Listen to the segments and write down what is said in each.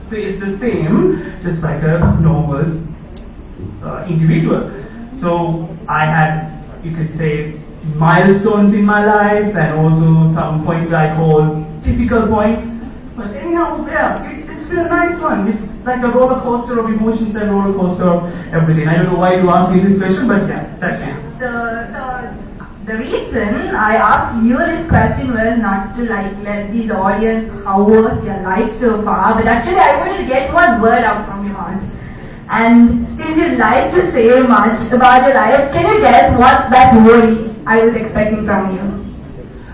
face the same, just like a normal individual. So I had, you could say, milestones in my life and also some points I call difficult points. But anyhow, yeah, it's been a nice one. It's like a roller coaster of emotions and roller coaster of everything. I don't know why you asked me this question, but yeah, that's it. So the reason I asked you this question was not to let this audience, how was your life so far, but actually I wanted to get one word out from your mouth. And since you like to say much about your life, can you guess what that word is I was expecting from you?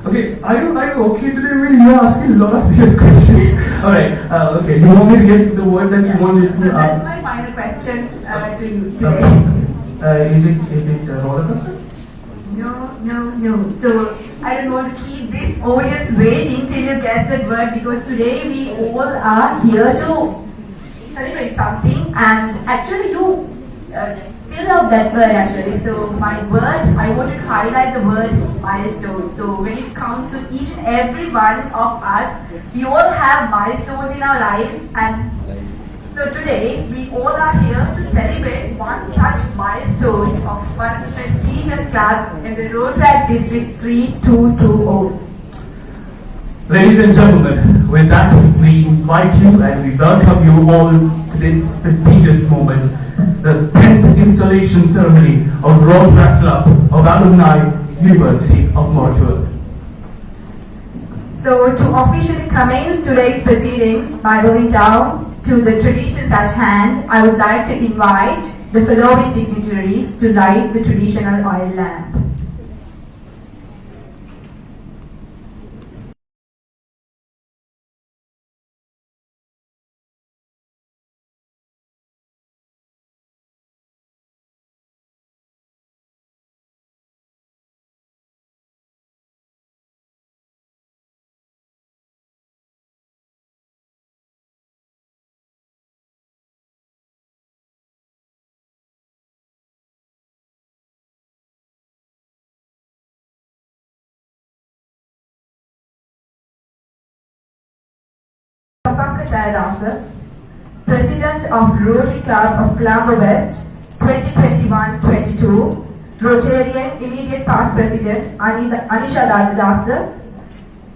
Okay, are you okay today? Really, you're asking a lot of weird questions. Alright, okay, you want me to guess the word that you wanted to So that's my final question to you today. Okay. Is it roller coaster? No. So I don't want to keep this audience waiting till you guess that word, because today we all are here to celebrate something, and actually you spilled out that word actually. So my word, I wanted to highlight the word milestone. So when it comes to each and every one of us, we all have milestones in our lives, and so today we all are here to celebrate one such milestone of one of the prestigious clubs in the Rotaract District 3220. Ladies and gentlemen, with that, we invite you and we welcome you all to this prestigious moment, the 10th installation ceremony of Rotaract Club of Alumni, University of Moratuwa. So to officially commence today's proceedings by going down to the traditions at hand, I would like to invite the following dignitaries to light the traditional oil lamp. President of Rotary Club of Colombo West, 2021-22, Rotarian Immediate Past President Anisha Dasa,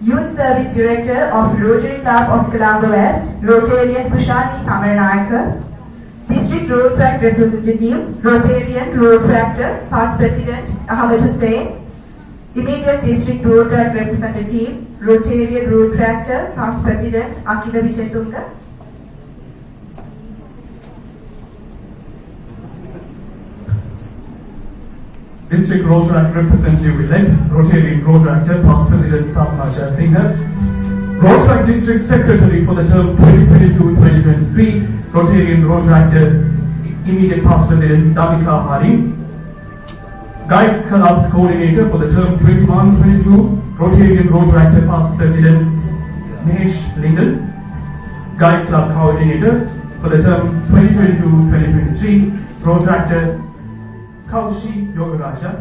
Youth Service Director of Rotary Club of Colombo West, Rotarian Pushani Samaranayaka, District Rotaract Representative, Rotarian Rotaractor, Past President Ahmed Hussain, Immediate District Rotaract Representative, Rotarian Rotaractor, Past President Akila Vichetunga. District Rotaract Representative-elect, Rotarian Rotaractor, Past President Sapna Jayasinghe, Rotaract District Secretary for the term 2022-2023, Rotarian Rotaractor, Immediate Past President Damika Haring, Guide Club Coordinator for the term 21-22, Rotarian Rotaractor, Past President Mahesh Linden, Guide Club Coordinator for the term 2022-2023, Rotaractor Kaushi Yogaraja,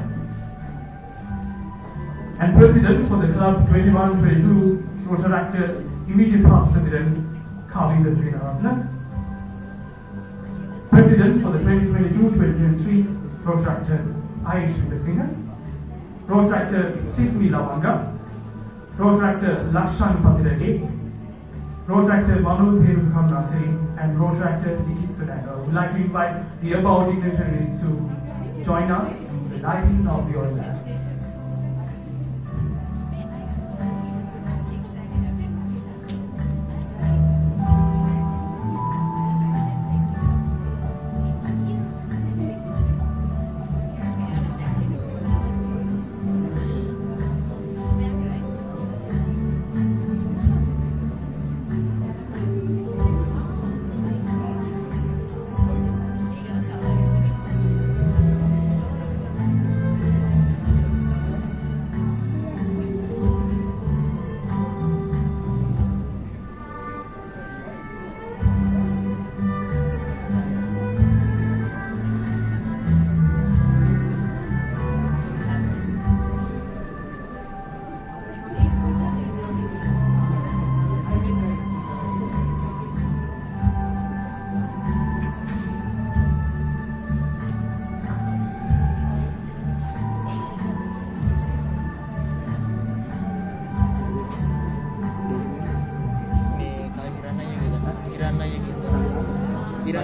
and President for the Club 21-22, Rotaractor, Immediate Past President Kavinda Srinaratna, President for the 2022-2023, Rotaractor Aish Singh, Rotaractor Sidmi Lavanga, Rotaractor Lakshan Patirage, Rotaractor Manu Dev Kamnasiri, and Rotaractor Nikit Fernando. I would like to invite the above dignitaries to join us in the lighting of the oil lamp. The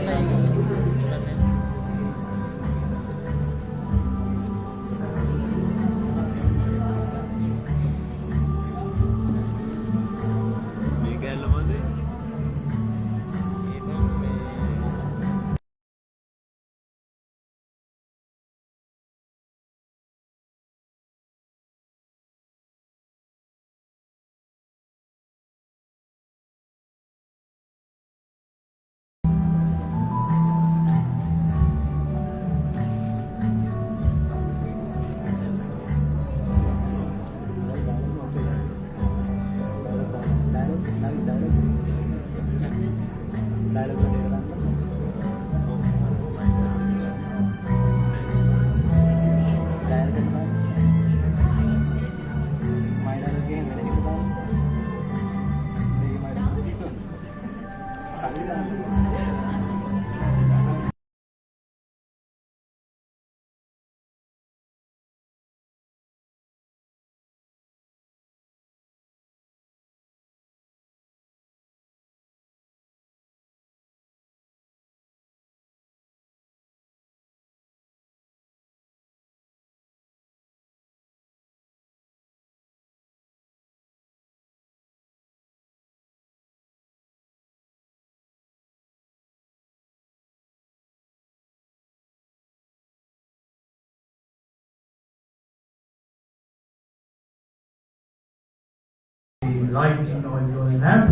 lighting on your lamp.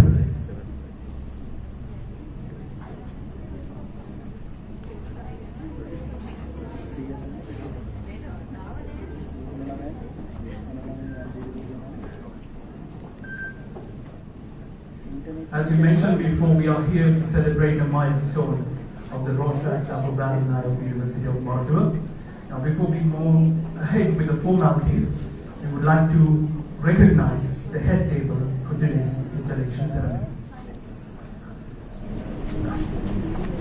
As we mentioned before, we are here to celebrate a milestone of the Rotaract of Alumni of the University of Moratuwa. Now, before we move ahead with the formalities, we would like to recognize the head table for today's installation ceremony.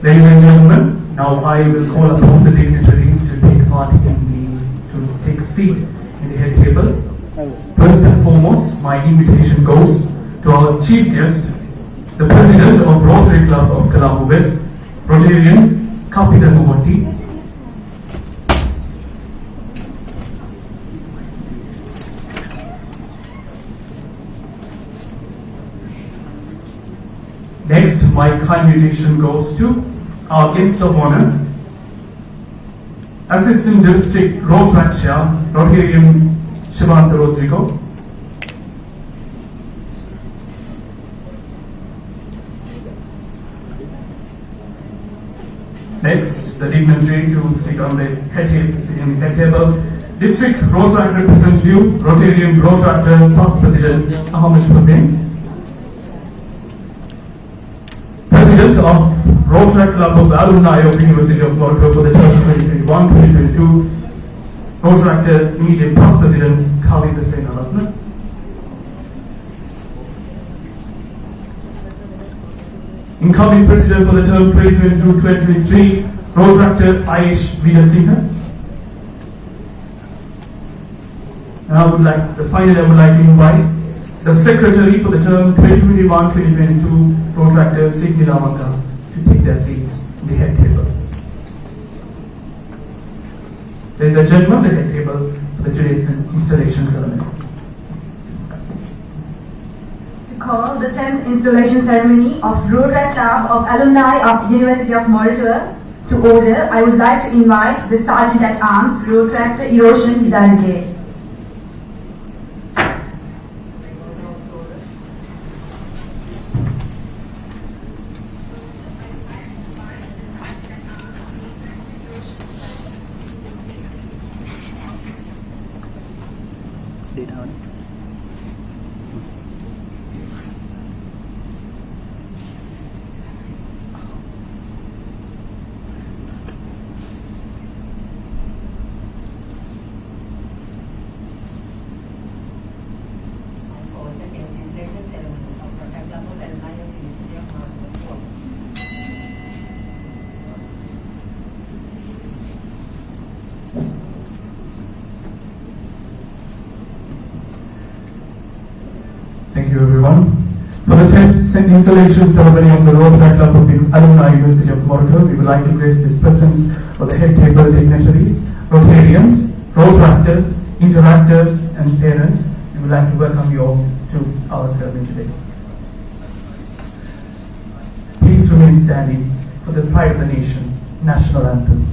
Ladies and gentlemen, now I will call upon the dignitaries to take part to take a seat in the head table. First and foremost, my invitation goes to our chief guest, the President of Rotary Club of Colombo West, Rotarian Kapita Mumoti. Next, my kind invitation goes to our guest of honor, Assistant District Rotaract Chair, Rotarian Shivanta Rodrigo. Next, the dignitary to sit on the head table, District Rotaract Representative, Rotarian Rotaract Past President Ahmed Hussain. President of Rotaract Club of Alumni of the University of Moratuwa for the term 2021-2022, Rotaract Immediate Past President Khalid Hussain Alumni. Incoming President for the term 2022-2023, Rotaract Aish Vida Singha. Finally, I would like to invite the Secretary for the term 2021-2022, Rotaract Signi Lavanga, to take their seats in the head table. Ladies and gentlemen, the head table for today's installation ceremony. Call the 10th installation ceremony of Rotaract Club of Alumni of University of Moratuwa to order. I would like to invite the Sergeant at Arms, Rotaract Erosion Hidalge. Thank you, everyone. For the 10th installation ceremony of the Rotaract Club of the Alumni University of Moratuwa, we would like to grace this presence of the head table dignitaries, Rotarians, Rotaractors, interactors, and parents. We would like to welcome you all to our ceremony today. Please remain standing for the pride of the nation, national anthem.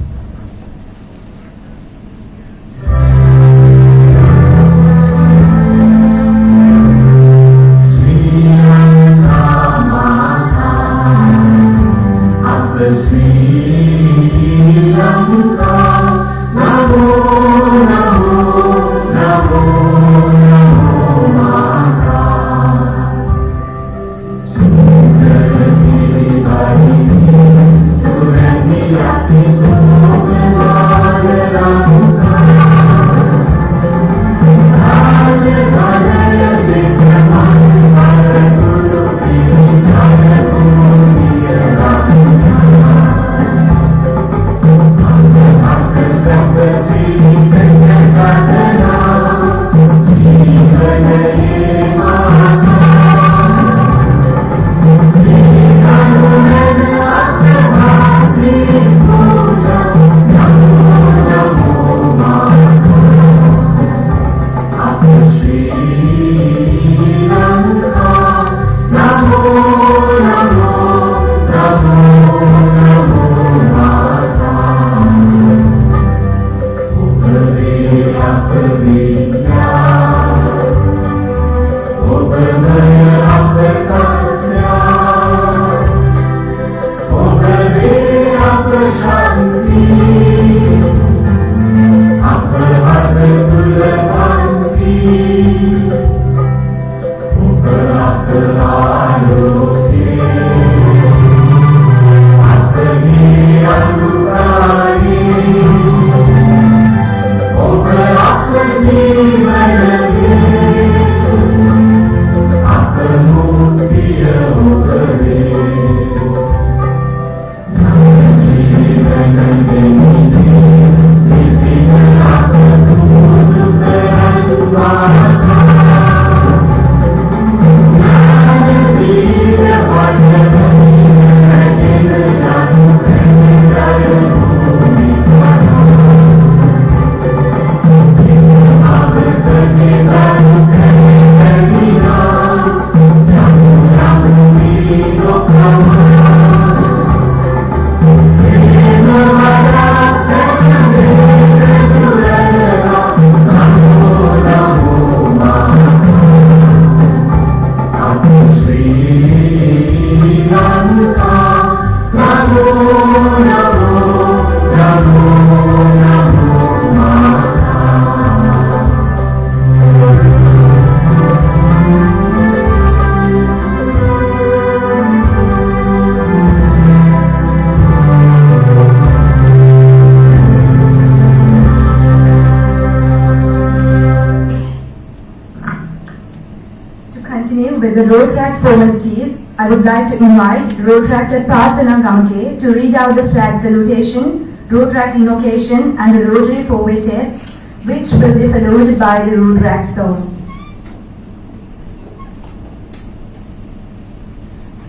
With the Rotaract formalities, I would like to invite Rotaractor Prarthana Gamke to read out the flag salutation, Rotaract invocation and the Rotary four-way test, which will be followed by the Rotaract song.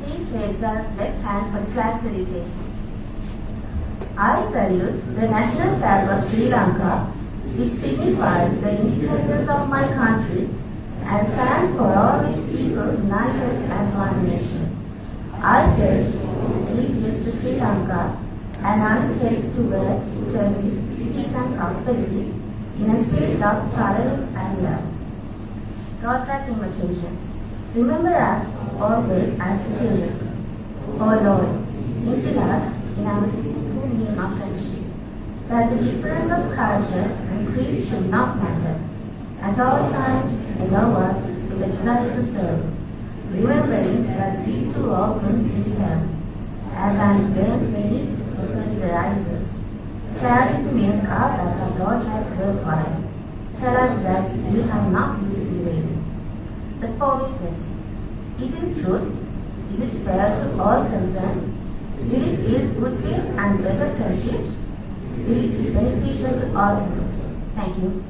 Please raise your left hand for the flag salutation. I salute the national flag of Sri Lanka, which signifies the independence of my country and stand for all its people united as one nation. I pledge allegiance to Sri Lanka and undertake to work towards its peace and prosperity in a spirit of tolerance and love. Rotaract invocation. Remember us always as the children. O Lord, instill us in our simple name of friendship, that the difference of culture and creed should not matter. At all times, allow us with the desire to serve, remembering that we too often need help, as and when many necessities arises. Carry to make our path of Rotaract worthwhile. Tell us that we have not been derailed. The four-way testing. Is it truth? Is it fair to all concerned? Will it build goodwill and better friendships? Will it be beneficial to all concerned? Thank you.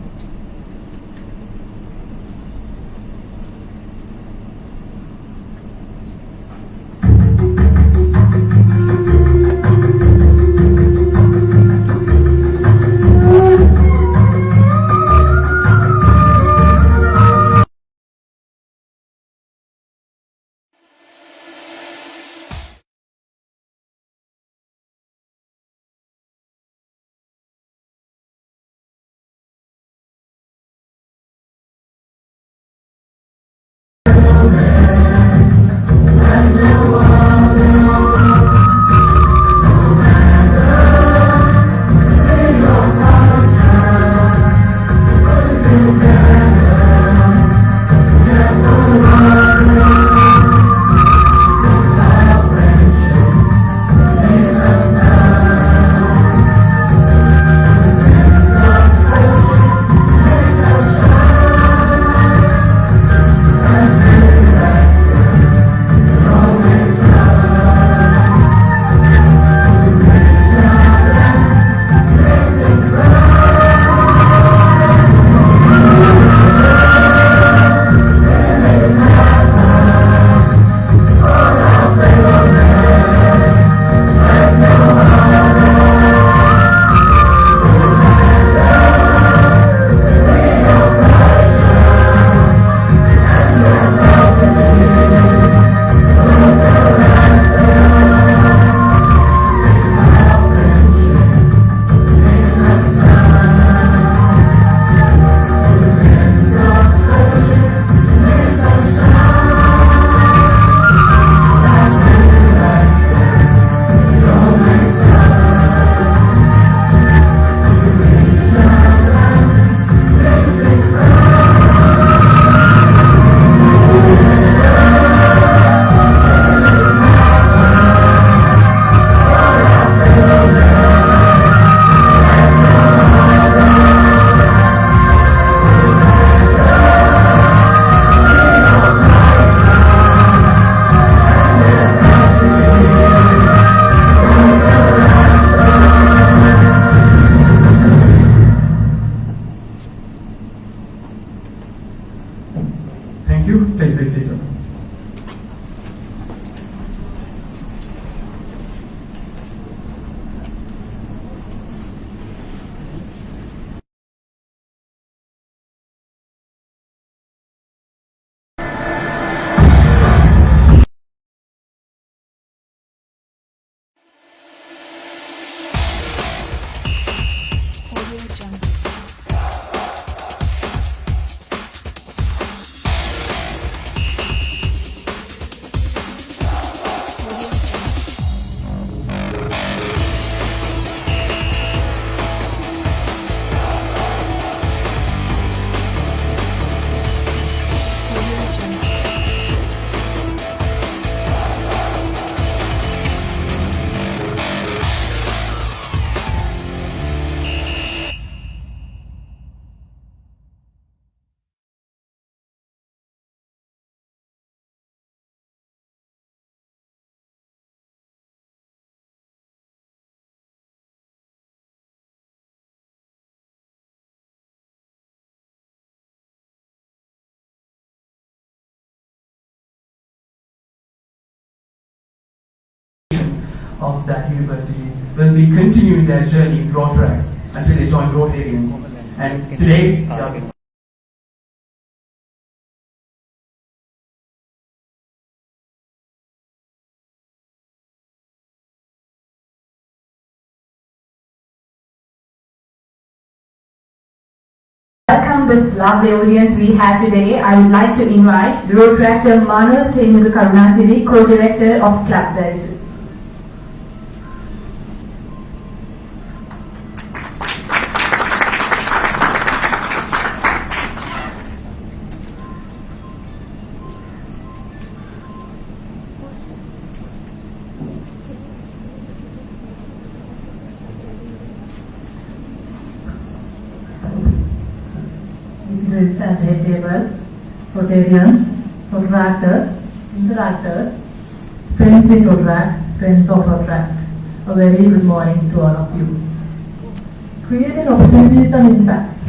of that university will be continuing their journey in Rotaract until they join Rotarians. And today, welcome this lovely audience we have today. I would like to invite Rotaract Manu Temudu Karunasiri, Co-Director of Club Services. Dignitaries at the table, Rotarians, Rotaractors, Interactors, friends in Rotaract, friends of Rotaract. A very good morning to all of you. Creating opportunities and impacts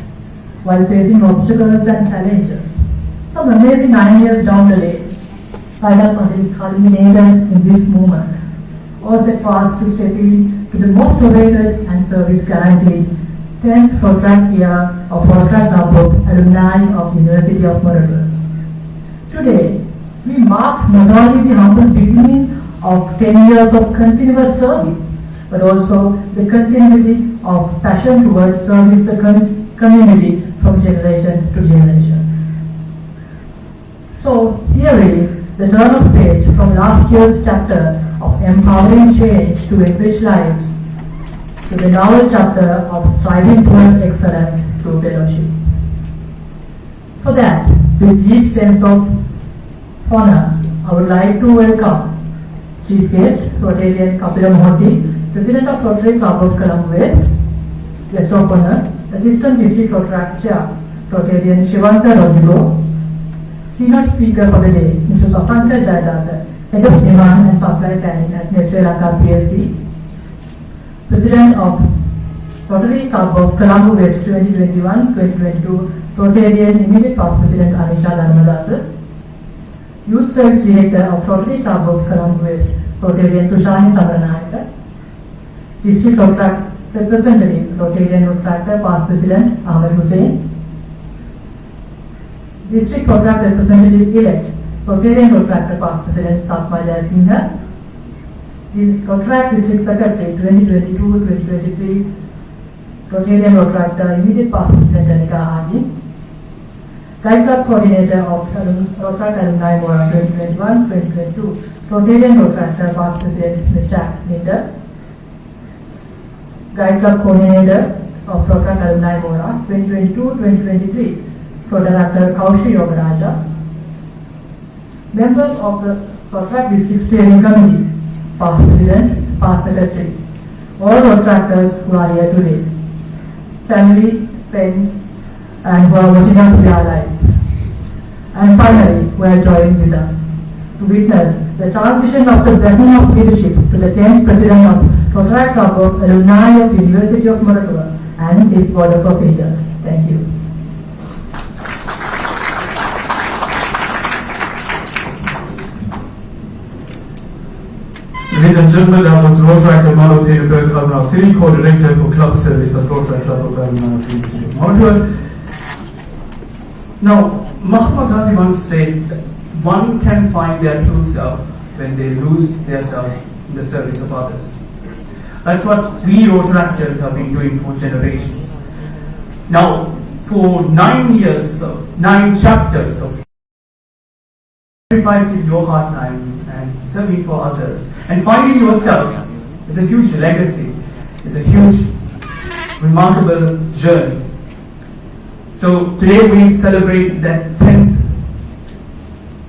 while facing obstacles and challenges. Some amazing 9 years down the lane, right up until it culminated in this moment. All set fast to step in to the most awaited and service guaranteed 10th Rotaract year of Rotaract Club Alumni of University of Moratuwa. Today, we mark not only the humble beginning of 10 years of continuous service, but also the continuity of passion towards service the community from generation to generation. So, here is the turn of page from last year's chapter of empowering change to enrich lives to the novel chapter of striving towards excellence through fellowship. For that, with deep sense of honor, I would like to welcome Chief Guest, Rotarian Kapila Mohoti, President of Rotary Club of Colombo West, Guest of Honor, Assistant District Rotaract Chair, Rotarian Shivanta Rodrigo, Keynote Speaker for the day, Mr. Safanta Jayadasa, Head of Demand and Supply Planning at Nestle Lanka PSC, President of Rotary Club of Colombo West 2021-2022, Rotarian Immediate Past President Anisha Dharmadasa, Youth Service Director of Rotary Club of Colombo West, Rotarian Tushani Samaranayaka, District Rotaract Representative, Rotarian Rotaractor Past President Ahmed Hussain, District Rotaract Representative Elect, Rotarian Rotaractor Past President Satma Jaya Singha, the Rotaract District Secretary 2022-2023, Rotarian Rotaractor Immediate Past President Anika Haji, Guide Club Coordinator of Rotaract Alumni Mora 2021-2022, Rotarian Rotaractor Past President Ms. Jack Linder, Guide Club Coordinator of Rotaract Alumni Mora 2022-2023, Rotaractor Kaushi Yogaraja, members of the Rotaract District Steering Committee, Past President, Past Secretaries, all Rotaractors who are here today, family, friends, and who are watching us via live. And finally, who are joining with us to witness the transition of the baton of leadership to the 10th President of Rotaract Club of Alumni of University of Moratuwa and his board of officials. Thank you. ladies and gentlemen, that was Rotaract Manu Temudu Karunasiri, Co-Director for Club Service of Rotaract Club of Alumni of University of Moratuwa. Now, Mahatma Gandhi once said that one can find their true self when they lose themselves in the service of others. That's what we Rotaractors have been doing for generations. Now, for 9 years, 9 chapters of sacrificing your hard time and serving for others and finding yourself is a huge legacy. It's a huge, remarkable journey. So today we celebrate that 10th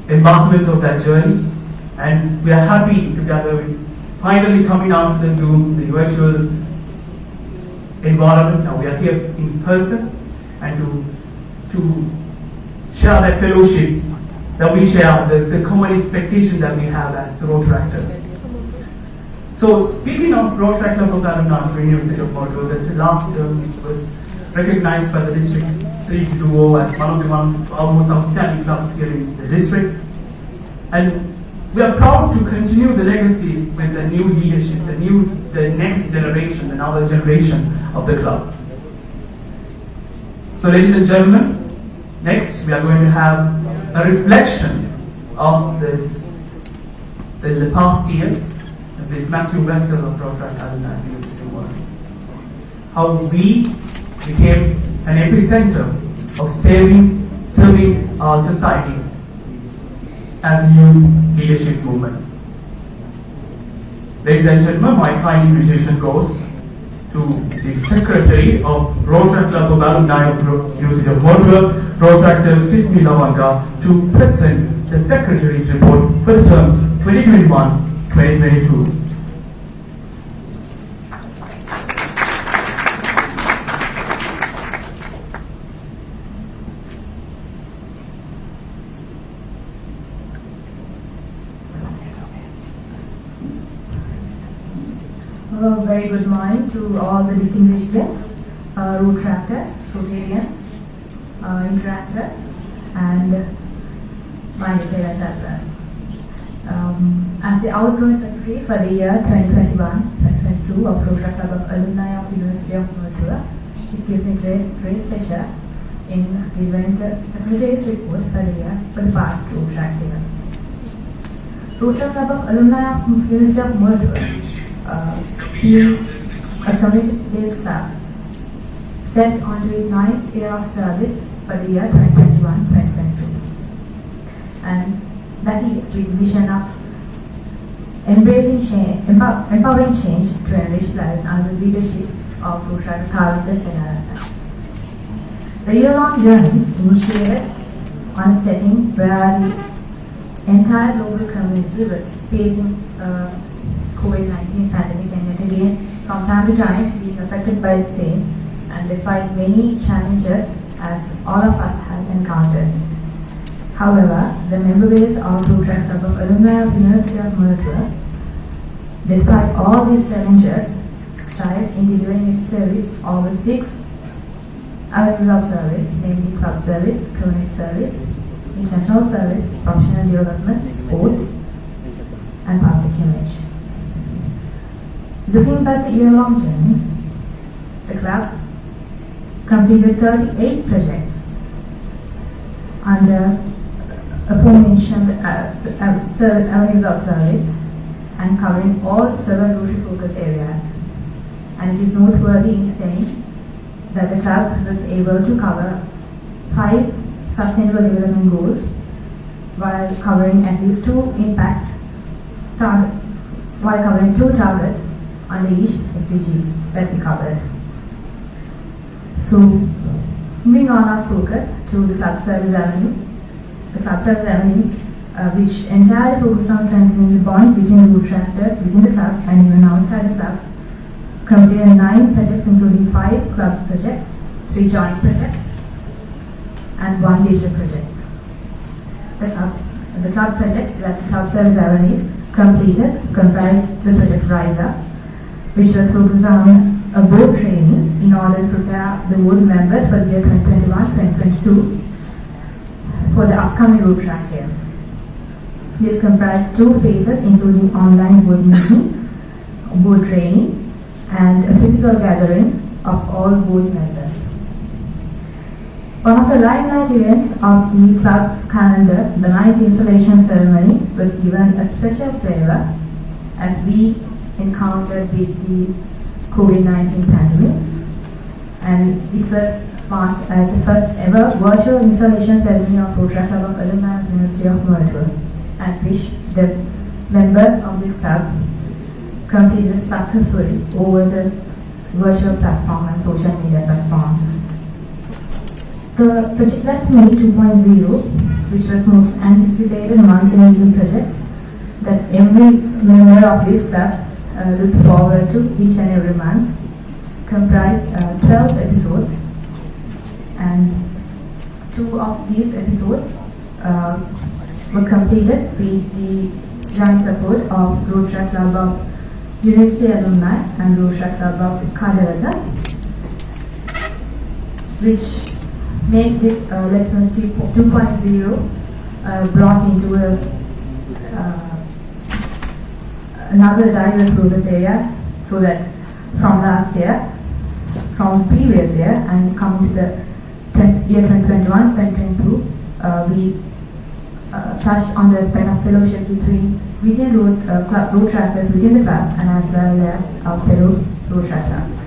embarkment of that journey, and we are happy together with finally coming out of the Zoom, the virtual environment. Now we are here in person and to share that fellowship that we share, the common expectation that we have as Rotaractors. So speaking of Rotaract Club of Alumni of the University of Moratuwa, that last term was recognized by the district 320 as one of the most outstanding clubs here in the district. And We are proud to continue the legacy with the new leadership, the next generation, the novel generation of the club. So ladies and gentlemen, next we are going to have a reflection of this, the past year, this massive vessel of Rotaract Alumni University world. How we became an epicenter of serving our society as a new leadership movement. Ladies and gentlemen, my kind invitation goes to the Secretary of Rotaract Club of Alumni of University of Moratuwa, Rotaract Sydney Lavanga, to present the Secretary's report for the term 2021-2022. Very good morning to all the distinguished guests, Rotaractors, Rotarians, Interactors, and my parents as well. As the outgoing secretary for the year 2021-2022 of Rotaract Club of Alumni of University of Moratuwa, it gives me great pleasure in giving the Secretary's report for the year for the past Rotaract year. Rotaract Club of Alumni of University of Moratuwa is a community-based club set onto its 9th year of service for the year 2021-2022, and that is with the vision of embracing change, empowering change to enrich lives under the leadership of Rotaract Senator. The year-long journey initiated on a setting where the entire global community was facing COVID-19 pandemic and yet again from time to time being affected by the same, and despite many challenges as all of us have encountered. However, the member base of Rotaract Club of Alumni of University of Moratuwa, despite all these challenges, started in delivering its service over 6 avenues of service, namely club service, community service, international service, professional development, sports, and public image. Looking back the year-long journey, the club completed 38 projects under aforementioned avenues of service and covering all 7 Rotary focus areas. And it is noteworthy in saying that the club was able to cover 5 sustainable development goals while covering at least 2 targets under each SDGs that we covered. So, moving on our focus to the club service avenue. The club service avenue, which entirely focused on strengthening the bond between the Rotaractors within the club and even outside the club, completed 9 projects including 5 club projects, 3 joint projects, and 1 digital project. The club projects that the club service avenue completed comprised the project Rise Up, which was focused on a board training in order to prepare the board members for the year 2021-2022 for the upcoming Rotaract year. This comprised 2 phases including online board meeting, board training, and a physical gathering of all board members. One of the limelight events of the club's calendar, the 9th installation ceremony, was given a special flavor as we encountered with the COVID-19 pandemic, and it was marked as the first ever virtual installation ceremony of Rotaract Club of Alumni of University of Moratuwa, at which the members of this club completed successfully over the virtual platform and social media platforms. The project Let's Meet 2.0, which was most anticipated month-ending project that every member of this club looked forward to each and every month, comprised 12 episodes, and 2 of these episodes were completed with the joint support of Rotaract Club of University Alumni and Rotaract Club of Kadarata, which made this Let's Meet 2.0 brought into a another diverse focus area, so that from last year, from previous year, and coming to the year 2021, 2022, we touched on the aspect of fellowship within Rotaractors within the club and as well as our fellow Rotaractors.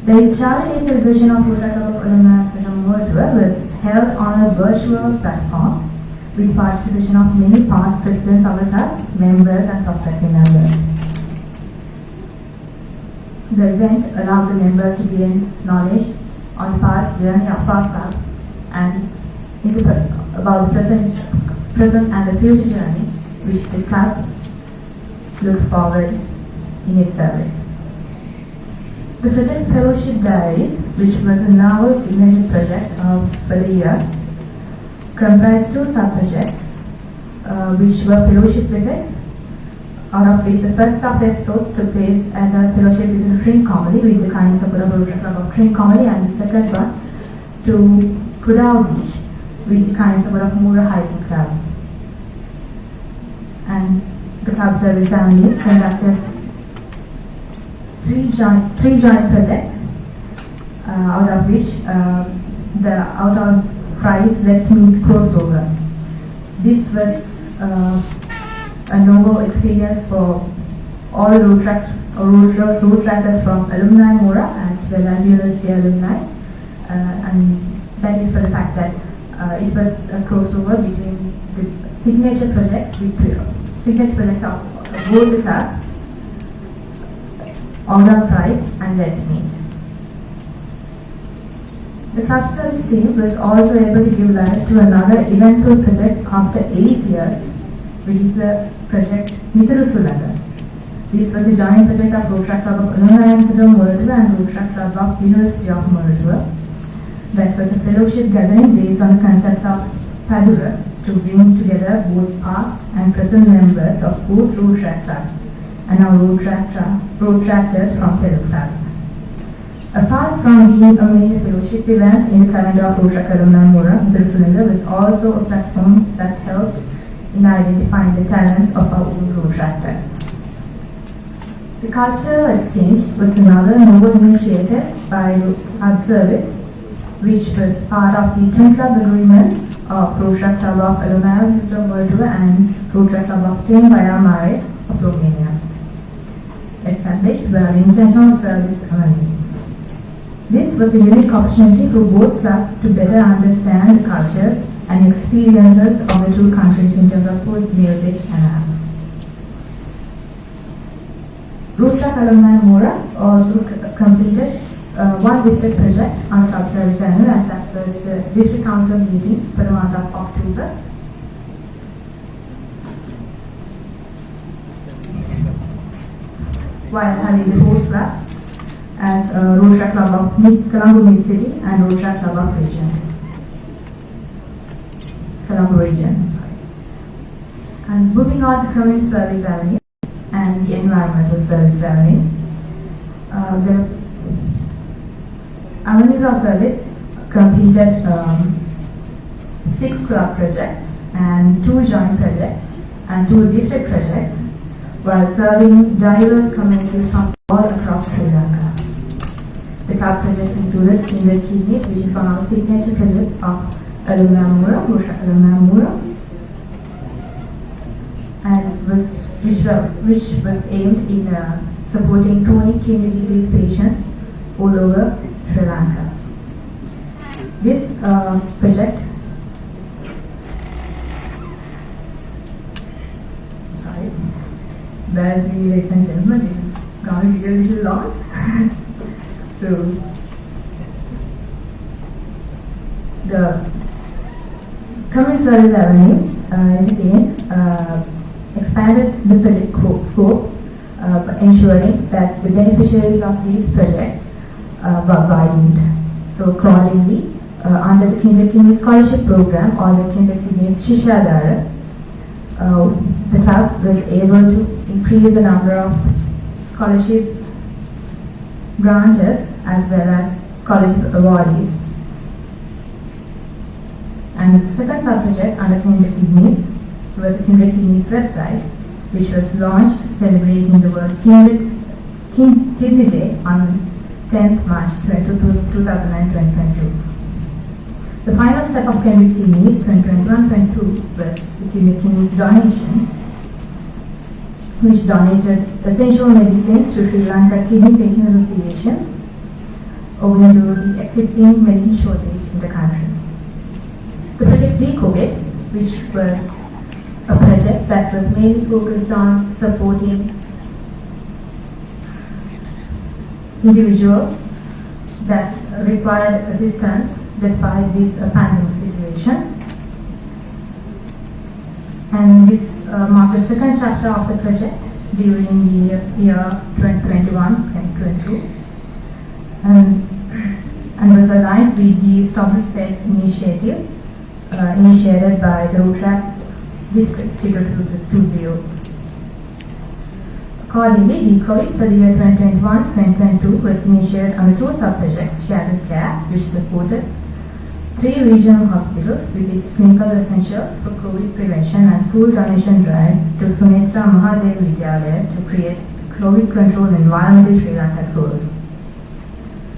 The charity celebration of Rotaract Alumni from Moratuwa was held on a virtual platform with participation of many past presidents of the club, members and prospective members. The event allowed the members to gain knowledge on the past journey of our club and about the present and the future journey which the club looks forward in its service. The project Fellowship Diaries, which was a novel signature project for the year, comprised two sub-projects, which were fellowship visits, out of which the first sub-episode took place as a fellowship visit Tring Comedy with the kind support of Rotaract Club of Tring Comedy, and the second one to Kudao Beach with the kind support of Mura Hiking Club. And the club service family conducted three joint projects, out of which the out-of prize Let's Meet crossover. This was a novel experience for all Rotaractors from Alumni Mora as well as University Alumni, and that is for the fact that it was a crossover between the signature projects of both the clubs, All-Round Prize and Let's Meet. The club service team was also able to give life to another eventful project after 8 years, which is the project Mithuru Sulaga. This was a joint project of Rotaract Club of Alumni from Moratuwa and Rotaract Club of University of Moratuwa. That was a fellowship gathering based on the concepts of Padura to bring together both past and present members of both Rotaract clubs and our Rotaractors from fellow clubs. Apart from being a major fellowship event in the calendar of Rotaract Alumni Mora, Mithuru Sulaga was also a platform that helped in identifying the talents of our own Rotaractors. The cultural exchange was another novel initiative by our service, which was part of the Twin Club Agreement of Rotaract Club of Alumni of Moratuwa and Rotaract Club of Baia Mare of Romania, established by the International Service Alumni. This was a unique opportunity for both clubs to better understand the cultures and experiences of the two countries in terms of food, music and art. Rotaract Alumni Mora also completed one district project on club service annual, and that was the district council meeting for the month of October. While having the host clubs as Rotaract Club of Colombo Mid City and Rotaract Club of Colombo Region. And moving on to Community Service Avenue and the Environmental Service Avenue, the Alumni Service completed 6 club projects and 2 joint projects and 2 district projects while serving diverse communities from all across Sri Lanka. The club projects included Kindred Kidneys, which is one of our signature projects of Alumni Mora, Rotaract Alumni Mora, and which was aimed in supporting chronic kidney disease patients all over Sri Lanka. This project, sorry, bear with me, ladies and gentlemen, it's going to be a little long. So, the Community Service Avenue expanded the project scope, ensuring that the beneficiaries of these projects were widened. So accordingly, under the Kindred Kidney Scholarship Program or the Kindred Kidney Shishadara, the club was able to increase the number of scholarship grantees as well as scholarship awardees. And the second sub-project under Kindred Kidneys was the Kindred Kidneys website, which was launched celebrating the World Kidney Day on 10th March 2022. The final step of Kidney Kidneys 2021-22 was the Kidney Kidneys donation, which donated essential medicines to Sri Lanka Kidney Patient Association owing to the existing medicine shortage in the country. The project COVID, which was a project that was mainly focused on supporting individuals that required assistance despite this pandemic situation. And this marked the second chapter of the project during the year 2021-2022 and was aligned with the Established Bed initiative initiated by the Rotaract District 2020. Accordingly, the COVID for the year 2021-2022 was initiated under two sub-projects: Shared Care, which supported 3 regional hospitals with its clinical essentials for COVID prevention, and school donation drive to Sumitra Mahadev Vidyalaya to create COVID-controlled environment in Sri Lanka schools.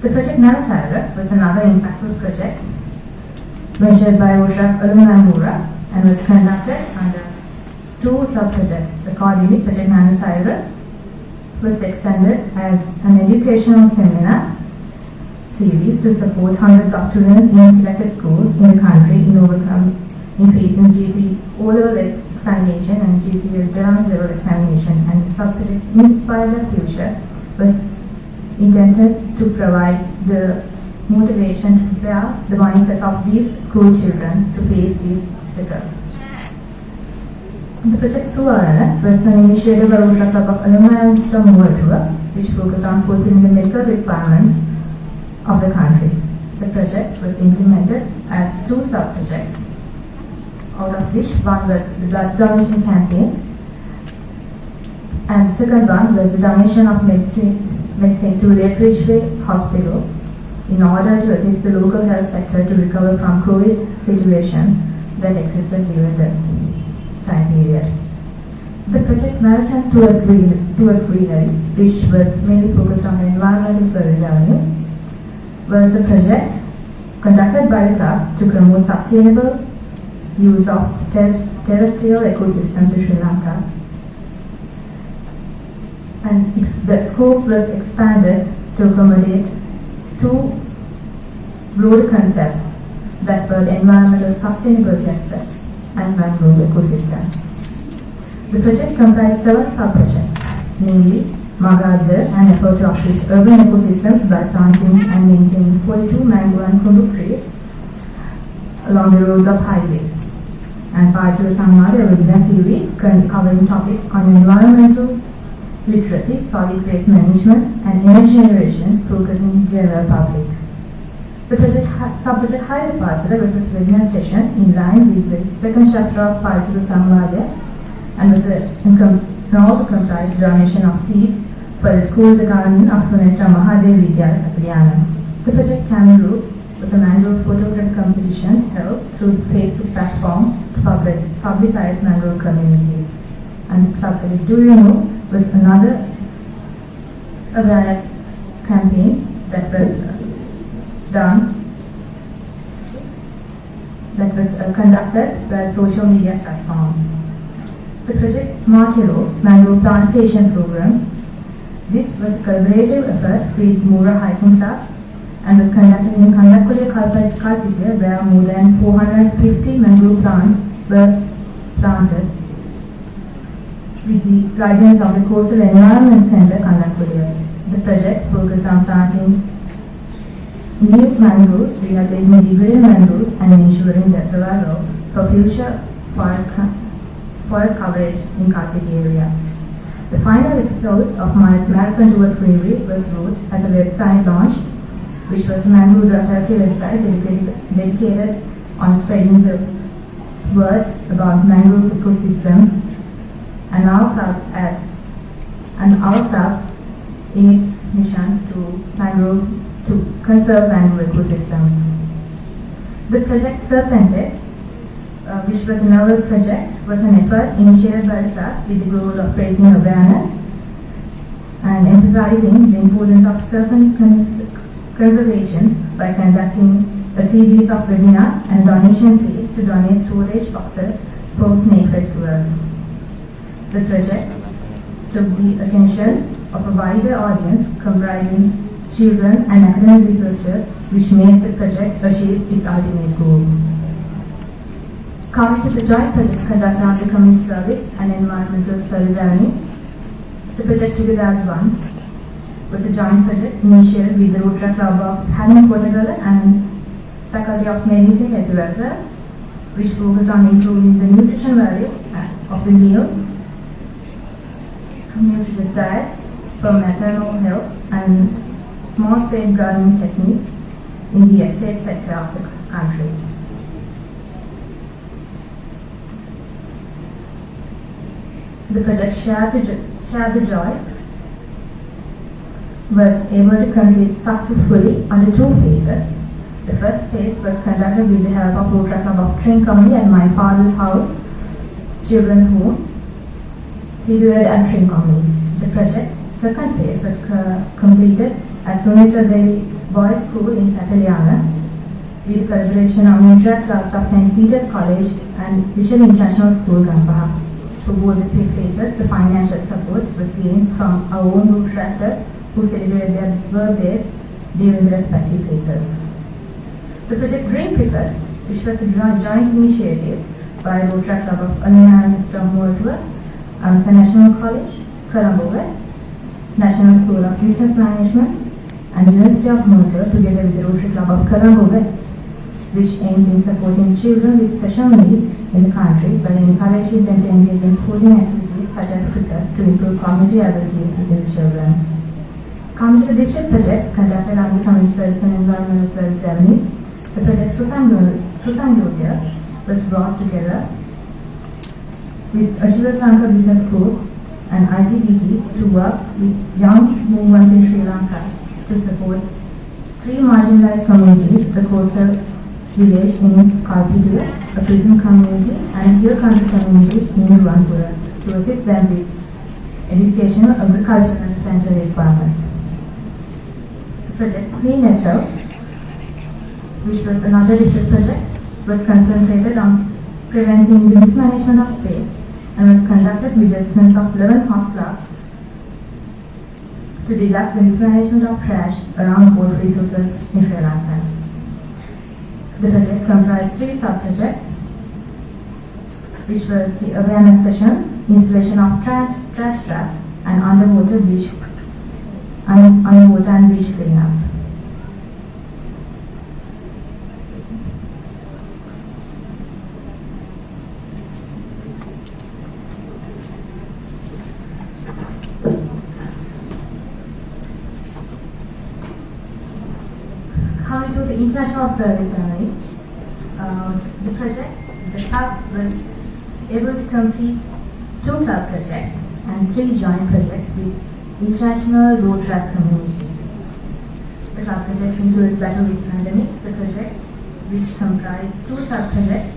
The project Nanasara was another impactful project measured by Rotaract Alumni and was conducted under 2 sub-projects. Accordingly, Project Nanasara was extended as an educational seminar series to support hundreds of students in selected schools in the country in facing GC O-level examination and GC advanced level examination, and the sub-project Inspire the Future was intended to provide the motivation to prepare the mindsets of these school children to face these obstacles. The project Suvarna was an initiative by Rotaract Club of Alumni from Moratuwa, which focused on fulfilling the medical requirements of the country. The project was implemented as 2 sub-projects, out of which one was the blood donation campaign, and the second one was the donation of medicine to Ridgeway Hospital in order to assist the local health sector to recover from COVID situation that existed during the time period. The project Marathon Towards Greenery, which was mainly focused on environmental service revenue, was a project conducted by the club to promote sustainable use of terrestrial ecosystems in Sri Lanka. And the scope was expanded to accommodate 2 broad concepts that were environmental sustainability aspects and mangrove ecosystems. The project comprised 7 sub-projects, namely Magadha, an effort to uplift urban ecosystems by planting and maintaining 42 mango and kundu trees along the roads of highways, and Parcel Samad, a webinar series covering topics on environmental literacy, solid waste management, and energy generation focusing general public. The sub-project Higher Parcel was a webinar session in line with the second chapter of Parcel Samad and also comprised donation of seeds for the school garden of Sumitra Mahadev Vidyalaya. The project Camel Route was a mangrove photography competition held through the Facebook platform to publicize mangrove communities. And the sub-project Do You Know was another awareness campaign that was conducted by social media platforms. The project Martiro Mangrove Plantation Program. This was a collaborative effort with Mura Hiking Club and was conducted in Kandakulya Kalpitiya, where more than 450 mangrove plants were planted with the guidance of the Coastal Environment Center, Kandakulya. The project focused on planting new mangroves, rehabilitating degraded mangroves, and ensuring their survival for future forest coverage in Kalpitiya area. The final episode of my Marathon Towards Greenery was wrote as a website launch, which was a mangrove therapy website dedicated on spreading the word about mangrove ecosystems, and our club in its mission to conserve mangrove ecosystems. The project Serpente which was a novel project, was an effort initiated by the club with the goal of raising awareness and emphasizing the importance of serpent conservation by conducting a series of webinars and donation fees to donate storage boxes for snake festivals. The project took the attention of a wider audience comprising children and academic researchers, which made the project achieve its ultimate goal. Coming to the joint project conducted under community service and environmental service avenue, the project Together as One was a joint project initiated with the Rotaract Club of Moratuwa and Faculty of Medicine as well, which focused on improving the nutrition value of the meals, nutritious diet for maternal health, and small-scale gardening techniques in the estate sector of the country. The project Share the Joy was able to complete successfully under 2 phases. The first phase was conducted with the help of Rotaract Club of Trincomalee and My Father's House Children's Home, situated at Trincomalee. The project's second phase was completed at Sunita Devi Boys School in Sataliana with the collaboration of Rotaract Clubs of St. Peter's College and Vision International School, Gampaha. For both the 3 phases, the financial support was gained from our own Rotaractors who celebrated their birthdays during the respective phases. The project Green Cricket, which was a joint initiative by Rotaract Club of Alumni of Moratuwa, the National College, Colombo West, National School of Business Management, and University of Moratuwa, together with the Rotary Club of Colombo West, which aimed in supporting children with special needs in the country by encouraging them to engage in sporting activities such as cricket to improve cognitive abilities within children. Coming to the district projects conducted under community service and environmental service avenues, the project Susanjodya was brought together with Ashila Lanka Business School and ITBT to work with young movements in Sri Lanka to support 3 marginalized communities, the coastal village in Kalpitiya, a prison community, and a hill country community in Nirwanpura, to assist them with education, agriculture, and sanitary requirements. The project Clean SL, which was another district project, was concentrated on preventing the mismanagement of waste and was conducted with the assistance of 11 hostels to deduct the mismanagement of trash around water resources in Sri Lanka. The project comprised 3 sub-projects, which was the awareness session, installation of trash traps, and underwater and beach cleanup. Coming to the international service only, the project, the club was able to complete 2 club projects and 3 joint projects with international Rotaract communities. The club project included Battle with Pandemic, the project which comprised 2 sub-projects,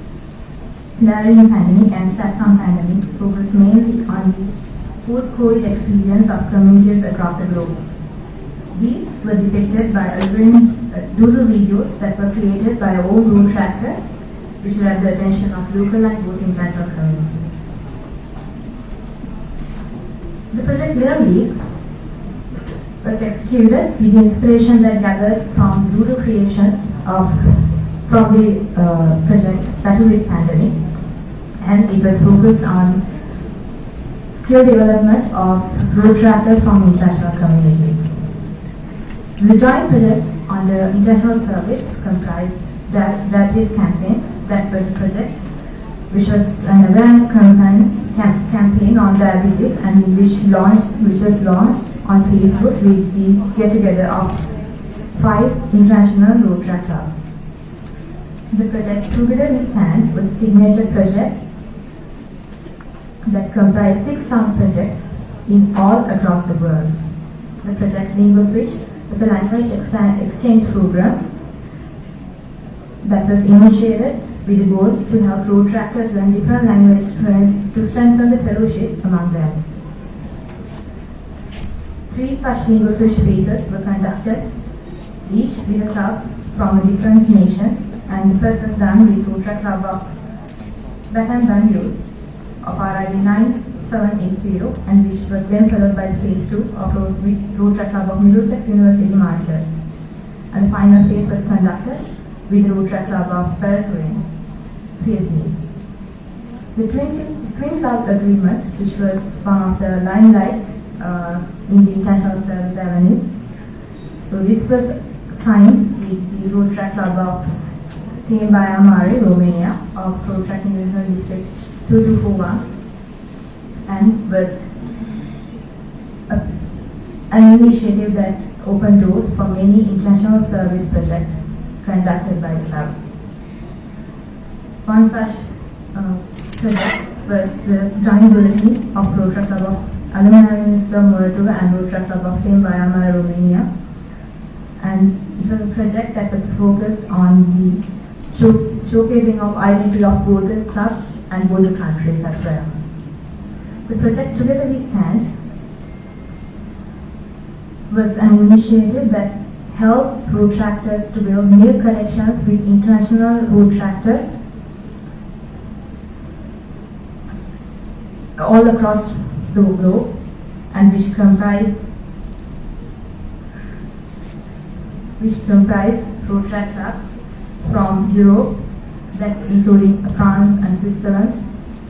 Learning Pandemic and Stats on Pandemic, focused mainly on the post-COVID experience of communities across the globe. These were depicted by doodle videos that were created by our own Rotaractors, which were at the attention of local and both international communities. The project Real League was executed with the inspiration that gathered from doodle creation from the project Battle with Pandemic, and it was focused on skill development of Rotaractors from international communities. The joint projects on the international service comprised that this campaign, that was a project which was an awareness campaign on diabetes and which was launched on Facebook with the get-together of 5 international Rotaract clubs. The project Together We Stand was a signature project that comprised 6 sub-projects in all across the world. The project Lingo Switch was a language exchange program that was initiated with the goal to help Rotaractors learn different languages to strengthen the fellowship among them. 3 such negotiation phases were conducted, each with a club from a different nation, and the first was done with Rotaract Club of Batam Banjul of RID 9780, and which was then followed by the phase 2 of Rotaract Club of Middlesex University Market. And the final phase was conducted with the Rotaract Club of Venezuela, Philippines. The Twin Club Agreement, which was one of the limelights in the International Service Avenue. So this was signed with the Rotaract Club of Timbayamare, Romania, of Rotaract International District 2241, and was an initiative that opened doors for many international service projects conducted by the club. One such project was the joint bulletin of Rotaract Club of Alumni Minister Moratuwa and Rotaract Club of Timbayamare, Romania, and it was a project that was focused on the showcasing of identity of both the clubs and both the countries as well. The project Together We Stand was an initiative that helped Rotaractors to build new connections with international Rotaractors all across the globe, and which comprised Rotaract clubs from Europe, that including France and Switzerland,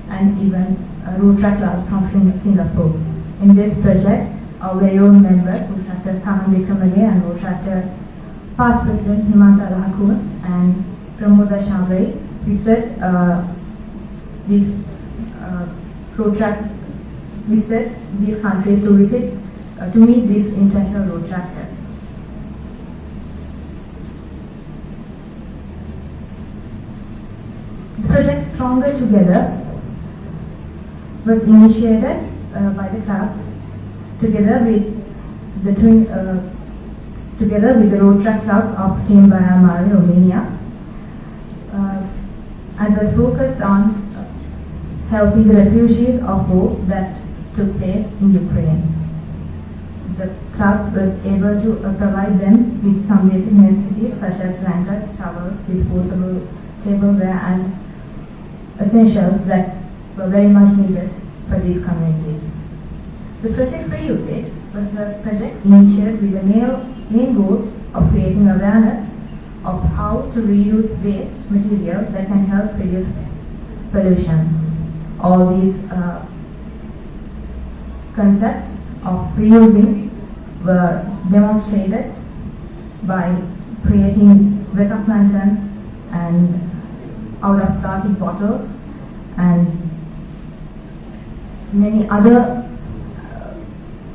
and even Rotaract clubs from Singapore. In this project, our very own members, Rotaract Saman Vikramage and Rotaract past President Himanta Lahakun and Pramoda Shambre, visited these Rotaract visited these countries to meet these international Rotaractors. The project Stronger Together was initiated by the club together with the Rotaract Club of Timbayamare, Romania, and was focused on helping the refugees of war that took place in Ukraine. The club was able to provide them with some basic necessities such as blankets, towels, disposable tableware, and essentials that were very much needed for these communities. The project Reuse It was a project initiated with the main goal of creating awareness of how to reuse waste material that can help reduce pollution. All these concepts of reusing were demonstrated by creating Vesak lanterns and out of plastic bottles and many other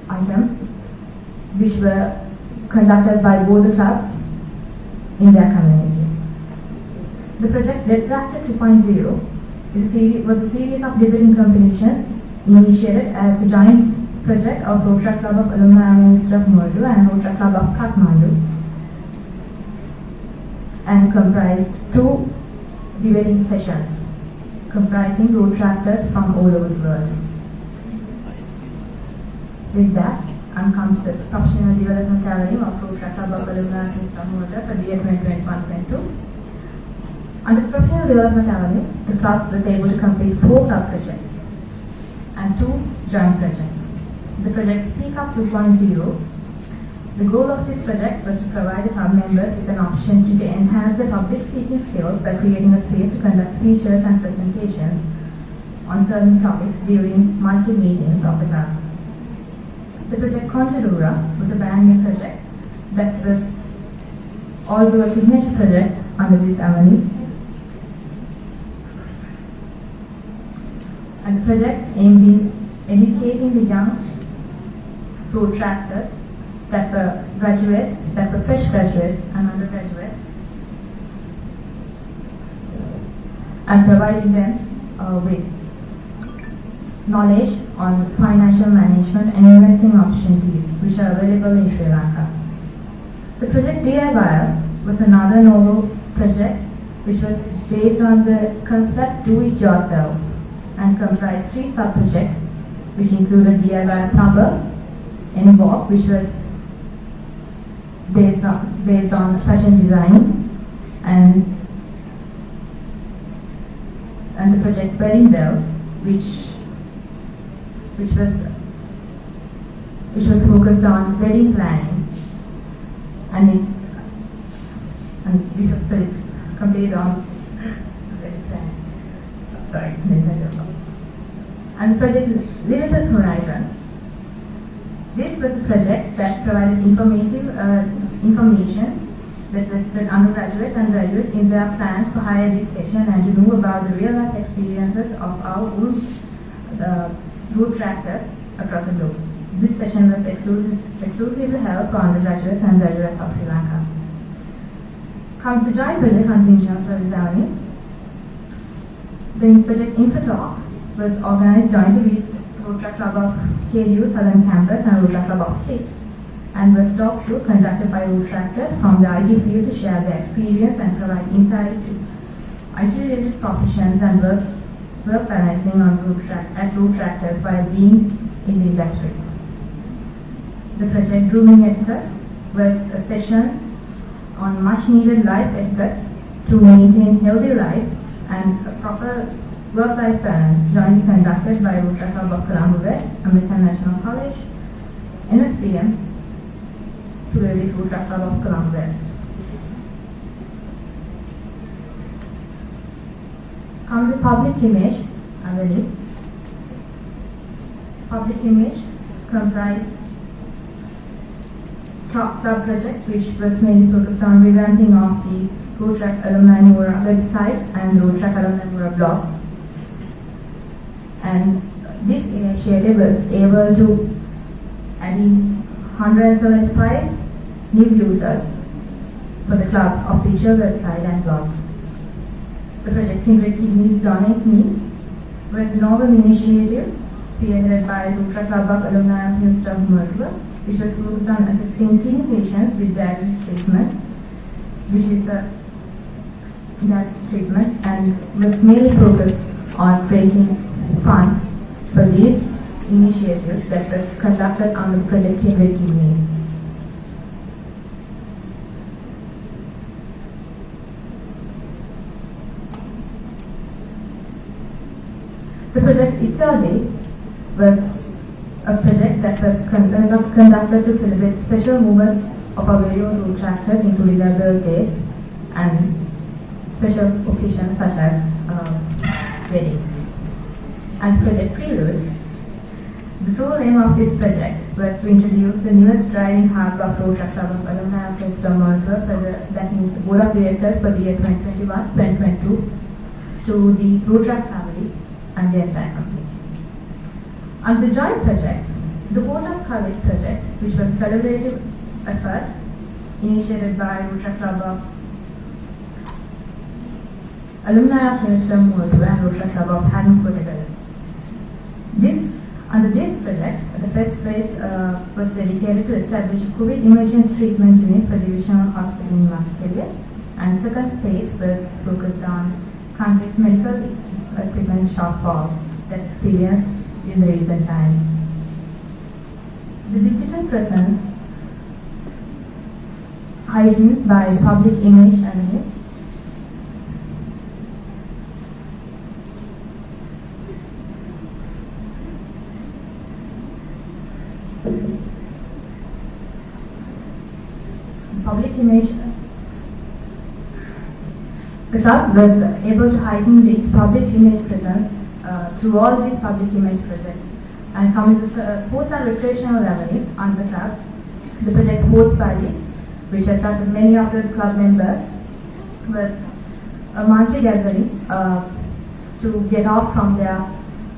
items which were conducted by both the clubs in their communities. The project Rotaract 2.0 was a series of debating competitions initiated as a joint project of Rotaract Club of Alumni Minister of Moratuwa and Rotaract Club of Kathmandu, and comprised 2 debating sessions comprising Rotaractors from all over the world. With that, I'm come to the Professional Development Academy of Rotaract Club of Alumni Minister of Moratuwa for the year 2021-22. Under the Professional Development Academy, the club was able to complete 4 club projects and 2 joint projects. The project Speak Up 2.0. The goal of this project was to provide the club members with an opportunity to enhance their public speaking skills by creating a space to conduct speeches and presentations on certain topics during monthly meetings of the club. The project Contadura was a brand new project that was also a signature project under this avenue. And the project aimed in educating the young Rotaractors that were fresh graduates and undergraduates, and providing them with knowledge on financial management and investing opportunities which are available in Sri Lanka. The project DIY was another novel project which was based on the concept Do It Yourself and comprised 3 sub-projects, which included DIY plumber, NWalk, which was based on fashion design, and the project Wedding Bells, which was focused on wedding planning, and which was completed on wedding planning. Sorry, and project Limitless Horizon. This was a project that provided information that listed undergraduates and graduates in their plans for higher education and to know about the real-life experiences of our road tractors across the globe. This session was exclusively held for undergraduates and graduates of Sri Lanka. Comes the joint project on International Service Avenue. The project InfoTalk was organized jointly with Rotaract Club of KU Southern Campus and Rotaract Club of State, and was talk show conducted by Rotaractors from the IT field to share their experience and provide insight to IT-related professions and work balancing on as Rotaractors while being in the industry. The project Grooming Etiquette was a session on much-needed life etiquette to maintain healthy life and a proper work-life balance, jointly conducted by Rotaract Club of Colombo West, American National College, NSPM, together with Rotaract Club of Colombo West. Comes the public image, Avenue. Public image comprised club project, which was mainly focused on revamping of the Rotaract Alumni Mora website and the Rotaract Alumni Mora blog. And this initiative was able to add in 175 new users for the club's official website and blog. The project Kindred Kidneys Donate Me was a novel initiative spearheaded by Rotaract Club of Alumni of University of Moratuwa, which was focused on assisting kidney patients with dialysis treatment, which is a dialysis treatment, and was mainly focused on raising funds for these initiatives that were conducted on the project Kindred Kidneys. The project itself was a project that was conducted to celebrate special moments of our very own Rotaractors, including their birthdays and special occasions such as weddings. And Project Prelude. The sole aim of this project was to introduce the newest driving heart of Rotaract Club of Alumni of University of Moratuwa, that means the Board of Directors for the year 2021-2022, to the Rotaract family and the entire community. On the joint projects, the Rotaract College project, which was a collaborative effort initiated by Rotaract Club of Alumni of University of Moratuwa and Rotaract Club of Haddon. Under this project, the first phase was dedicated to establish a COVID emergency treatment unit for Divisional Hospital in Australia, and the second phase was focused on country's medical equipment shortfall that experienced in the recent times. The digital presence heightened by public image and public image. The club was able to heighten its public image presence through all these public image projects. And coming to sports and recreational level on the club, the project Sports Parties, which attracted many of the club members, was a monthly gathering to get off from their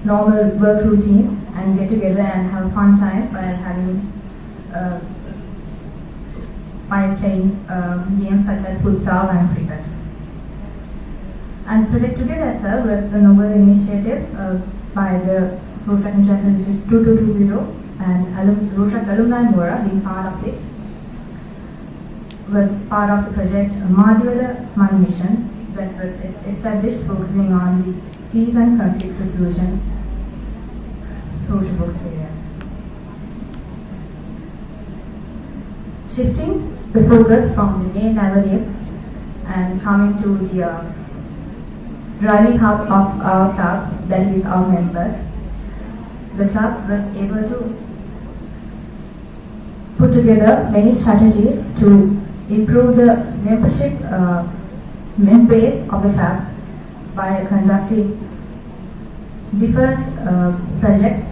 normal work routines and get together and have a fun time by playing games such as futsal and cricket. And Project Together itself was a novel initiative by the Rotaract International Institute 2220 and Rotaract Alumni Mora being part of it, was part of the project Madhura Money Mission, that was established focusing on the peace and conflict resolution social works area. Shifting the focus from the main narratives and coming to the driving hub of our club, that is our members, the club was able to put together many strategies to improve the membership base of the club by conducting different projects,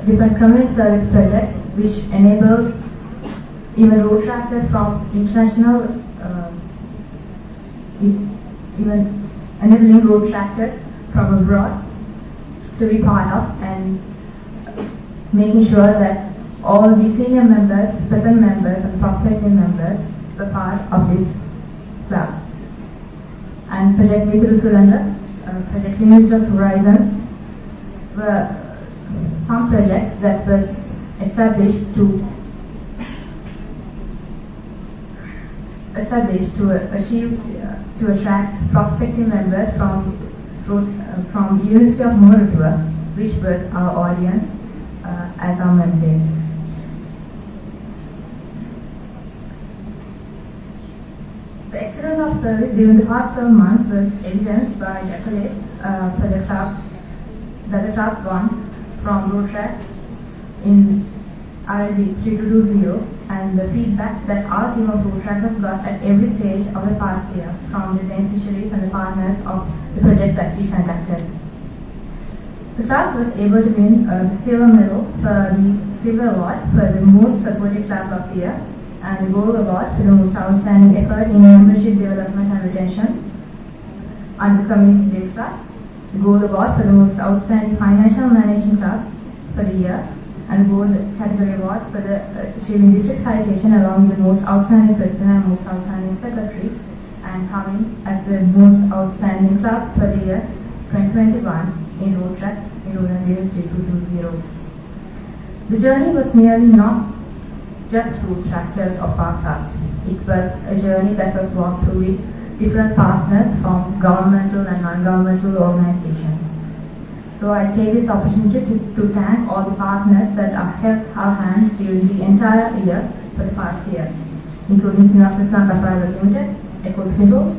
different community service projects, which enabled even Rotaractors from international, even enabling Rotaractors from abroad to be part of, and making sure that all the senior members, present members and prospective members were part of this club. And Project Mithuru Sulanga, Project Limitless Horizons were some projects that was established to achieve to attract prospective members from the University of Moratuwa, which was our audience as our mandate. The excellence of service during the past 12 months was evidenced by the accolades for the club that the club won from Rotaract in R&D 3220, and the feedback that our team of Rotaract got at every stage of the past year from the beneficiaries and the partners of the projects that we conducted. The club was able to win the silver medal for the silver award for the most supported club of the year, and the gold award for the most outstanding effort in membership development and retention under community-based club, the gold award for the most outstanding financial managing club for the year, and the gold category award for the achieving district citation along with the most outstanding president and most outstanding secretary, and coming as the most outstanding club for the year 2021 in Rotaract in Alumni 3220. The journey was nearly not just Rotaractors of our club. It was a journey that was walked through with different partners from governmental and non-governmental organizations. So I take this opportunity to thank all the partners that have helped our hand during the entire year for the past year, including Sinapasanga Private Limited, Ecospitals,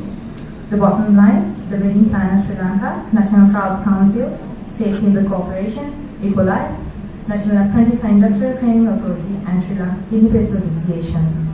The Bottom Line, the Wedding Finance Sri Lanka, National Crowd Council, State Timber Corporation, Ecolite, National Apprentice and Industrial Training Authority, and Sri Lanka Kidney Paste Association.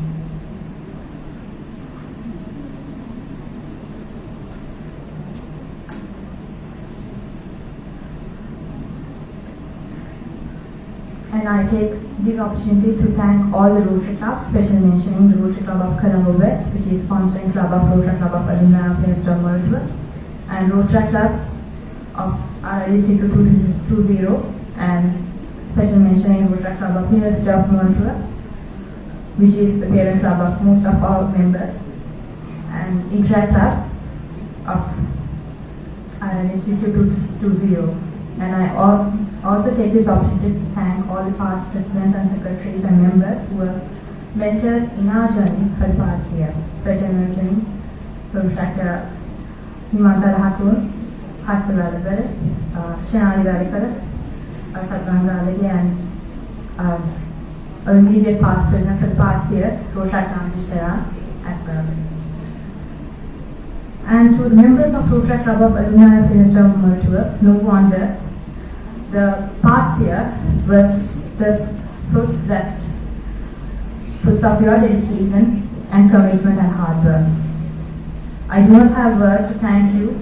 And I take this opportunity to thank all the Rotary clubs, especially mentioning the Rotary Club of Colombo West, which is sponsoring Club of Rotary Club of Alumni of University of Moratuwa, and Rotary clubs of RID 3220, and special mentioning Rotary Club of University of Moratuwa, which is the parent club of most of our members, and Interact clubs of RID 3220. And I also take this opportunity to thank all the past presidents and secretaries and members who were mentors in our journey for the past year. Special mentoring Dr. Himanta Lahatun, Hastaladar, Shanali Varikar, Satrangalagi, and our immediate past president for the past year, Rotaract Namji as well. And to the members of Rotaract Club of Alumni of University of Moratuwa, no wonder the past year was the fruits of your dedication and commitment and hard work. I do not have words to thank you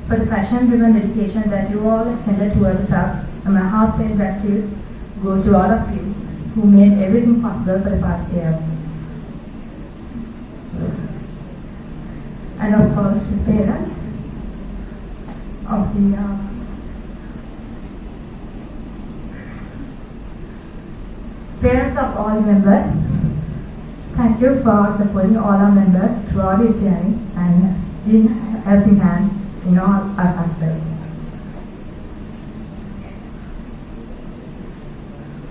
for the passion-driven dedication that you all extended towards the club, and my heartfelt gratitude goes to all of you who made everything possible for the past year. And of course, the parents of the parents of all members, thank you for supporting all our members throughout this journey and being a helping hand in all our success.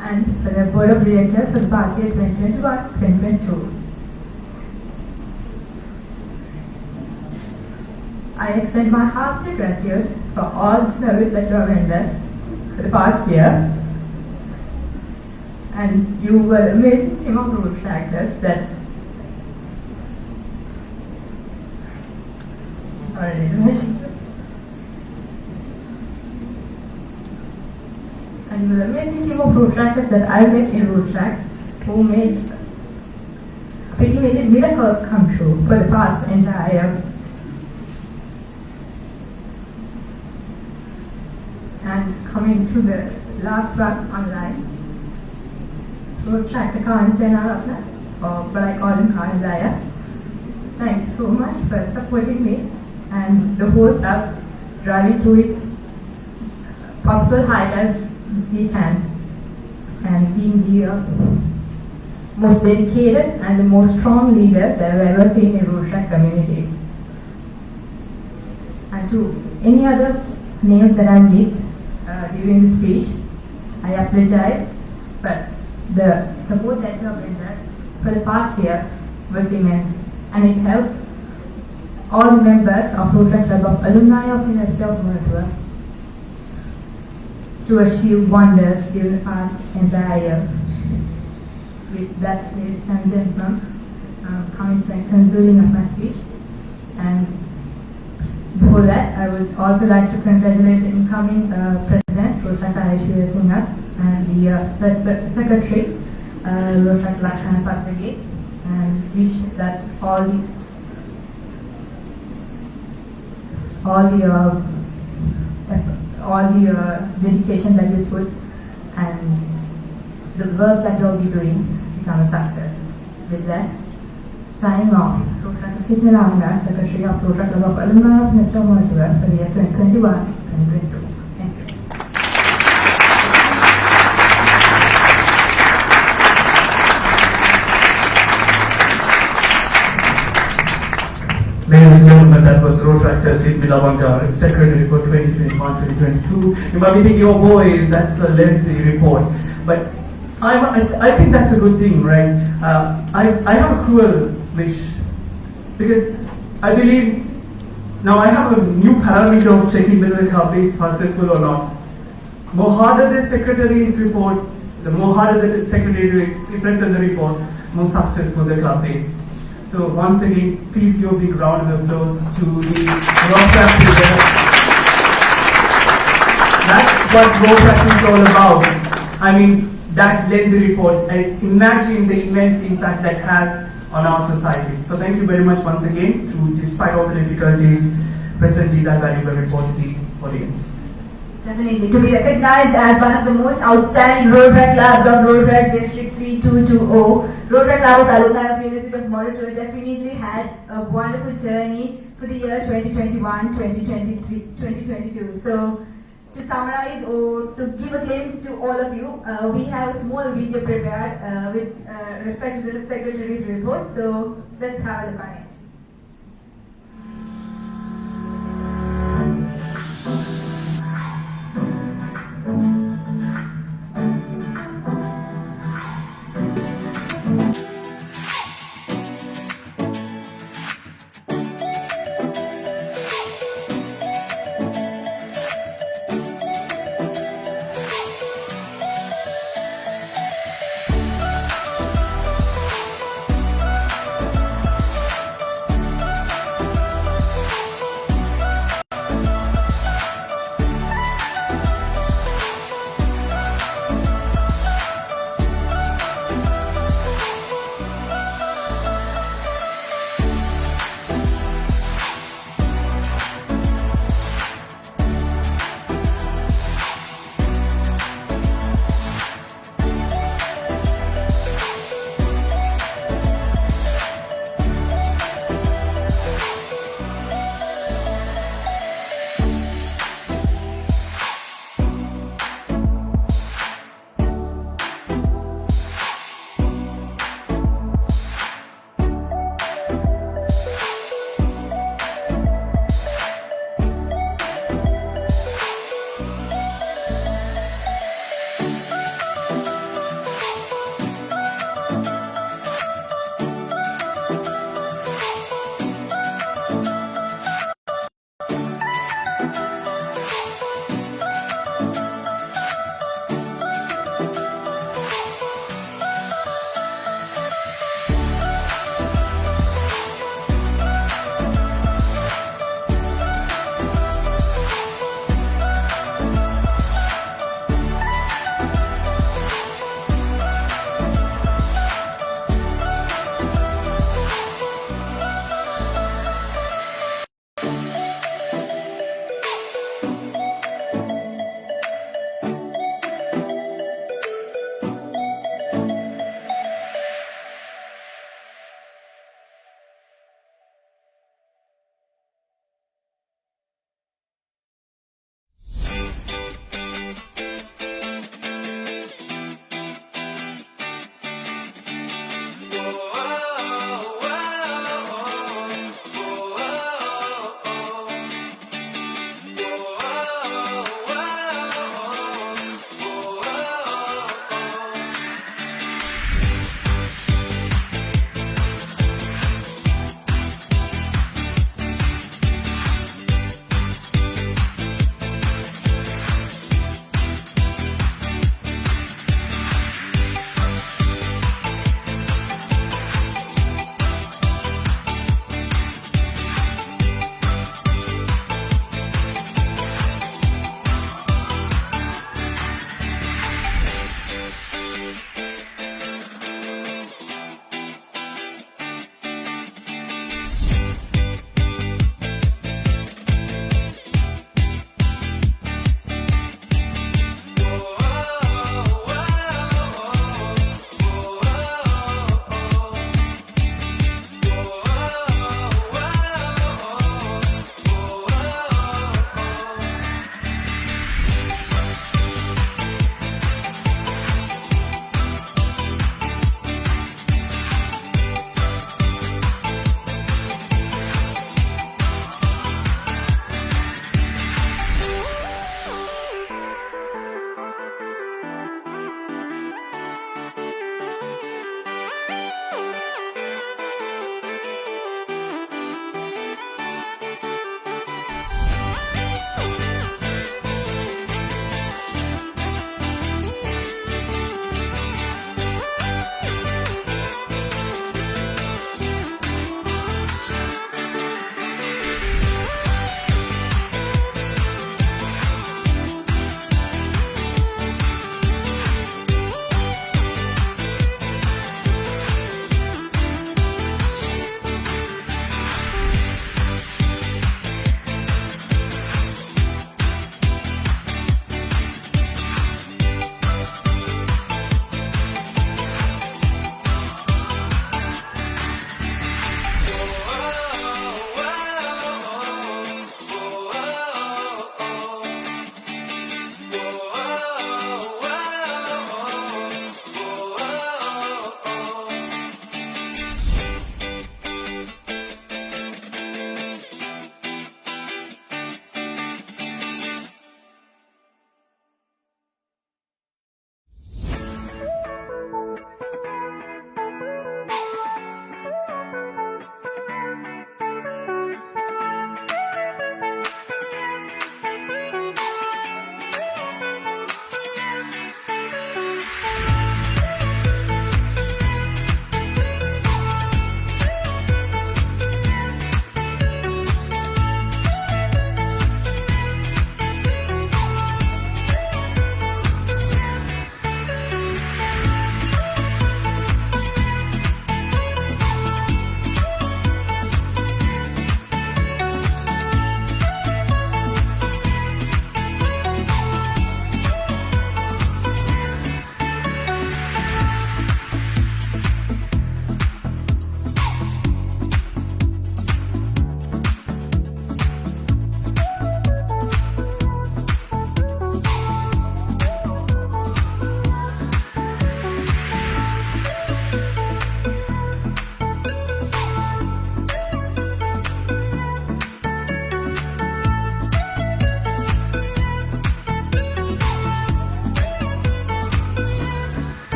And for the Board of Directors for the past year 2021-2022. I extend my heartfelt gratitude for all the service that you have rendered for the past year. And you were an amazing team of Rotaractors that and you were an amazing team of Rotaractors that I met in Rotaract who made miracles come true for the past entire year. And coming to the last one online, Rotaract account Alumni, but I call him Zaya. Thank you so much for supporting me and the whole club, driving to its possible height as we can, and being the most dedicated and the most strong leader that I've ever seen in Rotaract community. And to any other names that I missed during the speech, I apologize, but the support that you have rendered for the past year was immense, and it helped all members of Rotaract Club of Alumni of the University of Moratuwa to achieve wonders during the past entire year. With that, ladies and gentlemen, coming to the concluding of my speech, and before that, I would also like to congratulate the incoming President, Rotaract Aishwarya Singh, and the Secretary, Rotaract Lakshana Patrage, and wish that all the dedication that you put and the work that you'll be doing become a success. With that, signing off, Rotaract Sidney Secretary of Rotaract Club of Alumni of Mr. Moratuwa for the year 2021-2022. Thank you. Ladies and gentlemen, that was Rotaract Sidney Lavanga, Secretary for 2021-2022. You might be thinking, oh boy, that's a lengthy report. But I think that's a good thing, right? I have a cruel wish, because I believe now I have a new parameter of checking whether the club is successful or not. More harder the secretary's report, the more harder the secretary presents the report, more successful the club is. So once again, please give a big round of applause to the Rotaract leader. That's what Rotaract is all about. I mean, that lengthy report, and imagine the immense impact that has on our society. So thank you very much once again to, despite all the difficulties, presently that valuable report to the audience. Definitely, to be recognized as one of the most outstanding Rotaract clubs of Rotaract District 3220, Rotaract Club of Alumni of University of Moratuwa definitely had a wonderful journey for the year 2021, 2023, 2022. So, to summarize or to give a glimpse to all of you, we have a small video prepared with respect to the Secretary's report. So, let's have a look on it.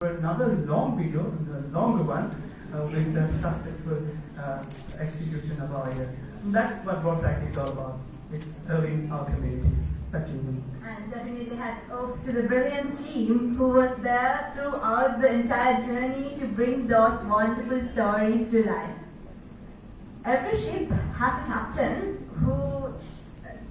for another long video, the longer one, with the successful execution of our year. And that's what Rotaract is all about. It's serving our community. Thank you. And definitely hats off to the brilliant team who was there throughout the entire journey to bring those wonderful stories to life. Every ship has a captain who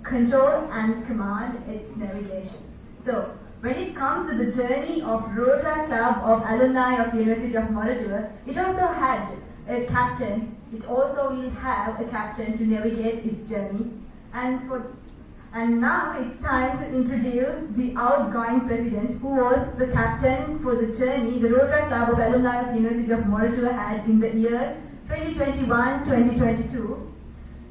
control and command its navigation. So, when it comes to the journey of Rotaract Club of Alumni of University of Moratuwa, it also had a captain. It also will have a captain to navigate its journey. And now it's time to introduce the outgoing president, who was the captain for the journey the Rotaract Club of Alumni of University of Moratuwa had in the year 2021-2022.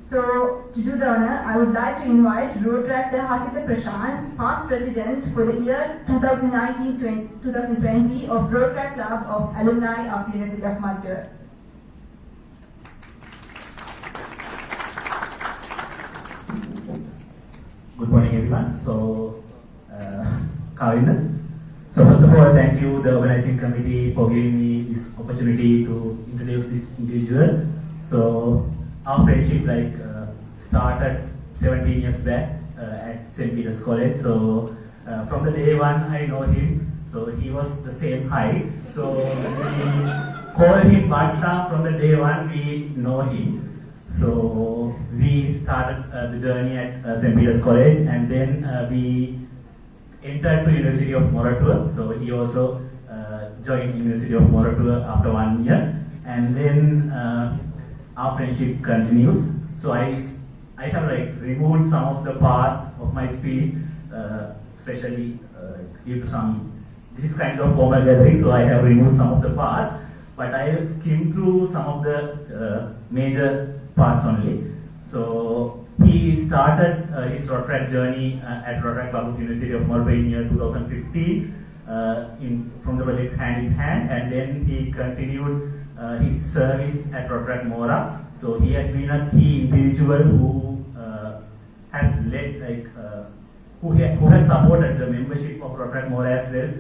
So, to do the honor, I would like to invite Rotaractor Hasita Prashant, past president for the year 2019-2020 of Rotaract Club of Alumni of University of Moratuwa. Good morning, everyone. So, Kavina. So, first of all, thank you, the organizing committee, for giving me this opportunity to introduce this individual. So, our friendship started 17 years back at St. Peter's College. So, from the day one, I know him. So, he was the same height. So, we call him Bhatta from the day one. We know him. So we started the journey at St. Peter's College, and then we entered to University of Moratuwa. So he also joined University of Moratuwa after 1 year, and then our friendship continues. So I have removed some of the parts of my speech, especially due to some. This is kind of formal gathering, so I have removed some of the parts, but I have skimmed through some of the major parts only. So he started his Rotaract journey at Rotaract Club of University of Moratuwa in year 2015 from the project Hand in Hand, and then he continued his service at Rotaract Mora. So he has been a key individual who has led who has supported the membership of Rotaract Mora as well,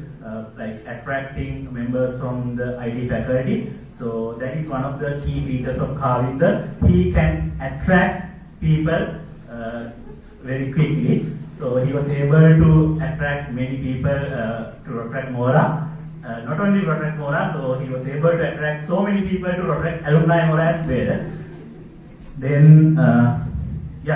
attracting members from the IT faculty. So that is one of the key features of Kavinda. He can attract people very quickly. So he was able to attract many people to Rotaract Mora. Not only Rotaract Mora, so he was able to attract so many people to Rotaract Alumni Mora as well. Then,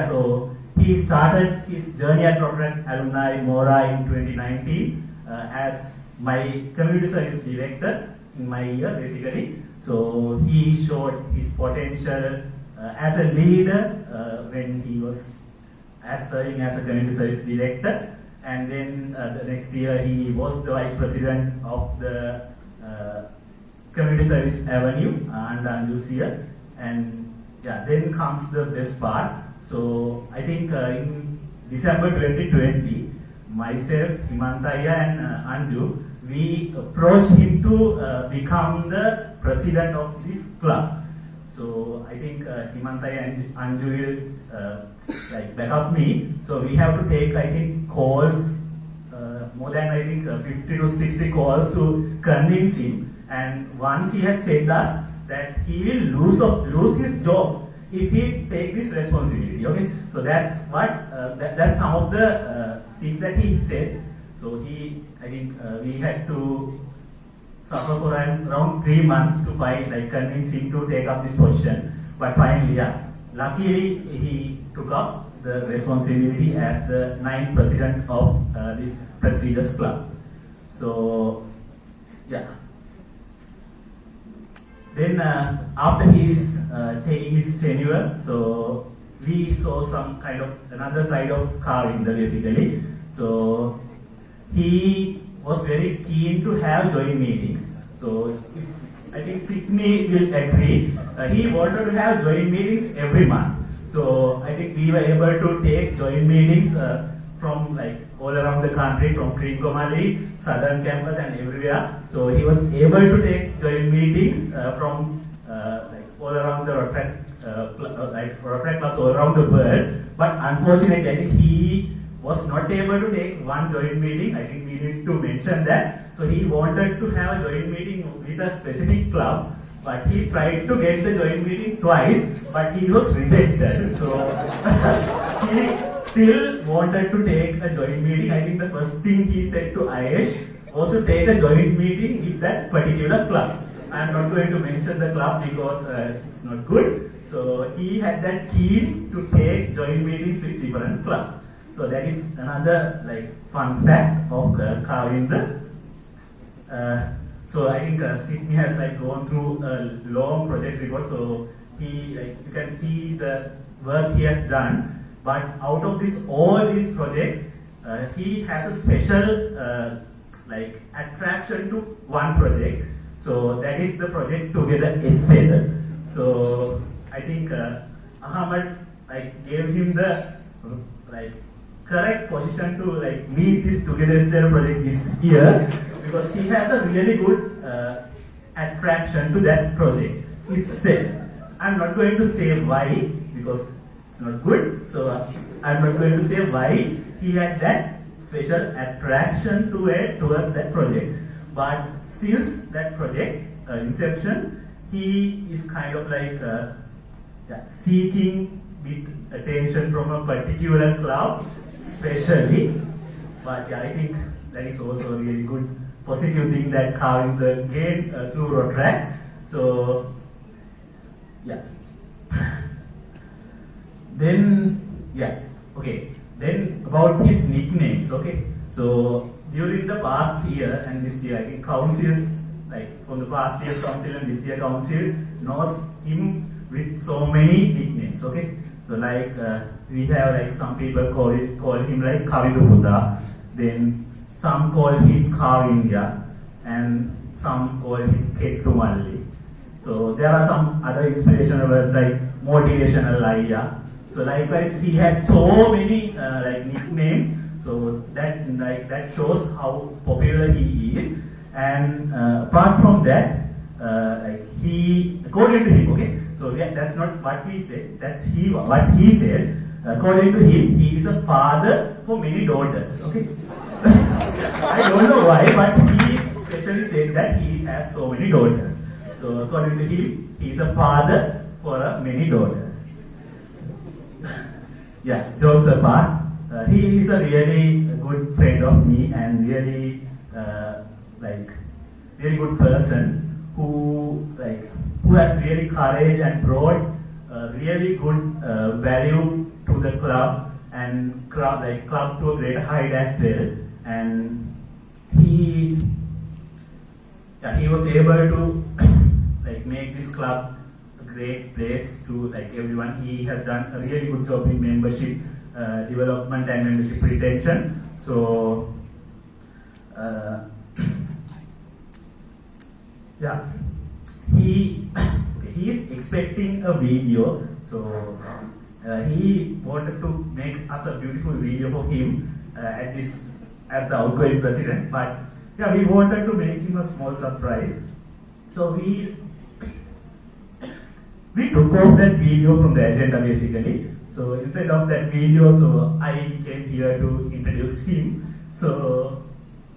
so he started his journey at Rotaract Alumni Mora in 2019 as my community service director in my year, basically. So he showed his potential as a leader when he was serving as a community service director, and then the next year he was the vice president of the community service avenue under Anju's year. And then comes the best part. So I think in December 2020, myself, Himantaya and Anju, we approached him to become the president of this club. So I think Himantaya and Anju will back up me. So we have to take, I think, calls, more than 50 to 60 calls to convince him. And once he has said us that he will lose his job if he take this responsibility. Okay, so that's what that's some of the things that he said. So we had to suffer for around 3 months to convince him to take up this position. But finally, luckily he took up the responsibility as the 9th president of this prestigious club. So, Then after his taking his tenure, so we saw some kind of another side of Kavinda basically. So he was very keen to have joint meetings. So I think Sydney will agree. He wanted to have joint meetings every month. So I think we were able to take joint meetings from all around the country, from Trincomalee, Southern Campus and everywhere. So he was able to take joint meetings from all around the Rotaract clubs all around the world. But unfortunately, I think he was not able to take one joint meeting. I think we need to mention that. So he wanted to have a joint meeting with a specific club, but he tried to get the joint meeting twice, but he was rejected. So he still wanted to take a joint meeting. I think the first thing he said to Ayesh was to take a joint meeting with that particular club. I'm not going to mention the club because it's not good. So he had that keen to take joint meetings with different clubs. So that is another like fun fact of Kavindra. So I think Sydney has like gone through a long project report. So he, like, you can see the work he has done. But out of this, all these projects, he has a special like attraction to one project. So that is the project Together Essay. So I think Ahmad like gave him the like correct position to like lead this Together Essay project this year, because he has a really good attraction to that project itself. I'm not going to say why, because it's not good. So I'm not going to say why he had that special attraction towards that project. But since that project inception, he is kind of like seeking bit attention from a particular club, especially. But yeah, I think that is also a really good positive thing that Kavindra gained through Rotaract. So yeah. Then yeah, okay. Then about his nicknames, okay. So during the past year and this year, I think councils, like from the past year's council and this year council, knows him with so many nicknames, okay. So like we have like some people call him like Kaviduputa, then some call him Kavindya, and some call him Kettumalli. So there are some other inspirational words like motivational Ayya. So likewise, he has so many like nicknames. So that shows how popular he is. And apart from that, like he, according to him, okay. So yeah, that's not what we said. That's what he said. According to him, he is a father for many daughters. Okay. I don't know why, but he especially said that he has so many daughters. So according to him, he is a father for many daughters. Yeah, jokes apart, he is a really good friend of me and really really good person who has really courage and brought really good value to the club and club to a great height as well. And he was able to make this club great place to everyone. He has done a really good job in membership development and membership retention. So yeah, he is expecting a video. So he wanted to make us a beautiful video for him as the outgoing president. But yeah, we wanted to make him a small surprise. So we took off that video from the agenda basically. So instead of that video, so I came here to introduce him. So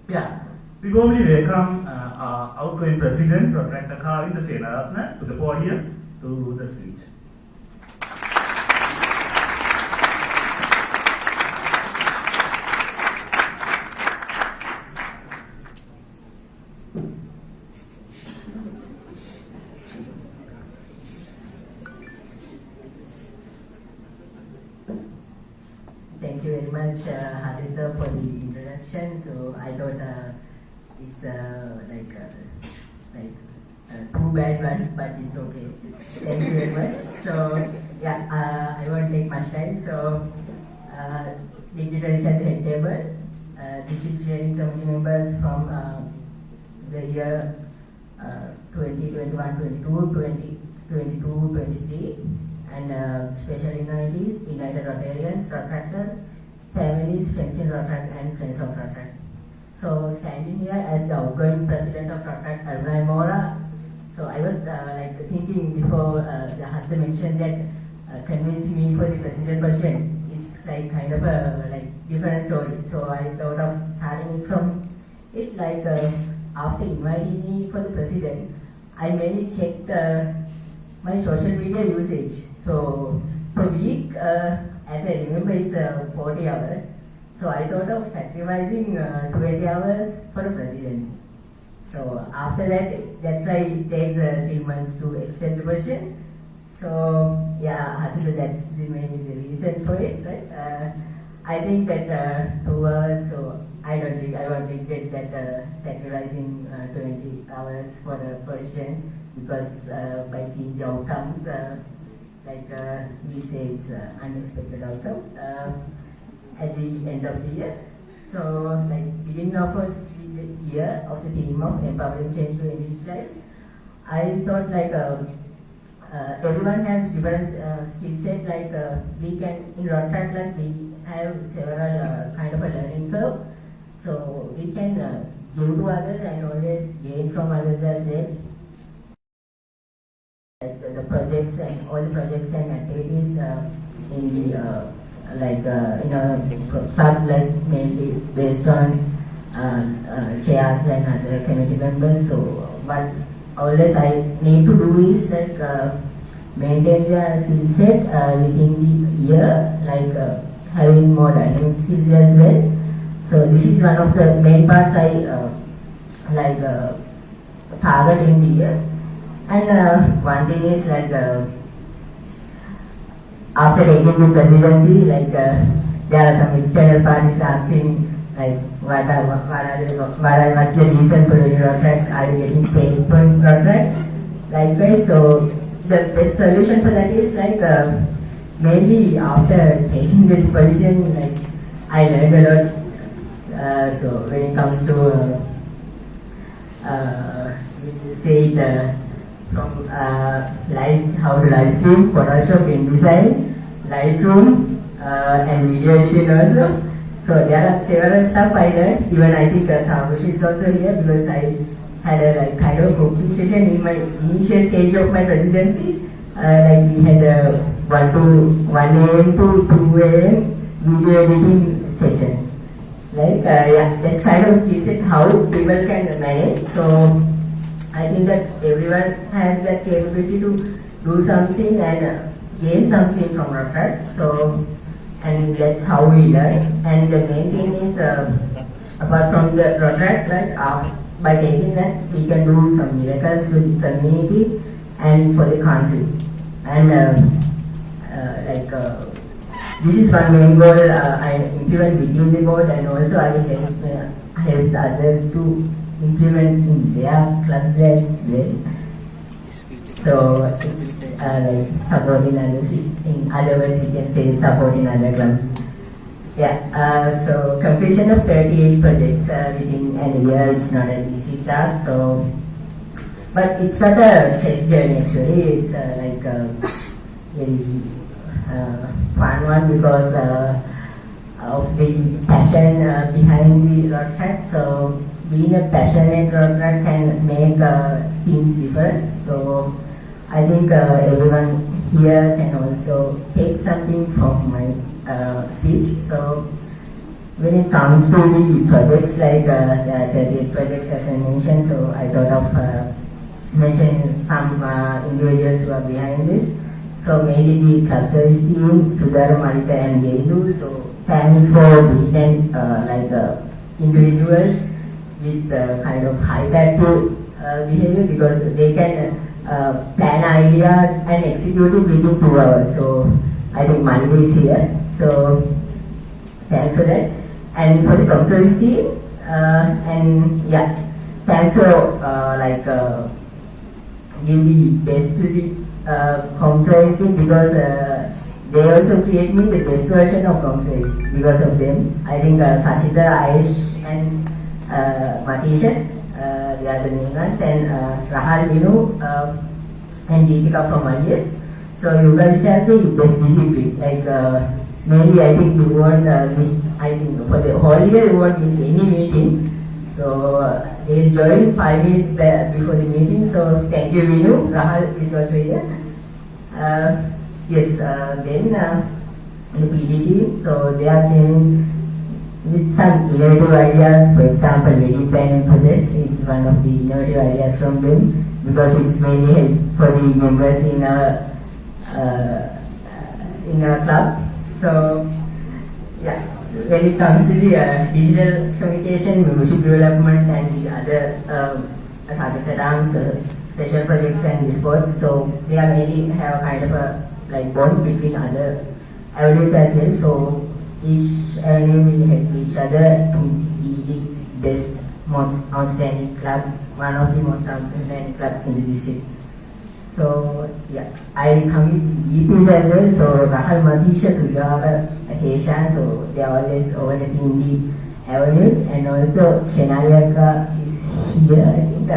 yeah, we warmly welcome our outgoing president, Dr. Kavindra Senaratne, to the podium to the speech. Thank you very much, Hasita, for the introduction. So I thought it's too bad one, but it's okay. Thank you very much. So yeah, I won't take much time. So dignitaries at the head table. This is steering committee members from the year 2021-22, 2022-23. And special invitees, United Rotarians, Rotaractors, families, friends in Rotaract and friends of Rotaract. So standing here as the outgoing president of Rotaract Alumni Mora, so I was thinking before the husband mentioned that convince me for the president position. It's like kind of a different story. So I thought of starting from it after inviting me for the president, I mainly checked my social media usage. So per week, as I remember, it's 40 hours. So I thought of sacrificing 20 hours for the presidency. So after that, that's why it takes 3 months to accept the question. So yeah, Hasina, that's mainly the reason for it, right? I think that 2 hours, so I won't regret that sacrificing 20 hours for the question, because by seeing the outcomes, we say it's unexpected outcomes at the end of the year. So beginning of the year of the theme of empowering change to enrich lives, I thought everyone has different skill set. We can in Rotaract, we have several kind of a learning curve, so we can give to others and always gain from others as well. The projects and all the projects and activities in the in a club, mainly based on chairs and other committee members. So what always I need to do is maintain the skill set within the year, having more dynamic skills as well. So this is one of the main parts I target in the year. And one thing is after taking the presidency, there are some external parties asking what's the reason for doing Rotaract? Are you getting paid for Rotaract? Likewise, so the best solution for that is mainly after taking this position, I learned a lot. So when it comes to say it from how to live stream, Photoshop, InDesign, Lightroom, and video editing also. So there are several stuff I learned. Even I think Thamush is also here, because I had a kind of cooking session in my initial stage of my presidency. We had 1 a.m. to 2 a.m. video editing session. Yeah, that's kind of skill set how people can manage. So I think that everyone has that capability to do something and gain something from Rotaract. So, and that's how we learn. And the main thing is, apart from the Rotaract, by taking that, we can do some miracles with the community and for the country. And this is one main goal I implement within the board, and also I help others to implement in their clubs as well. So it's supporting others. In other words, we can say supporting other clubs. Yeah. So completion of 38 projects within an year, it's not an easy task. So, but it's not a test journey actually. It's very fun one, because of the passion behind the Rotaract. So being a passionate Rotaract can make things different. So I think everyone here can also take something from my speech. So when it comes to the projects, there are 38 projects as I mentioned, so I thought of mentioning some individuals who are behind this. So mainly the club service team, Sudhar, Marita and Devidu. So thanks for being individuals with kind of high value behavior, because they can plan ideas and execute it within 2 hours. So I think Monday is here. So thanks for that. And for the club service team, and yeah, thanks for give the best to the com service team, because they also create me the best version of com service because of them. I think Sachita, Aish and Matisha, they are the main ones, and Rahal, Vinu, and Deepika from IES. So you guys have the best discipline. Mainly I think we won't miss, I think for the whole year you won't miss any meeting. So they'll join 5 minutes before the meeting. So thank you, Vinu. Rahal is also here. Yes, then the PDT. So they are came with some innovative ideas. For example, wedding planning project is one of the innovative ideas from them because it's mainly help for the members in our club. So yeah, when it comes to the digital communication, membership development, and the other subject items, special projects and the sports, so they are mainly have kind of a like bond between other avenues as well. So each avenue will help each other to be the best, most outstanding club, one of the most outstanding club in the district. So yeah, I come with EPs as well. So Rahul, Matisha, Sujara, Heshan, so they are always overlapping the avenues. And also Shenariaka is here. I think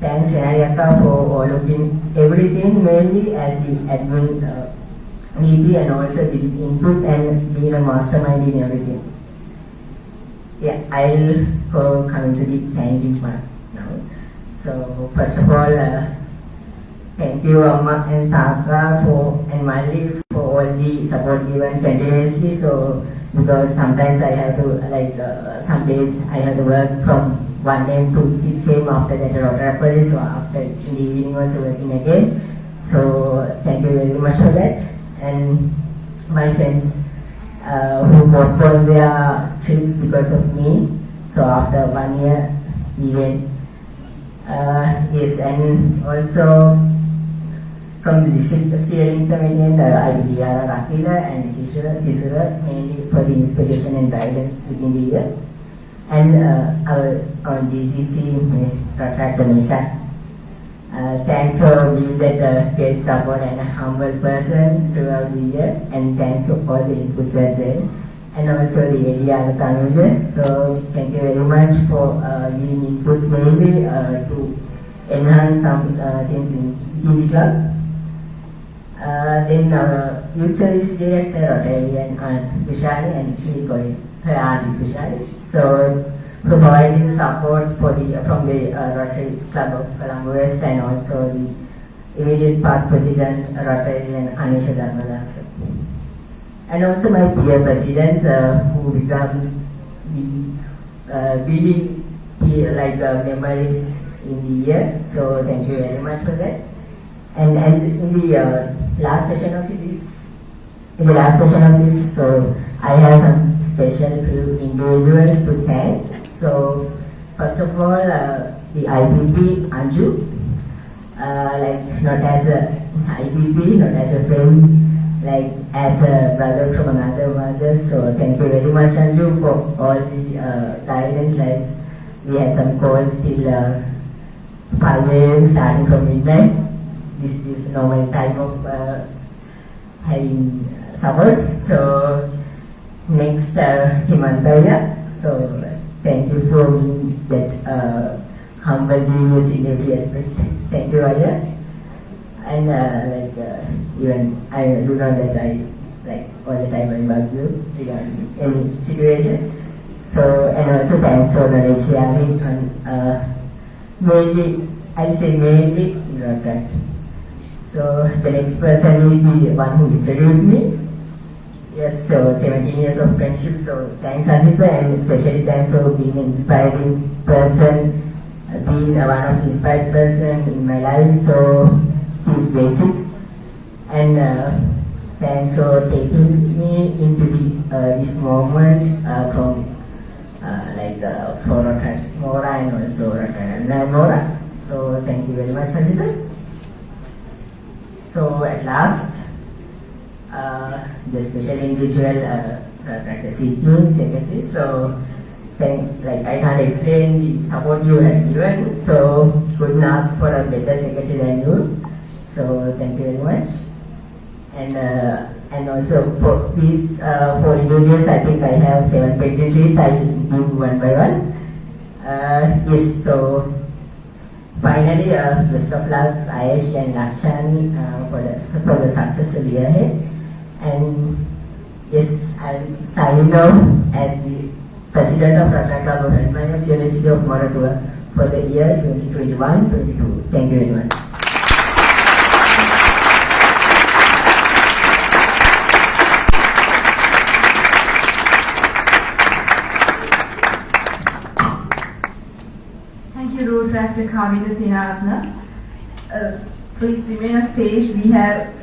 thanks Shenariaka for overlooking everything, mainly as the admin EP and also the input and being a mastermind in everything. Yeah, I'll go coming to the thanking part now. So first of all, thank you Amma and Taka and Mali for all the support given continuously. So because sometimes I have to some days I have to work from 1 AM to 6 AM after that Rotaract project. So after in the evening also working again. So thank you very much for that. And my friends who postponed their trips because of me. So after 1 year event, yes, and also from the district steering committee and IBDR Rakila and Tisura mainly for the inspiration and guidance within the year. And our GCC Rotaract Misha. Thanks for being that great support and a humble person throughout the year, and thanks for all the inputs as well, and also the ADR Kanuja. So thank you very much for giving inputs mainly to enhance some things in the club. Then Youth Service Director Rotary and Vishali and her aunt Vishali. So providing support for from the Rotary Club of Colombo West, and also the immediate past president Rotary and Anisha Dharmadas. And also my peer presidents who become the building memories in the year. So thank you very much for that. And in the last session of this, so I have some special few individuals to thank. So first of all, the IPP Anju, not as a IPP, not as a friend, as a brother from another mother. So thank you very much Anju for all the guidance. We had some calls till 5 AM starting from midnight. This is normal time of having support. So next Himantaya. So thank you for being that humble genius in every aspect. Thank you, Aya. And even I do know that I all the time I bug you regarding any situation. So and also thanks for knowledge sharing and mainly Rotaract. So the next person is the one who introduced me. Yes, so 17 years of friendship. So thanks Asisa, and especially thanks for being an inspiring person, being one of the inspired person in my life. So since grade 6, and thanks for taking me into this moment from for Rotaract Mora and also Rotaract Mora. So thank you very much Asisa. So at last, the special individual CP secretary. So I can't explain the support you have given. So couldn't ask for a better secretary than you. So thank you very much. And also for these 4 individuals, I think I have 7 patent sheets. I will give one by one. Yes. So finally, best of luck, Ayesh and Lakshani, for the successful year ahead. And yes, I'll sign off as the President of Rotaract Club of Alumni of University of Moratuwa for the year 2021-22. Thank you very much. Thank you, Rotaract Kavita Sinaratna. Please remain on stage. We have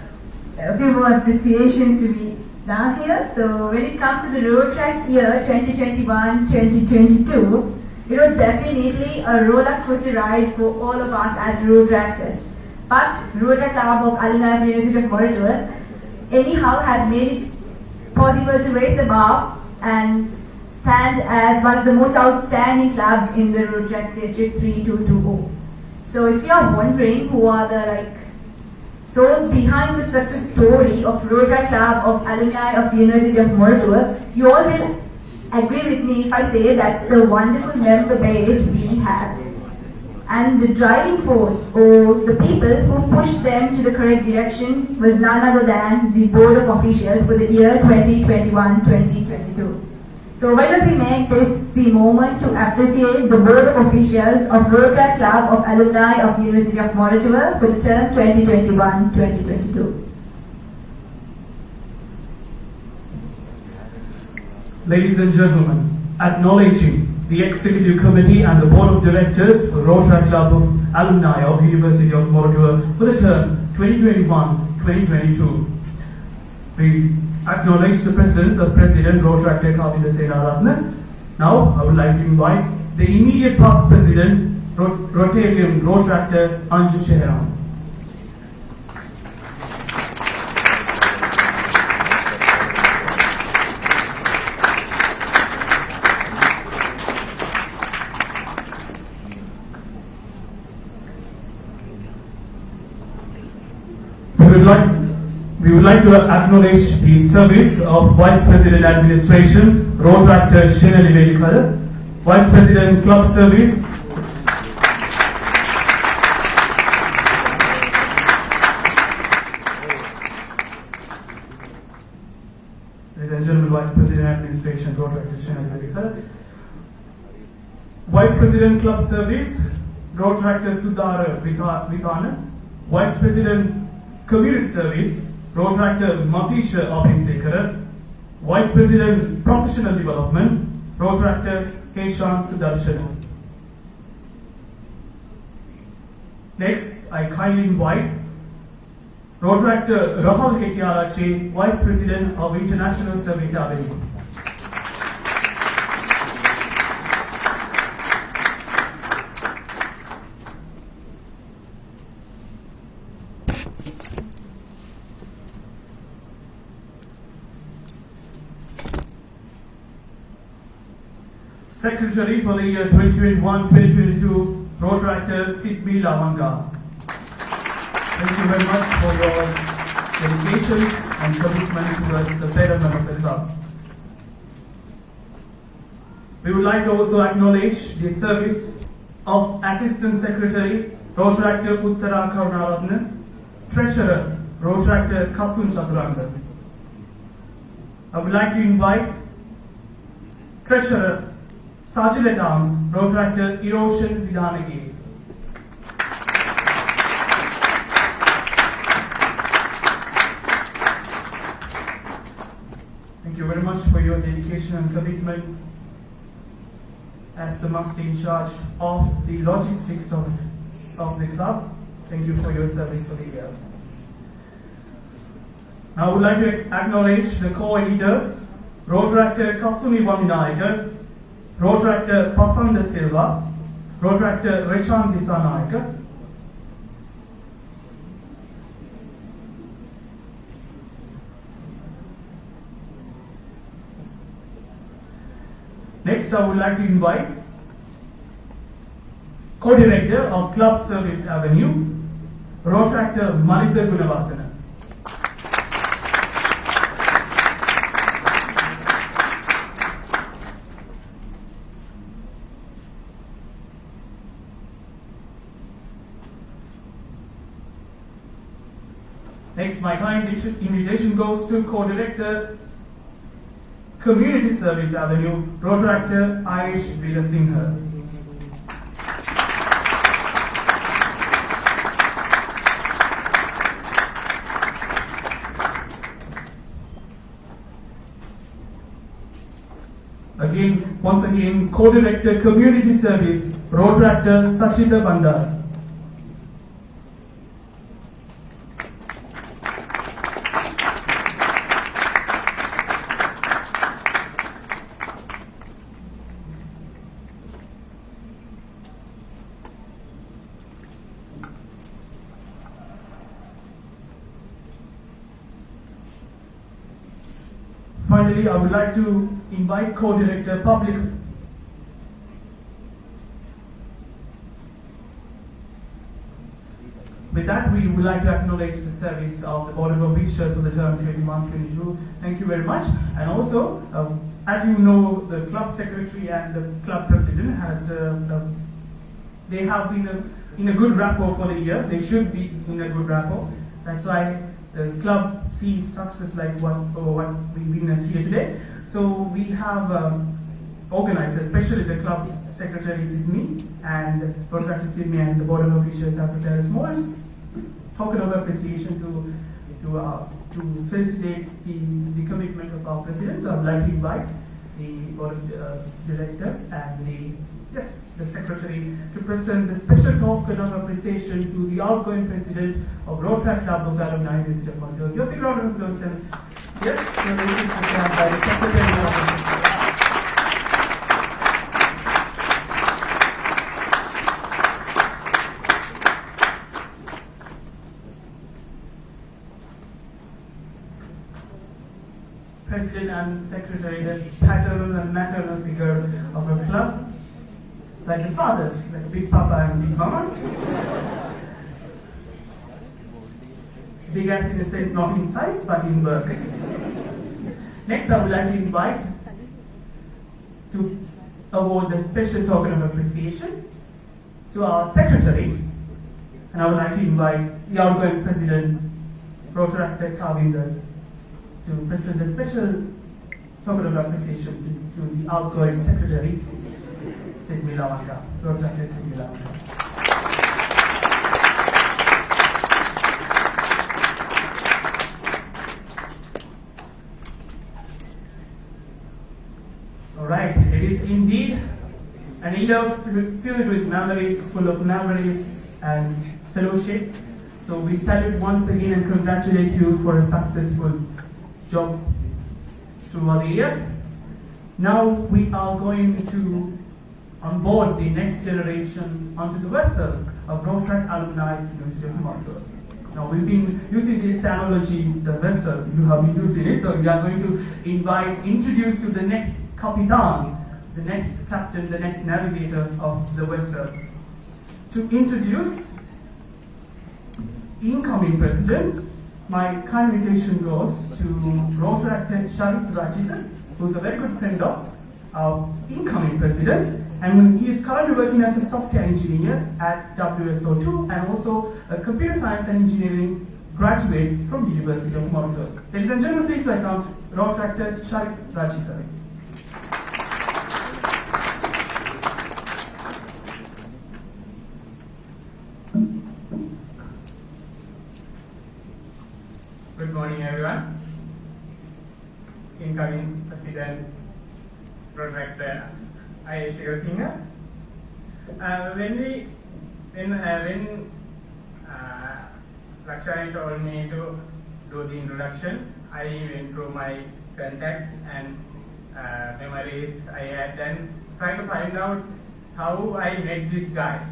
a few more appreciations to be done here. So when it comes to the Rotaract year 2021-2022, it was definitely a roller coaster ride for all of us as Rotaractors. But Rotaract Club of Alumni of the University of Moratuwa anyhow has made it possible to raise the bar and stand as one of the most outstanding clubs in the Rotaract District 3220. So if you are wondering who are the souls behind the success story of Rotaract Club of Alumni of the University of Moratuwa, you all will agree with me if I say that's the wonderful member base we have. And the driving force, or the people who pushed them to the correct direction, was none other than the Board of Officials for the year 2021-2022. So why don't we make this the moment to appreciate the Board of Officials of Rotaract Club of Alumni of the University of Moratuwa for the term 2021-2022. Ladies and gentlemen, acknowledging the Executive Committee and the Board of Directors for Rotaract Club of Alumni of the University of Moratuwa for the term 2021-2022. We acknowledge the presence of President Rotaract Kavita Sinaratna. Now, I would like to invite the immediate past President, Rotarian Rotaractor Anju Sheheran. We would like to acknowledge the service of Vice President Administration, Rotaractor Shenali Vedikala, Vice President Club Service, ladies and gentlemen, Vice President Administration, Rotaractor Shenali Vedikala, Vice President Club Service, Rotaractor Sudhara Vikana, Vice President Community Service, Rotaractor Matisha Abhisekara, Vice President Professional Development, Rotaractor Keshan Sudarshan. Next, I kindly invite Rotaractor Rahul Hetiarache, Vice President of International Service Avenue. Secretary for the year 2021-2022, Rotaractor Sidmi Lavanga. Thank you very much for your dedication and commitment towards the betterment of the club. We would like to also acknowledge the service of Assistant Secretary, Rotaractor Uttara Karunaratna, Treasurer, Rotaractor Kasun Chaturanga. I would like to invite Treasurer, Sergeant at Arms, Rotaractor Eroshan Vidhanagi. Thank you very much for your dedication and commitment as the master in charge of the logistics of the club. Thank you for your service for the year. Now I would like to acknowledge the co-editors, Rotaractor Kasumi Vaminayaka, Rotaractor Pasanda Silva, Rotaractor Reshan Disanayaka, next, I would like to invite Co-Director of Club Service Avenue, Rotaractor Malika Gunavardhana. Next, my kind invitation goes to Co-Director Community Service Avenue, Rotaractor Aish Veerasinghe. Again, once again, Co-Director Community Service, Rotaract Sachita Bandar. Finally, I would like to invite Co-Director Public. With that, we would like to acknowledge the service of the Board of Officials for the term 21-22. Thank you very much. And also, as you know, the club secretary and the club president they have been in a good rapport for the year. They should be in a good rapport. That's why the club sees success like what we witnessed here today. So we have organized, especially the club's secretary Sydney and Rotaract Sydney and the board of officials have prepared a small token of appreciation to facilitate the commitment of our president. So I'd like to invite the board of directors and the secretary to present the special token of appreciation to the outgoing president of Rotaract Club of Alumni University of Moratuwa. Give the round of applause and yes, the ladies presented by the secretary of President and Secretary, the paternal and maternal figure of a club, like the father, like Big Papa and Big Mama. Big as in a sense, not in size, but in work. Next, I would like to invite to award the special token of appreciation to our Secretary, and I would like to invite the outgoing President, Rotaract Kavinder, to present a special token of appreciation to the outgoing Secretary, Sydney Lavanga, Rotaract Sydney Lavanga. Alright, it is indeed an year filled with memories, full of memories and fellowship. So we salute once again and congratulate you for a successful job throughout the year. Now we are going to onboard the next generation onto the vessel of Rotaract Alumni University of Moratuwa. Now we've been using this analogy, the vessel, you have been using it, so we are going to introduce you the next Kapitan, the next captain, the next navigator of the vessel. To introduce incoming president, my kind invitation goes to Rotaract Sharif Rajita, who's a very good friend of our incoming president, and he is currently working as a software engineer at WSO2 and also a computer science and engineering graduate from the University of Moratuwa. Ladies and gentlemen, please welcome Rotaract Sharif Rajita. Good morning, everyone. Incoming President Rotaract I. Singh. When Lakshani told me to do the introduction, I went through my contacts and memories I had and tried to find out how I met this guy.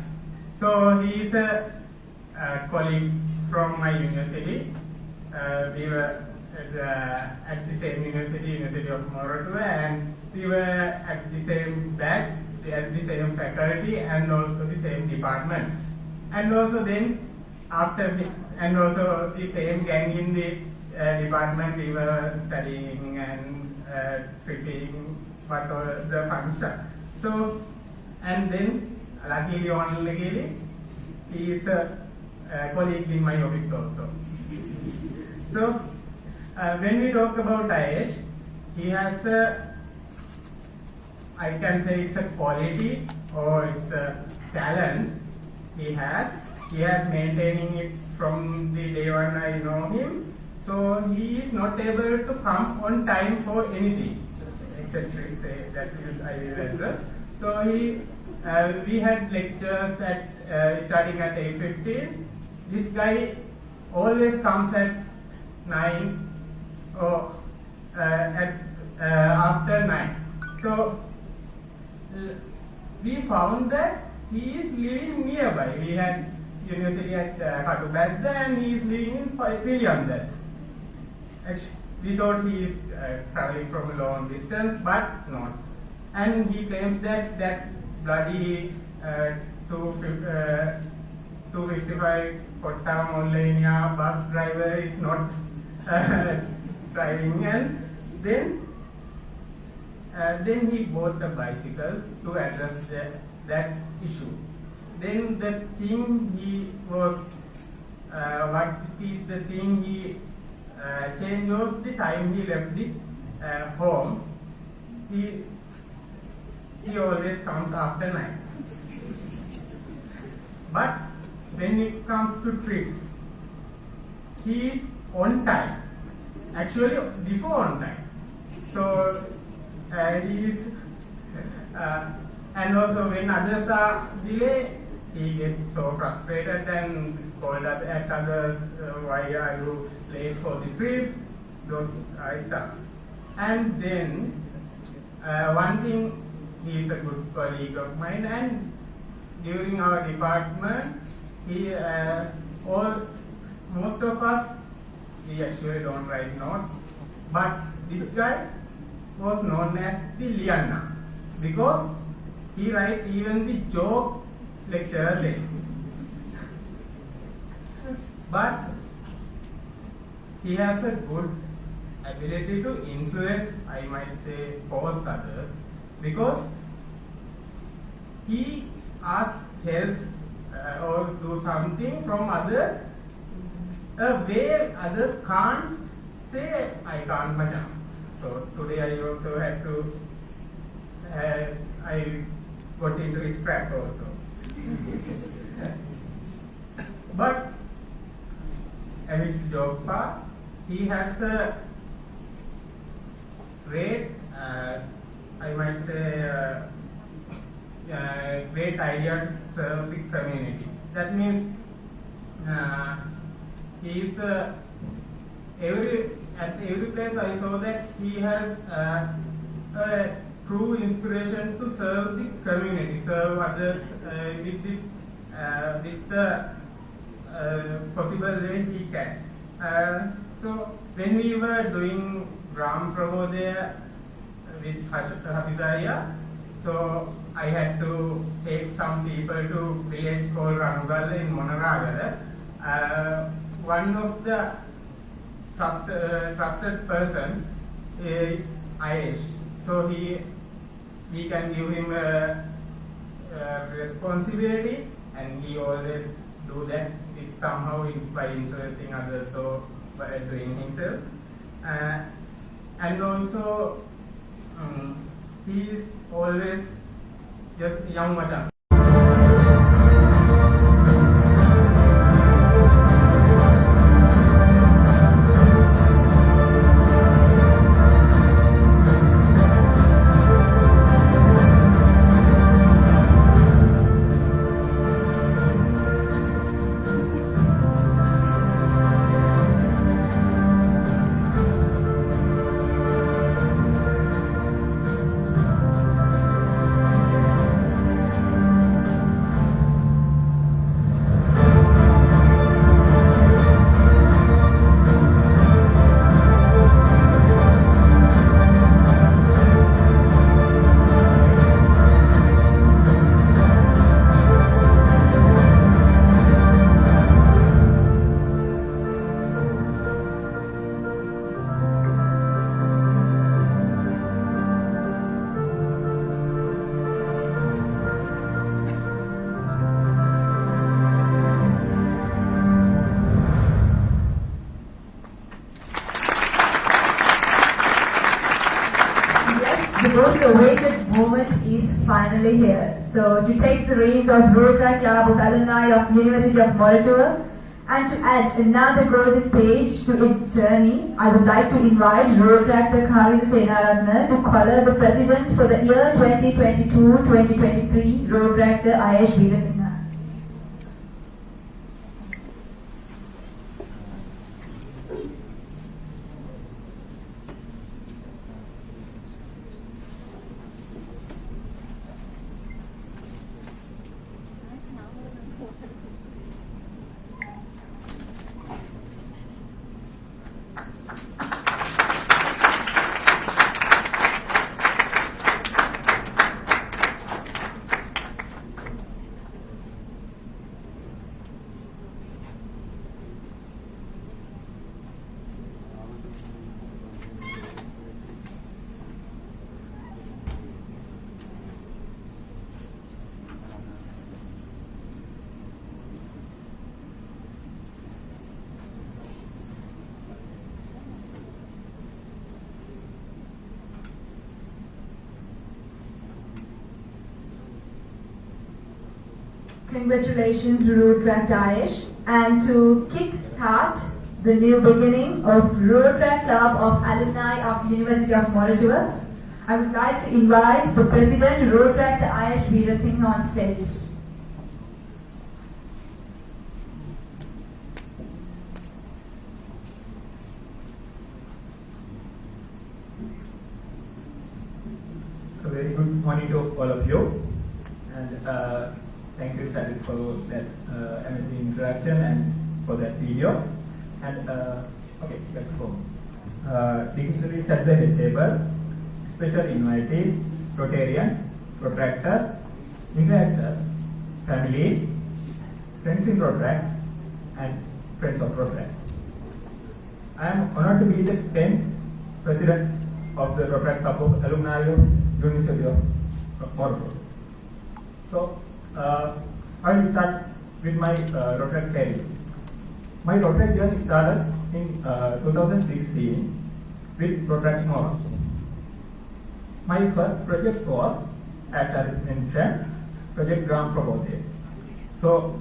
So he is a colleague from my university. We were at the same University of Moratuwa, and we were at the same batch, at the same faculty, and also the same department. And also then, and also the same gang in the department, we were studying and preparing what was the function. So, and then, luckily, he is a colleague in my office also. So, when we talk about Daesh, he has I can say it's a quality or it's a talent he has. He has maintaining it from the day when I know him. So he is not able to come on time for anything. eccentric, say that is I will address. So we had lectures at starting at 8:15. This guy always comes at 9 or after 9. So we found that he is living nearby. We had university at Katubadda and he is living in Piliyandar. We thought he is traveling from a long distance, but not. And he claims that bloody 255 Kotta Mollania bus driver is not driving, and then he bought a bicycle to address that issue. Then the thing he was, what is the thing he changed was the time he left the home. He always comes after 9. But when it comes to trips, he is on time. Actually, before on time. So he is, and also when others are delayed, he gets so frustrated and scolded at others. Why are you late for the trip? Those stuff. And then one thing, he is a good colleague of mine, and during our department, most of us, we actually don't write notes, but this guy was known as the Lianna because he writes even the joke lecturer says. But he has a good ability to influence, I might say, force others, because he asks help or do something from others a way others can't say, I can't macam. So today I also had to, I got into his trap also. But Mr. Jogpa, he has a great, I might say, great idea to serve the community. That means he is at every place I saw that he has a true inspiration to serve the community, serve others with the possible way he can. So when we were doing Ram Prabhu there with Hasidaya, so I had to take some people to village called Ranugal in Moratuwa. One of the trusted person is Aish, so he can give him a responsibility, and he always do that somehow by influencing others, so by doing himself, and also he is always just young macam. The most awaited moment is finally here. So to take the reins of Rotaract Club of Alumni of University of Moratuwa And to add another golden page to its journey, I would like to invite Rotaract Kavin Senaratne to color the president for the year 2022-2023, Rotaract Ayash Veerasinghe. Congratulations, Rotaract Ayash, and to kick-start the new beginning of Rotaract Club of Alumni of the University of Moratuwa, I would like to invite the President, Rotaract Ayash Veerasinghe, on stage. A very good morning to all of you, and thank you, Charlie, for that amazing introduction and for that video. And okay, let's go. Dignitaries at the head table, special invitees, Rotarians, Rotaractors, interactors, families, friends in Rotaract, and friends of Rotaract. I am honored to be the 10th president of the Rotaract Club of Alumni of University of Moratuwa. So, I will start with my Rotaract career. My Rotaract journey started in 2016 with Rotaract Moratuwa. My first project was, as I mentioned, Project Gram Proposal. So,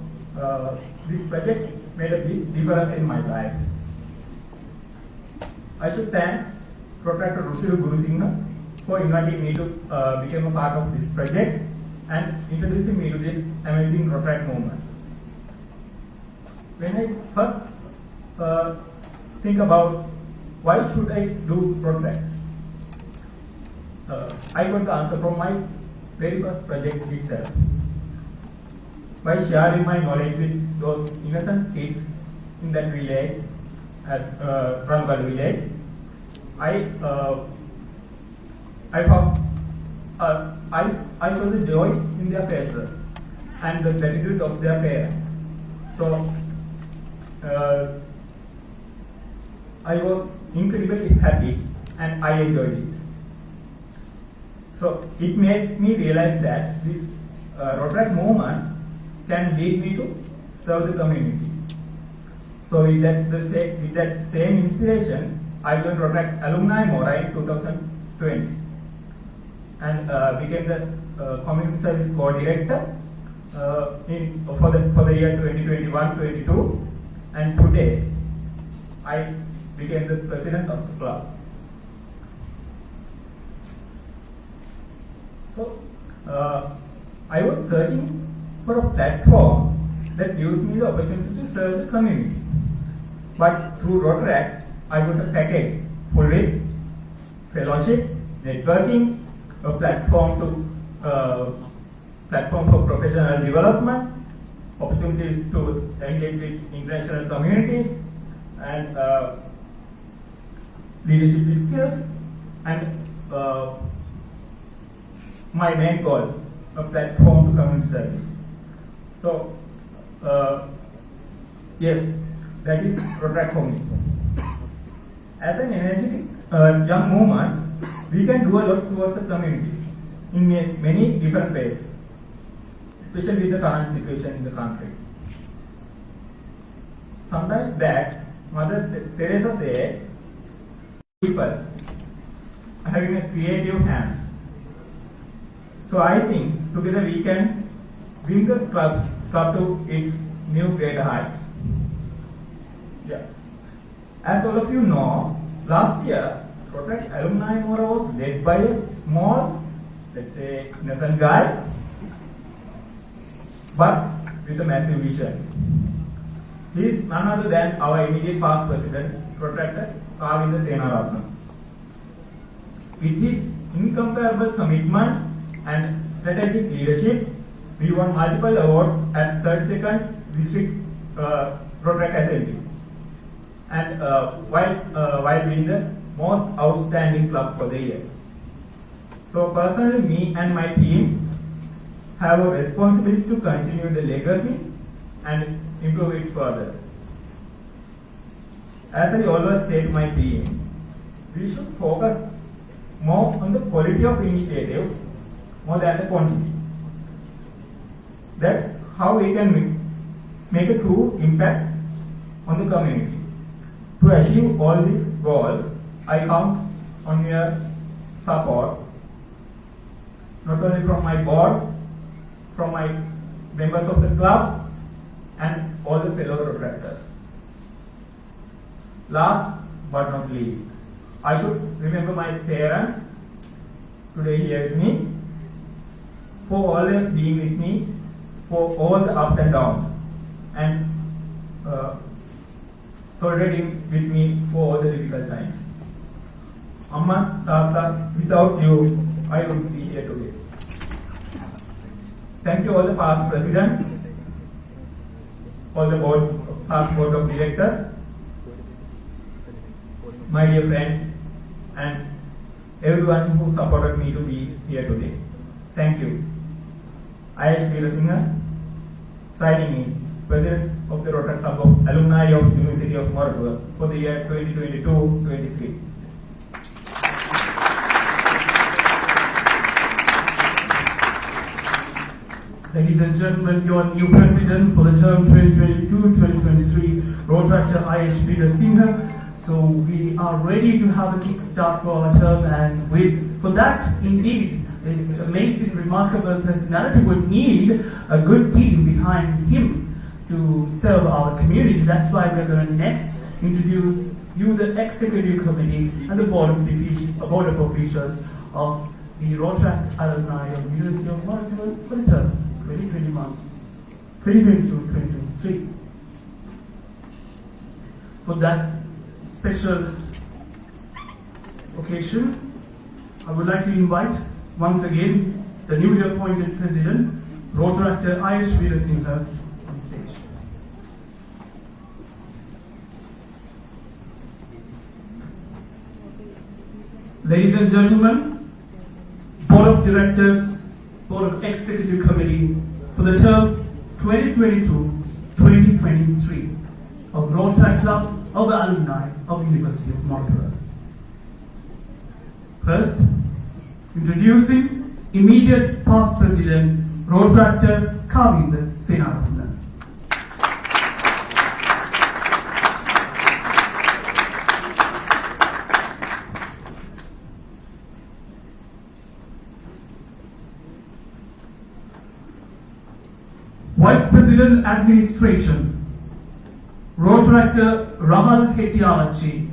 this project made a big difference in my life. I should thank Rotaract Rusil Gurusinghe for inviting me to become a part of this project and introducing me to this amazing Rotaract movement. When I first think about why should I do Rotaract, I got the answer from my very first project itself. By sharing my knowledge with those innocent kids in that village, at Rangal village, I saw the joy in their faces and the gratitude of their parents. So I was incredibly happy and I enjoyed it. So it made me realize that this Rotaract movement can lead me to serve the community. So with that same inspiration, I joined Rotaract Alumni Mora in 2020 and became the community service co-director for the year 2021-22, and today I became the president of the club. So I was searching for a platform that gives me the opportunity to serve the community. But through Rotaract, I got a package full with fellowship, networking, a platform for professional development, opportunities to engage with international communities, and leadership skills, and my main goal, a platform to community service. So, yes, that is Rotaract for me. As an energetic young movement, we can do a lot towards the community in many different ways, especially with the current situation in the country. Sometimes back, Mother Teresa said, people having a creative hand. So I think together we can bring the club to its new greater heights. Yeah. As all of you know, last year, Rotaract Alumni Moratuwa was led by a small, let's say, innocent guy, but with a massive vision. He is none other than our immediate past president, Rotaract Kavinda Senaratnam. With his incomparable commitment and strategic leadership, we won multiple awards at 32nd District Rotaract Assembly, and while being the most outstanding club for the year. So personally, me and my team have a responsibility to continue the legacy and improve it further. As I always say to my team, we should focus more on the quality of initiatives more than the quantity. That's how we can make a true impact on the community. To achieve all these goals, I count on your support, not only from my board, from my members of the club, and all the fellow Rotaractors. Last but not least, I should remember my parents today here with me, for always being with me for all the ups and downs, and tolerating with me for all the difficult times. Amma, Tata, without you, I wouldn't be here today. Thank you all the past presidents, all the past board of directors, my dear friends, and everyone who supported me to be here today. Thank you. I am Veerasinghe, signing in, President of the Rotaract Club of Alumni of University of Moratuwa for the year 2022-23. Ladies and gentlemen, your new president for the term 2022-2023, Rotaract I.H. Veerasinghe. So we are ready to have a kickstart for our term, and for that, indeed, this amazing, remarkable personality would need a good team behind him to serve our community. That's why we're going to next introduce you, the executive committee and the board of officials of the Rotaract Alumni of the University of Moratuwa for the term 2022-2023. For that special occasion, I would like to invite once again the newly appointed president, Rotaract I.H. Veerasinghe, on stage. Ladies and gentlemen, Board of Directors, Board of Executive Committee for the term 2022-2023 of Rotaract Club of the Alumni of the University of Moratuwa. First, introducing immediate past president, Rotaract Kavinda Senaratnam. Vice President Administration, Rotaract Rahul Hettiarachchi.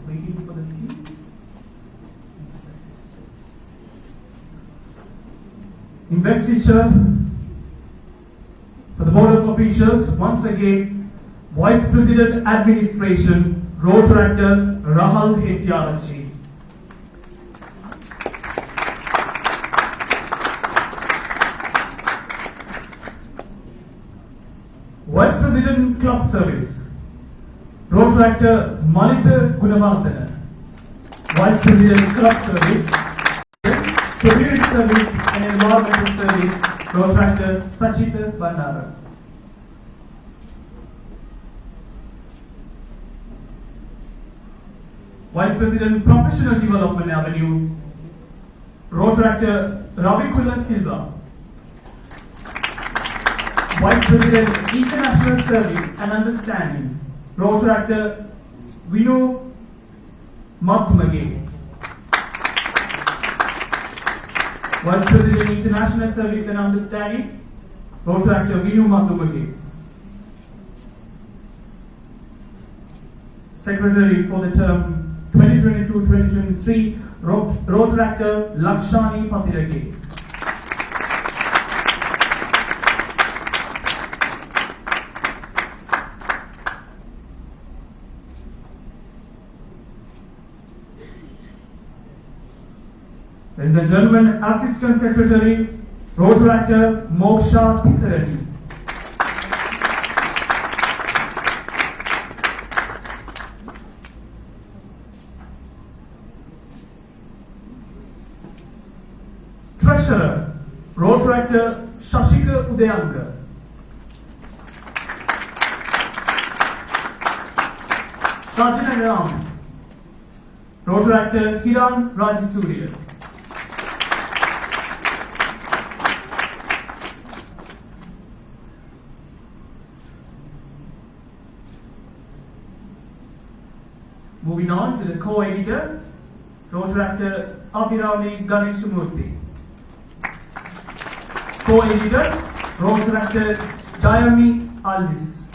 Waiting for the keys. Investiture for the Board of Officials, once again, Vice President Administration, Rotaract Rahul Hettiarachchi. Vice President Club Service, Rotaract Malita Gunavardhana. Vice President Club Service, Community Service and Environmental Service, Rotaract Sachita Bandara. Vice President Professional Development Avenue, Rotaractor Ravikula Silva. Vice President International Service and Understanding, Rotaractor Vinu Mathumage. Vice President International Service and Understanding, Rotaractor Vinu Mathumage. Secretary for the term 2022-2023, Rotaractor Lakshani Patirage. Ladies and gentlemen, Assistant Secretary, Rotaractor Moksha Pisarani. Treasurer, Rotaractor Shashika Udayanga. Sergeant at Arms, Rotaractor Hiran Rajasuriya. Moving on to the co-editor, Rotaractor Abhiravani Ganeshamurthy. Co-editor, Rotaractor Jayami Alvis.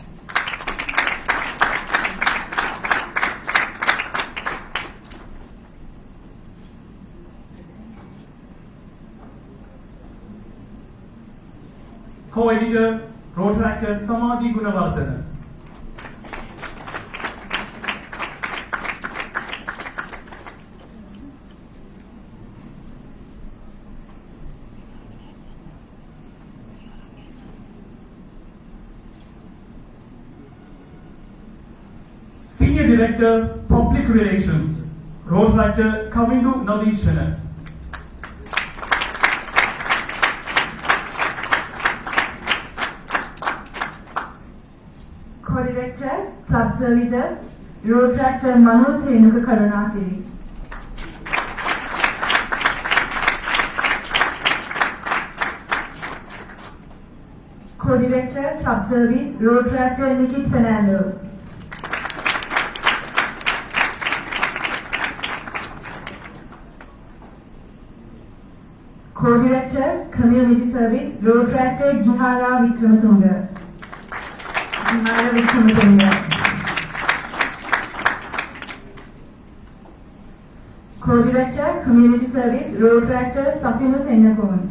Co-editor, Rotaractor Samadhi Gunavardhana. Senior Director, Public Relations, Rotaractor Kavindu Navishana. Co-Director, Club Services, Rotaractor Manu Thenuka Karunasiri. Co-Director, Club Service, Rotaractor Nikit Fernando. Co-Director, Community Service, Rotaractor Gihara Vikramatunga. Gihara Vikramatunga. Co-Director, Community Service, Rotaractor Sasinu Tennakon.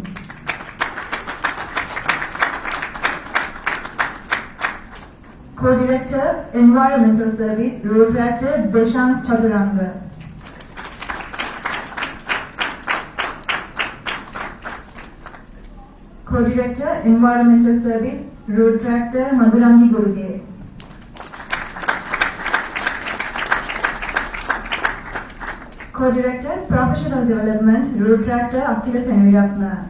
Co-Director, Environmental Service, Rotaractor Deshant Chaturanga. Co-Director, Environmental Service, Rotaractor Madhurangi Guruge. Co-Director, Professional Development, Rotaractor Akila Senaviratna.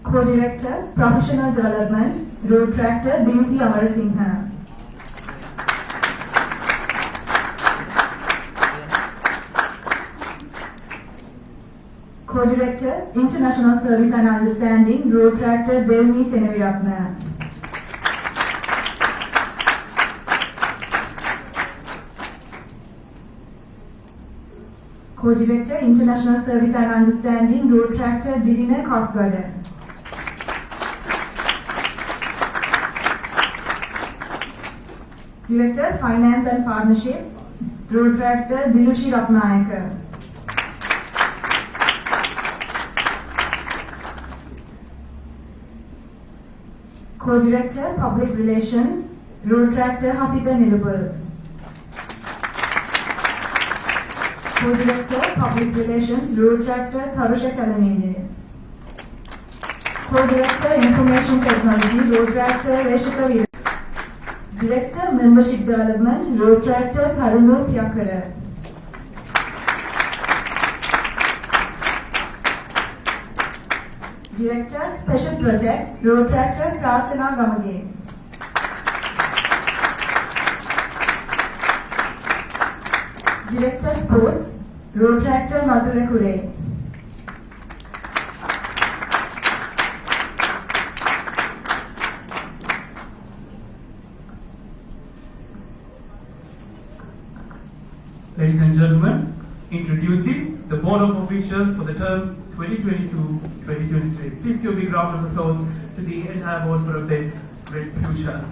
Co-Director, Professional Development, Rotaractor Bimiti Amarasingha. Co-Director, International Service and Understanding, Rotaractor Devni Senaviratna. Co-Director, International Service and Understanding, Rotaractor Dirina Kosgada. Director, Finance and Partnership, Rotaractor Dilushi Ratnayaka. Co-Director, Public Relations, Rotaractor Hasita Nirupal. Co-Director, Public Relations, Rotaractor Tharusha Kalanene. Co-Director, Information Technology, Rotaractor Reshika Vir. Director, Membership Development, Rotaractor Tharunu Pyakara. Director, Special Projects, Rotaractor Prarthana Gamage. Director Sports, Rotaract Moratuwa. Ladies and gentlemen, introducing the Board of Officials for the term 2022-2023. Please give a big round of applause to the entire board for a big, great future.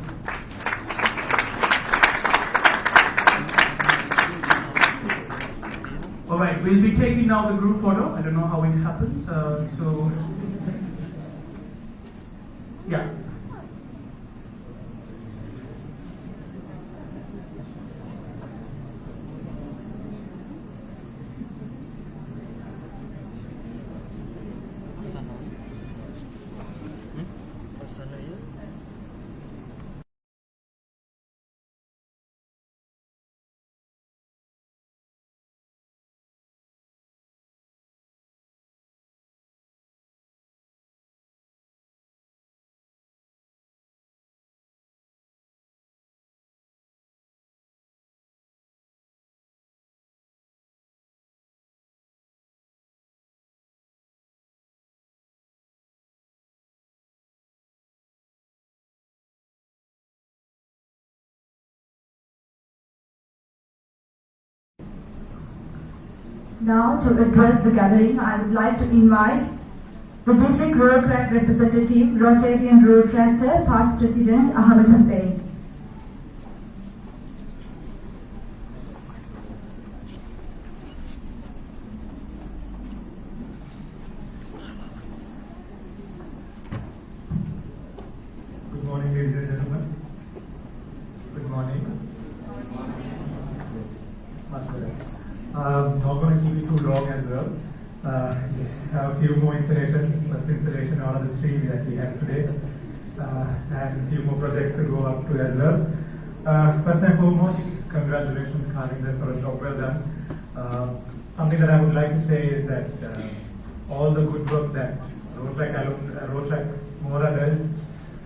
Alright, we'll be taking now the group photo. I don't know how it happens. Yeah. Now, to address the gathering, I would like to invite the District Rotaract Representative, Rotarian Rotaract, Past President Ahmed Hussain. Good morning, ladies and gentlemen. Good morning. Not going to keep it too long as well. Just have a few more installations, first installation out of the three that we have today, and a few more projects to go up to as well. First and foremost, congratulations, Kalinder, for a job well done. Something that I would like to say is that all the good work that Rotaract Mora does,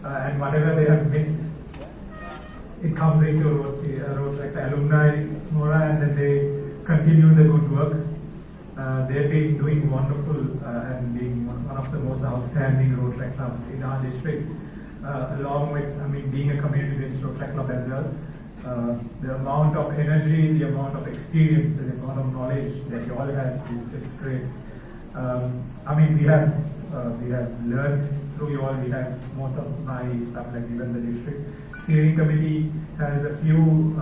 and whatever they have missed, it comes into Rotaract Alumni Mora, and then they continue the good work. They've been doing wonderful and being one of the most outstanding Rotaract clubs in our district, along with, being a community-based Rotaract club as well. The amount of energy, the amount of experience, the amount of knowledge that you all have is just great. We have learned through you all. We have most of my stuff, like even the district steering committee has a few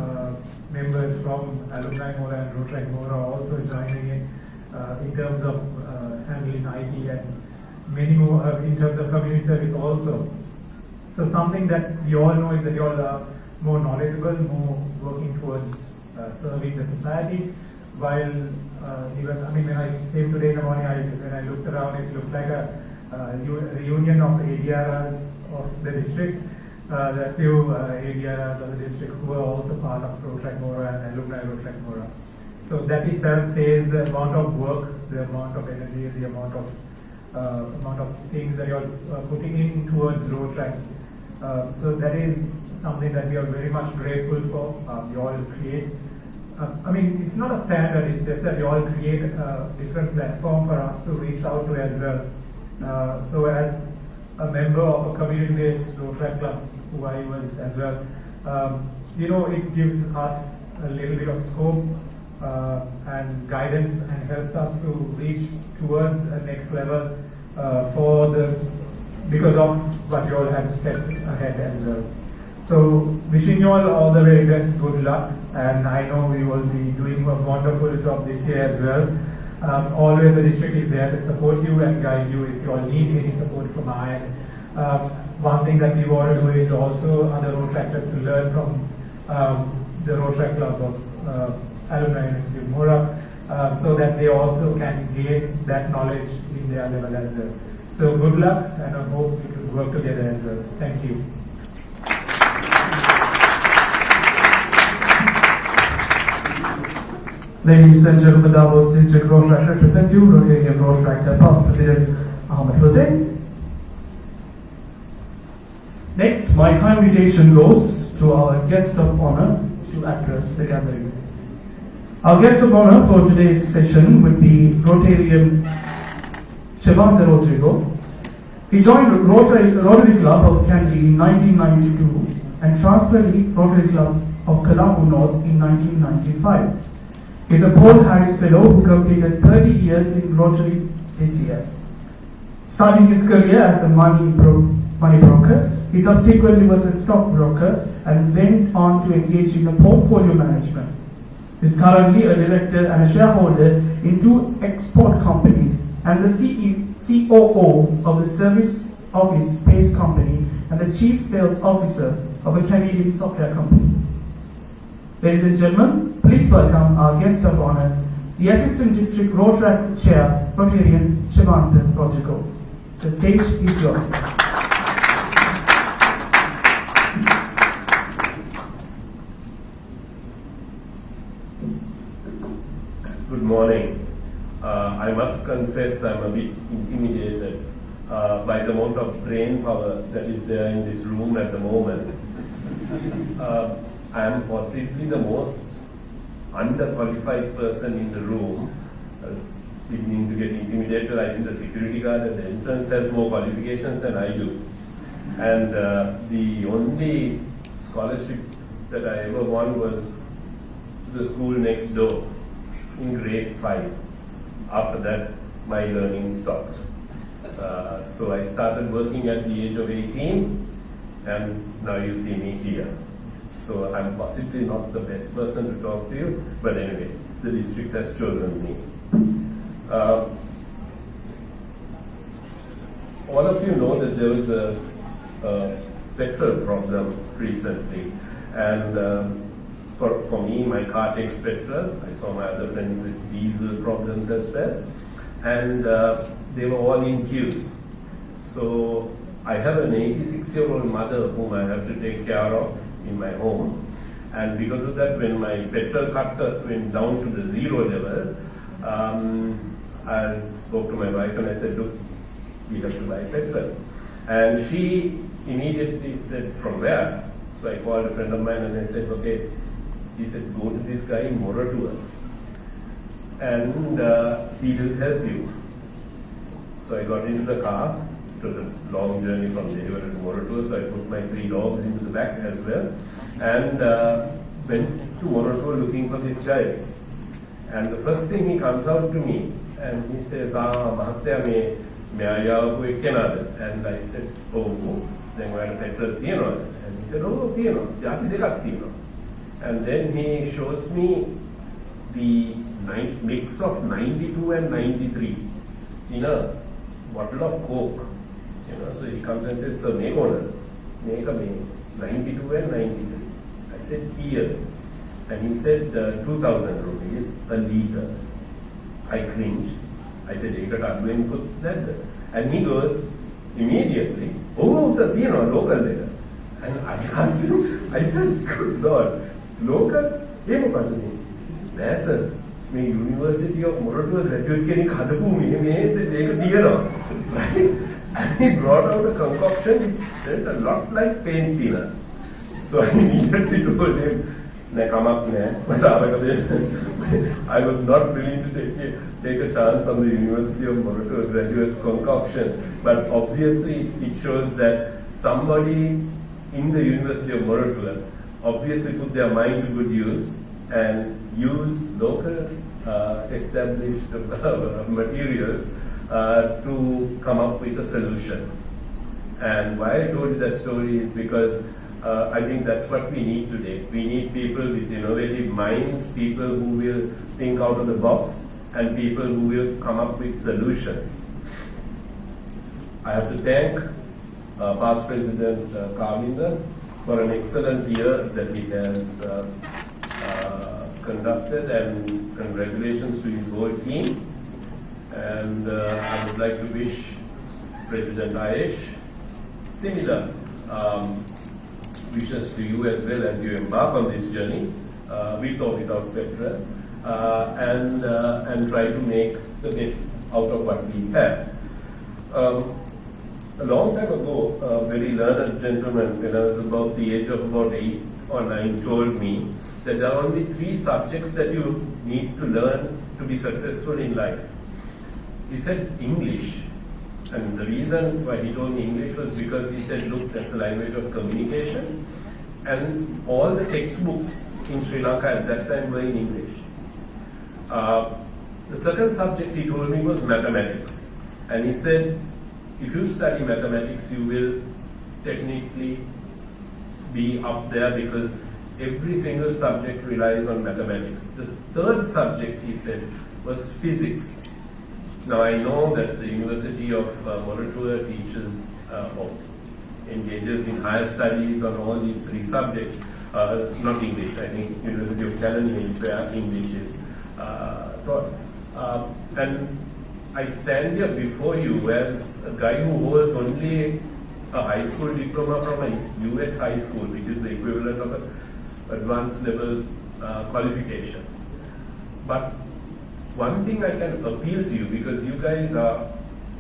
members from Alumni Mora and Rotaract Mora also joining in terms of handling IT and many more in terms of community service also. So something that we all know is that you all are more knowledgeable, more working towards serving the society. While when I came today in the morning, when I looked around, it looked like a reunion of ADRs of the district. There are few ADRs of the district who are also part of Rotaract Mora and Alumni Rotaract Mora. So that itself says the amount of work, the amount of energy, the amount of things that you are putting in towards Rotaract. So that is something that we are very much grateful for. You all create. It's not a standard. It's just that we all create a different platform for us to reach out to as well. So as a member of a community-based Rotaract club, who I was as well, it gives us a little bit of scope and guidance and helps us to reach towards a next level because of what you all have stepped ahead as well. So wishing you all the very best, good luck, and I know we will be doing a wonderful job this year as well. Always the district is there to support you and guide you if you all need any support from our end. One thing that we want to do is also other Rotaractors to learn from the Rotaract Club of Alumni University of Mora, so that they also can gain that knowledge in their level as well. So good luck, and I hope we can work together as well. Thank you. Ladies and gentlemen, Davos District Rotaract Representative, Rotarian Rotaract Past President Ahmed Hussain. Next, my kind invitation goes to our guest of honor to address the gathering. Our guest of honor for today's session would be Rotarian Shivanta Rodrigo. He joined Rotary Club of Kandy in 1992 and transferred to Rotary Club of Colombo North in 1995. He is a Paul Harris Fellow who completed 30 years in Rotary this year. Starting his career as a money broker, he subsequently was a stockbroker and went on to engage in portfolio management. He is currently a director and a shareholder in 2 export companies and the COO of the service office space company and the chief sales officer of a Canadian software company. Ladies and gentlemen, please welcome our guest of honor, the Assistant District Rotaract Chair, Rotarian Shivanta Rodrigo. The stage is yours. Good morning. I must confess I'm a bit intimidated by the amount of brain power that is there in this room at the moment. I am possibly the most underqualified person in the room. Beginning to get intimidated. I think the security guard at the entrance has more qualifications than I do. And the only scholarship that I ever won was the school next door in grade 5. After that, my learning stopped. So I started working at the age of 18, and now you see me here. So I'm possibly not the best person to talk to you, but anyway, the district has chosen me. All of you know that there was a petrol problem recently, and for me, my car takes petrol. I saw my other friends with diesel problems as well, and they were all in queues. So I have an 86-year-old mother whom I have to take care of in my home, and because of that, when my petrol cutter went down to the 0 level, I spoke to my wife and I said, look, we have to buy petrol. And she immediately said, from where? So I called a friend of mine and I said, okay. He said, go to this guy in Moratuwa and he will help you. So I got into the car. It was a long journey from Deliver to Moratuwa, so I put my 3 dogs into the back as well and went to Moratuwa looking for this guy. And the first thing he comes out to me and he says, Mahatya, me ayavu ekkenada. And I said, oh, then we had petrol tiyanawa. And he said, oh, tiyanawa, jati dekak tiyanawa. And then he shows me the mix of 92 and 93 in a bottle of Coke. So he comes and says, so make a 92 and 93. I said, here. And he said, 2,000 rupees a liter. I cringed. I said, "Ekata put that there." And he goes immediately, oh, sir, local there. And I asked him, I said, good Lord, local? That's a University of Moratuwa graduate getting right? And he brought out a concoction which felt a lot like paint thinner. So I immediately told him, but I was not willing to take a chance on the University of Moratuwa graduates concoction. But obviously it shows that somebody in the University of Moratuwa obviously put their mind to good use and use local established materials to come up with a solution. And why I told you that story is because I think that's what we need today. We need people with innovative minds, people who will think out of the box, and people who will come up with solutions. I have to thank past President Kavinda for an excellent year that he has conducted, and congratulations to his whole team. And I would like to wish President Ayesh similar wishes to you as well as you embark on this journey with or without petrol, and try to make the best out of what we have. A long time ago, a very learned gentleman, when I was about the age of about 8 or 9, told me that there are only 3 subjects that you need to learn to be successful in life. He said English. And the reason why he told me English was because he said, look, that's the language of communication. And all the textbooks in Sri Lanka at that time were in English. The second subject he told me was mathematics. And he said, if you study mathematics, you will technically be up there because every single subject relies on mathematics. The third subject, he said, was physics. Now I know that the University of Moratuwa teaches or engages in higher studies on all these 3 subjects. Not English, I think University of Alumni is where English is taught. And I stand here before you as a guy who holds only a high school diploma from a US high school, which is the equivalent of an advanced level qualification. But one thing I can appeal to you, because you guys are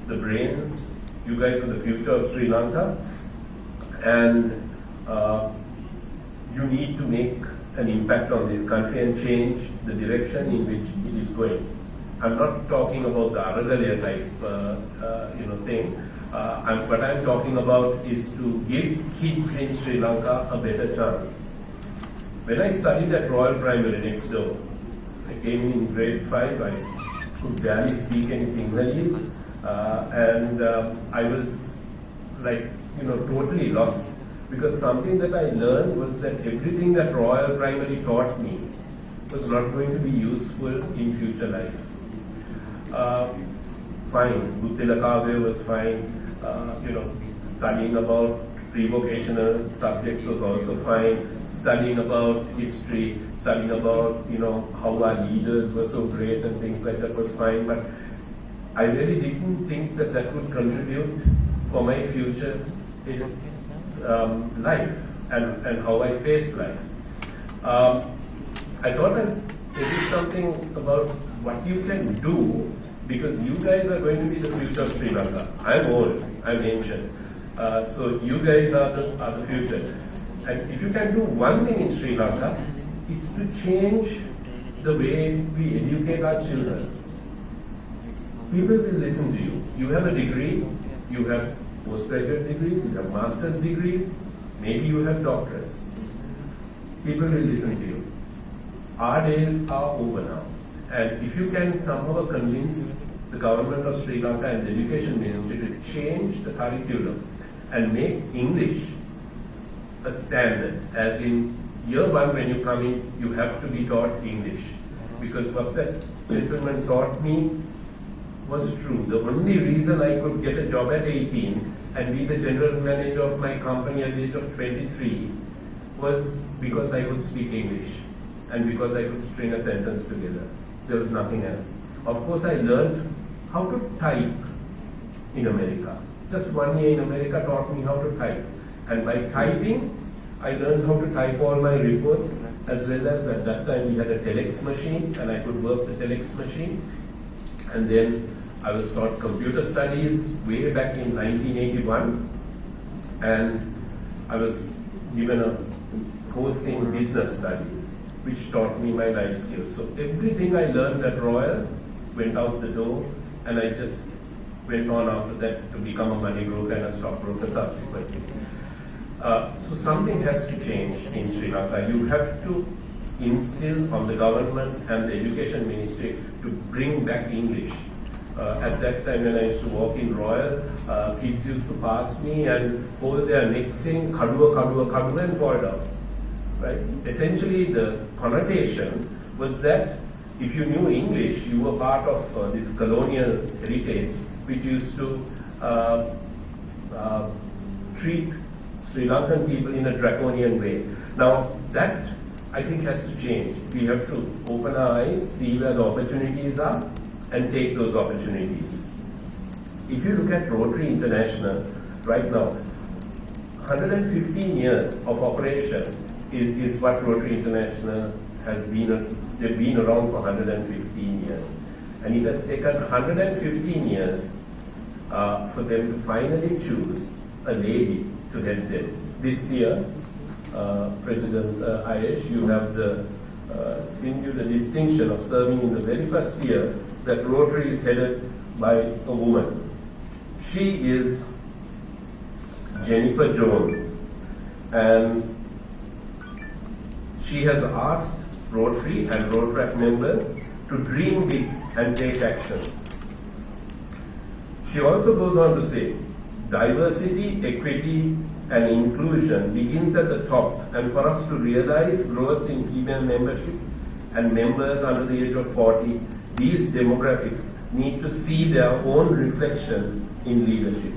the brains, you guys are the future of Sri Lanka, and you need to make an impact on this country and change the direction in which it is going. I'm not talking about the Aragalia type thing. What I'm talking about is to give kids in Sri Lanka a better chance. When I studied at Royal Primary next door, I came in grade 5, I could barely speak any Sinhalese, and I was totally lost, because something that I learned was that everything that Royal Primary taught me was not going to be useful in future life. Fine, Buttilakave was fine, studying about pre-vocational subjects was also fine, studying about history, studying about, how our leaders were so great and things like that was fine, but I really didn't think that that would contribute for my future in life and how I face life. I thought I'd tell you something about what you can do, because you guys are going to be the future of Sri Lanka. I'm old, I'm ancient, so you guys are the future. And if you can do one thing in Sri Lanka, it's to change the way we educate our children. People will listen to you. You have a degree, you have postgraduate degrees, you have master's degrees, maybe you have doctorates. People will listen to you. Our days are over now. And if you can somehow convince the government of Sri Lanka and the education ministry to change the curriculum and make English a standard, as in year 1 when you come in, you have to be taught English. Because what that gentleman taught me was true. The only reason I could get a job at 18 and be the general manager of my company at the age of 23 was because I could speak English and because I could string a sentence together. There was nothing else. Of course, I learned how to type in America. Just 1 year in America taught me how to type. And by typing, I learned how to type all my reports, as well as at that time we had a telex machine and I could work the telex machine. And then I was taught computer studies way back in 1981, and I was given a course in business studies, which taught me my life skills. So everything I learned at Royal went out the door, and I just went on after that to become a money broker and a stockbroker subsequently. So something has to change in Sri Lanka. You have to instill on the government and the education ministry to bring back English. At that time when I used to walk in Royal, kids used to pass me and hold their neck saying, "Kaduwa, kaduwa, kaduwa," and fall down. Right? Essentially the connotation was that if you knew English, you were part of this colonial heritage which used to treat Sri Lankan people in a draconian way. Now that I think has to change. We have to open our eyes, see where the opportunities are, and take those opportunities. If you look at Rotary International right now, 115 years of operation is what Rotary International has been. They've been around for 115 years. And it has taken 115 years for them to finally choose a lady to head them. This year, President Ayesh, you have the singular distinction of serving in the very first year that Rotary is headed by a woman. She is Jennifer Jones, and she has asked Rotary and Rotaract members to dream big and take action. She also goes on to say, diversity, equity, and inclusion begins at the top, and for us to realize growth in female membership and members under the age of 40, these demographics need to see their own reflection in leadership.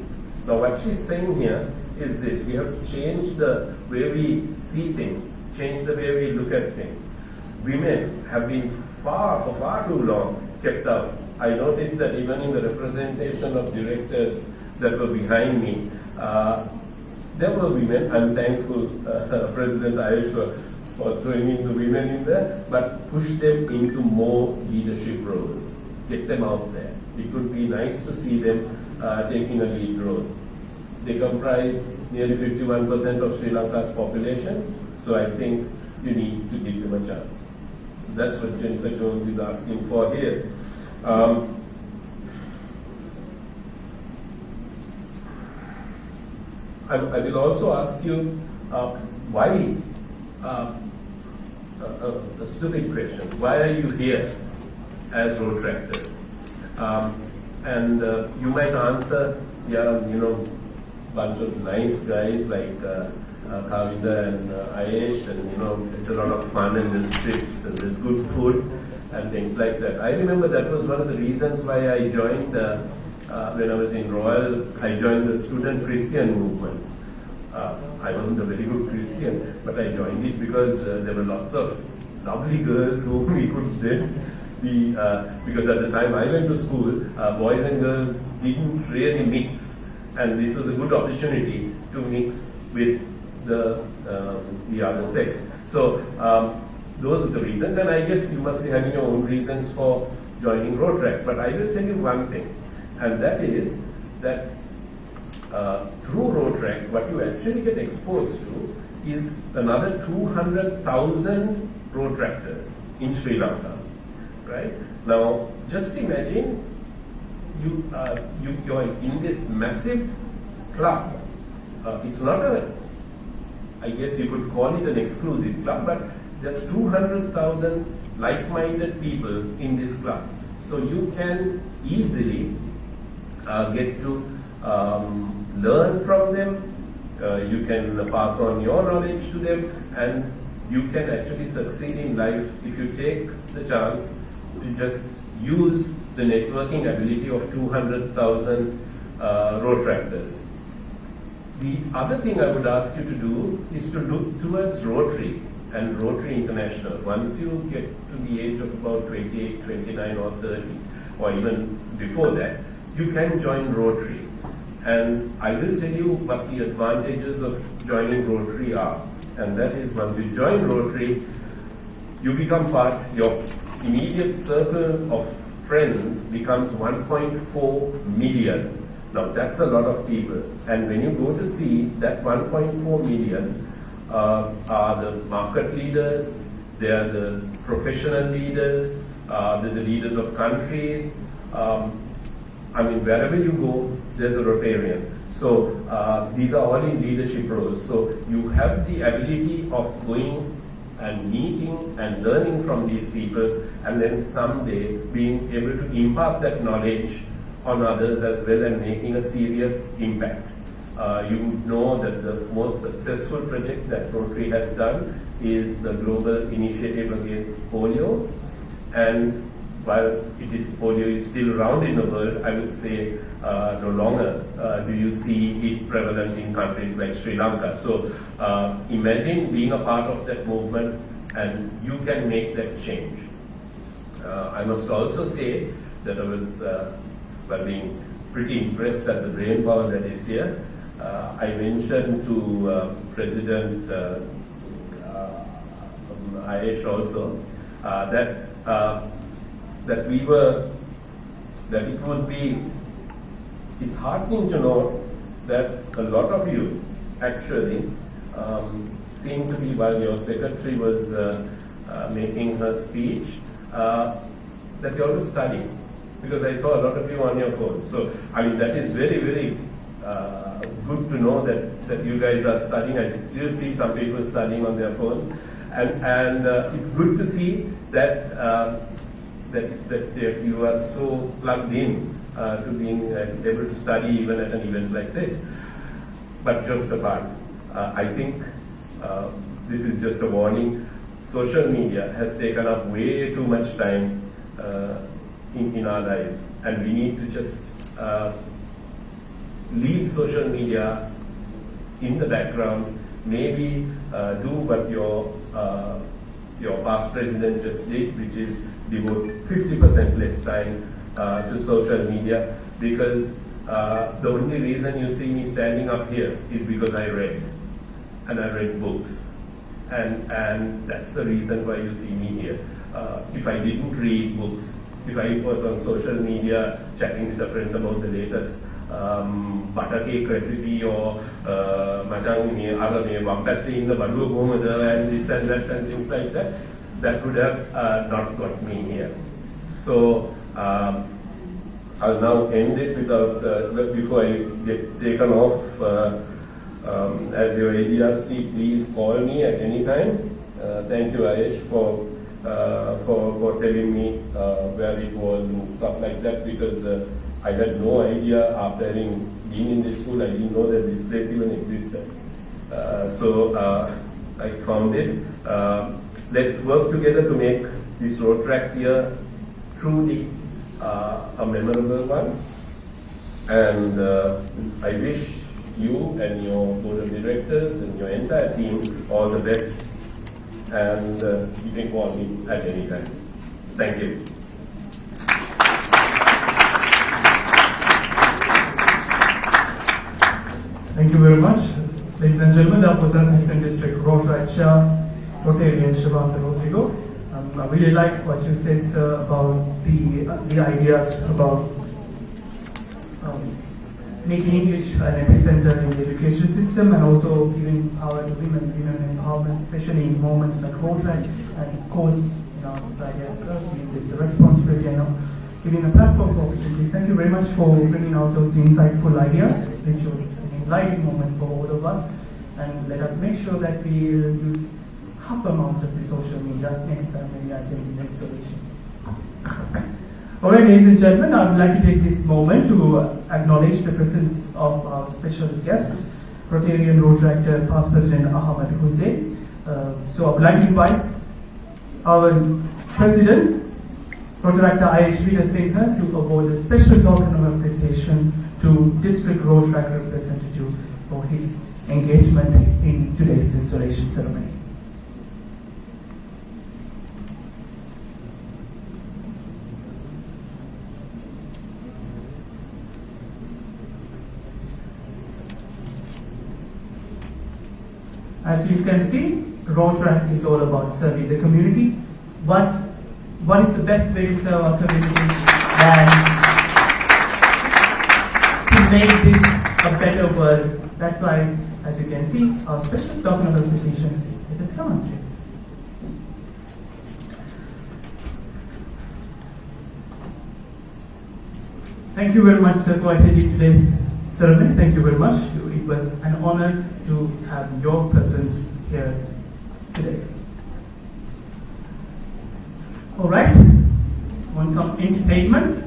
Now what she's saying here is this: we have to change the way we see things, change the way we look at things. Women have been for far too long kept out. I noticed that even in the representation of directors that were behind me, there were women. I'm thankful, President Ayush, for throwing in the women in there, but push them into more leadership roles. Get them out there. It would be nice to see them taking a lead role. They comprise nearly 51% of Sri Lanka's population, so I think you need to give them a chance. So that's what Jennifer Jones is asking for here. I will also ask you why, a stupid question, why are you here as Rotaractors? And you might answer, yeah, bunch of nice guys like Kavinda and Ayesh, and it's a lot of fun in the streets, and there's good food and things like that. I remember that was one of the reasons why I joined, when I was in Royal, I joined the student Christian movement. I wasn't a very good Christian, but I joined it because there were lots of lovely girls whom we could then be, because at the time I went to school, boys and girls didn't really mix, and this was a good opportunity to mix with the other sex. So those are the reasons, and I guess you must be having your own reasons for joining Rotaract. But I will tell you one thing, and that is that through Rotaract, what you actually get exposed to is another 200,000 Rotaractors in Sri Lanka. Right? Now, just imagine you're in this massive club. It's not I guess you could call it an exclusive club, but there's 200,000 like-minded people in this club. So you can easily get to learn from them, you can pass on your knowledge to them, and you can actually succeed in life if you take the chance to just use the networking ability of 200,000 Rotaractors. The other thing I would ask you to do is to look towards Rotary and Rotary International. Once you get to the age of about 28, 29 or 30, or even before that, you can join Rotary. And I will tell you what the advantages of joining Rotary are. And that is, once you join Rotary, you become your immediate circle of friends becomes 1.4 million. Now that's a lot of people. And when you go to see that 1.4 million are the market leaders, they are the professional leaders, they're the leaders of countries. Wherever you go, there's a Rotarian. So these are all in leadership roles. So you have the ability of going and meeting and learning from these people, and then someday being able to impart that knowledge on others as well and making a serious impact. You know that the most successful project that Rotary has done is the Global Initiative Against Polio, and while polio is still around in the world, I would say no longer do you see it prevalent in countries like Sri Lanka. So imagine being a part of that movement, and you can make that change. I must also say that I was being pretty impressed at the brain power that is here. I mentioned to President Ayesh also it's heartening to know that a lot of you actually seem to be, while your secretary was making her speech, that you're always studying. Because I saw a lot of you on your phones. So, I mean, that is very, very good to know that you guys are studying. I still see some people studying on their phones. And it's good to see that, that you are so plugged in to being able to study even at an event like this. But jokes apart, I think this is just a warning. Social media has taken up way too much time in our lives, and we need to just leave social media in the background. Maybe do what your past president just did, which is devote 50% less time to social media, because the only reason you see me standing up here is because I read, and I read books, and that's the reason why you see me here. If I didn't read books, if I was on social media chatting with a friend about the latest butter cake recipe, or macang me ara me wampatti in the balu gomada and this and that and things like that, that would have not got me here. So I'll now end it without before I get taken off. As your ADRC, please call me at any time. Thank you, Ayesh, for telling me where it was and stuff like that, because I had no idea after having been in this school. I didn't know that this place even existed. So I found it. Let's work together to make this Rotaract year truly a memorable one. And I wish you and your board of directors and your entire team all the best. And you can call me at any time. Thank you. Thank you very much. Ladies and gentlemen, that was Assistant District Rotaract Chair, Rotarian Shabanta Rodrigo. I really like what you said, sir, about the ideas about making English an epicenter in the education system, and also giving power to women empowerment, especially in moments like Rotaract, and of course in our society as well, with the responsibility and giving a platform for opportunities. Thank you very much for bringing out those insightful ideas, which was an enlightening moment for all of us. And let us make sure that we use half amount of the social media next time when we are taking the next solution. Alright, ladies and gentlemen, I would like to take this moment to acknowledge the presence of our special guest, Rotarian Rotaractor Past President Ahmed Hussein. So I would like to invite our President, Rotaractor Ayesh Singh, to award a special token of appreciation to District Rotaract representative for his engagement in today's installation ceremony. As you can see, Rotaract is all about serving the community. What is the best way to serve our community than to make this a better world? That's why, as you can see, our special token of appreciation is a country. Thank you very much, sir, for attending today's ceremony. Thank you very much. It was an honor to have your presence here today. Alright, want some entertainment?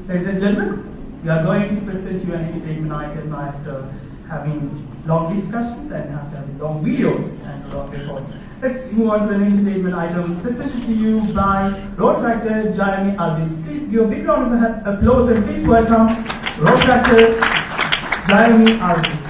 Ladies and gentlemen, we are going to present you an entertainment item after having long discussions and after having long videos and long reports. Let's move on to an entertainment item presented to you by Rotaractor Jeremy Alvis. Please give a big round of applause and please welcome Rotaractor Jeremy Alvis.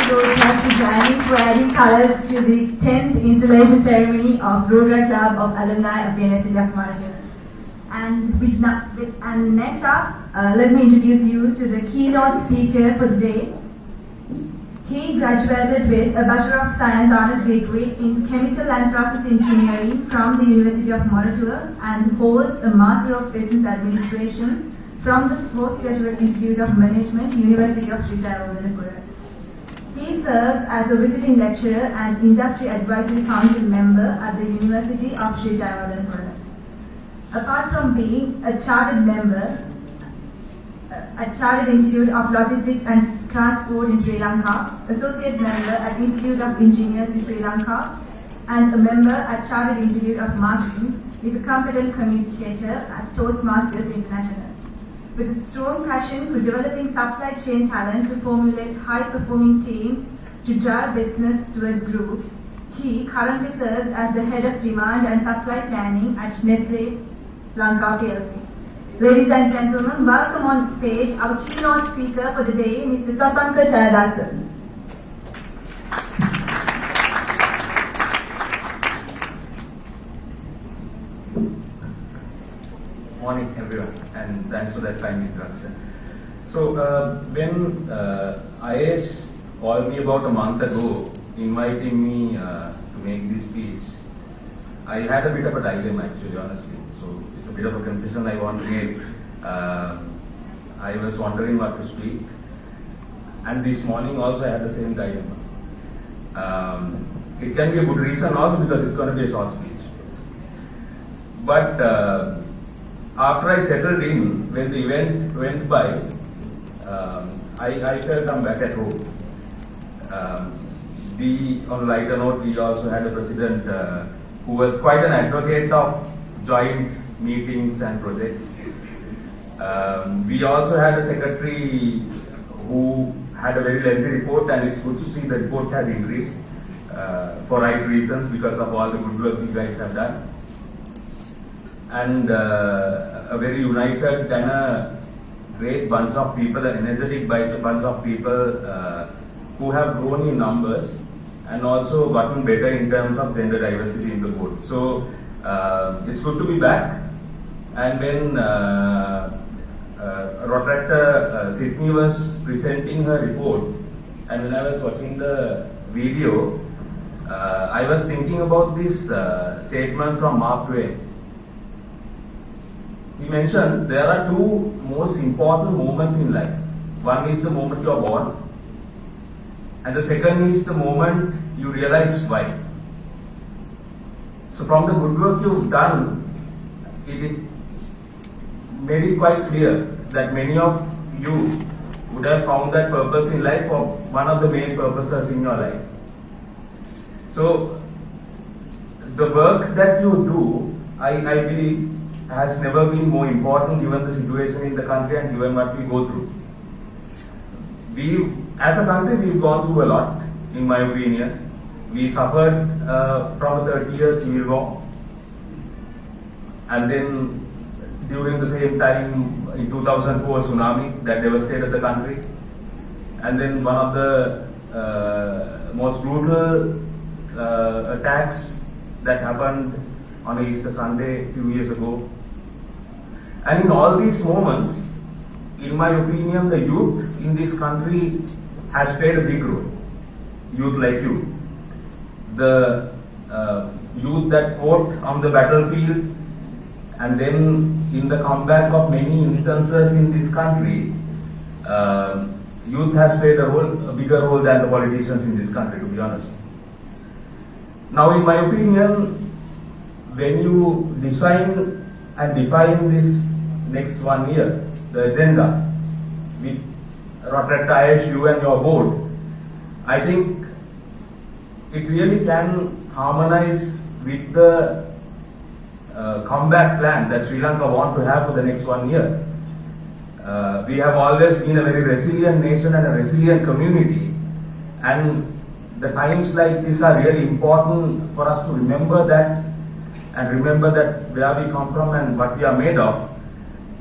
Rotaract for joining for adding colours to the 10th installation ceremony of Rotaract Club of Alumni of the University of Moratuwa. And next up, let me introduce you to the keynote speaker for the day. He graduated with a Bachelor of Science Honours degree in Chemical and Process Engineering from the University of Moratuwa and holds a Master of Business Administration from the Postgraduate Institute of Management, University of Rotaract. He serves as a visiting lecturer and Industry Advisory Council member at the University of Rotaract. Apart from being a chartered member at Chartered Institute of Logistics and Transport in Sri Lanka, associate member at Institute of Engineers in Sri Lanka, and a member at Chartered Institute of Marketing, is a competent communicator at Toastmasters International. With its strong passion for developing supply chain talent to formulate high-performing teams to drive business towards growth, he currently serves as the head of demand and supply planning at Nestle Lanka PLC. Ladies and gentlemen, welcome on stage our keynote speaker for the day, Mr. Sasanka Jayadasan. Morning everyone, and thanks for that kind introduction. So when IS called me about a month ago, inviting me to make this speech, I had a bit of a dilemma actually, honestly. So it's a bit of a confession I want to make. I was wondering what to speak, and this morning also I had the same dilemma. It can be a good reason also because it's going to be a short speech. But after I settled in, when the event went by, I felt I'm back at home. On a lighter note, we also had a president who was quite an advocate of joint meetings and projects. We also had a secretary who had a very lengthy report, and it's good to see the report has increased for right reasons because of all the good work you guys have done. And a very united and a great bunch of people, an energetic bunch of people who have grown in numbers and also gotten better in terms of gender diversity in the board. So it's good to be back. And when Rotaract Sydney was presenting her report, and when I was watching the video, I was thinking about this statement from Mark Twain. He mentioned there are two most important moments in life. One is the moment you are born, and the second is the moment you realize why. So from the good work you've done, it made it quite clear that many of you would have found that purpose in life, or one of the main purposes in your life. So the work that you do, I believe, has never been more important given the situation in the country and given what we go through. As a country, we've gone through a lot, in my opinion. We suffered from a 30-year civil war, and then during the same time, in 2004, tsunami that devastated the country, and then one of the most brutal attacks that happened on Easter Sunday a few years ago. And in all these moments, in my opinion, the youth in this country has played a big role. Youth like you. The youth that fought on the battlefield, and then in the comeback of many instances in this country, youth has played a bigger role than the politicians in this country, to be honest. Now, in my opinion, when you design and define this next 1 year, the agenda with Rotaract ISU and your board, I think it really can harmonize with the comeback plan that Sri Lanka want to have for the next 1 year. We have always been a very resilient nation and a resilient community, and the times like this are really important for us to remember that, and remember that where we come from and what we are made of,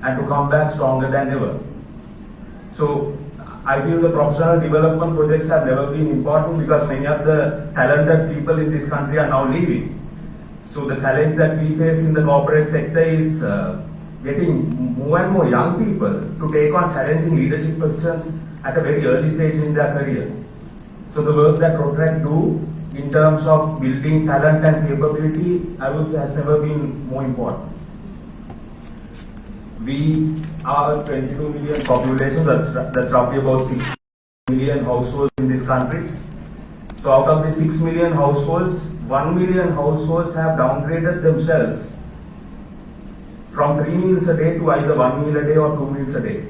and to come back stronger than ever. So I feel the professional development projects have never been important because many of the talented people in this country are now leaving. So the challenge that we face in the corporate sector is getting more and more young people to take on challenging leadership positions at a very early stage in their career. So the work that Rotaract do in terms of building talent and capability, I would say, has never been more important. We are 22 million population, that's roughly about 6 million households in this country. So out of the 6 million households, 1 million households have downgraded themselves from 3 meals a day to either 1 meal a day or 2 meals a day.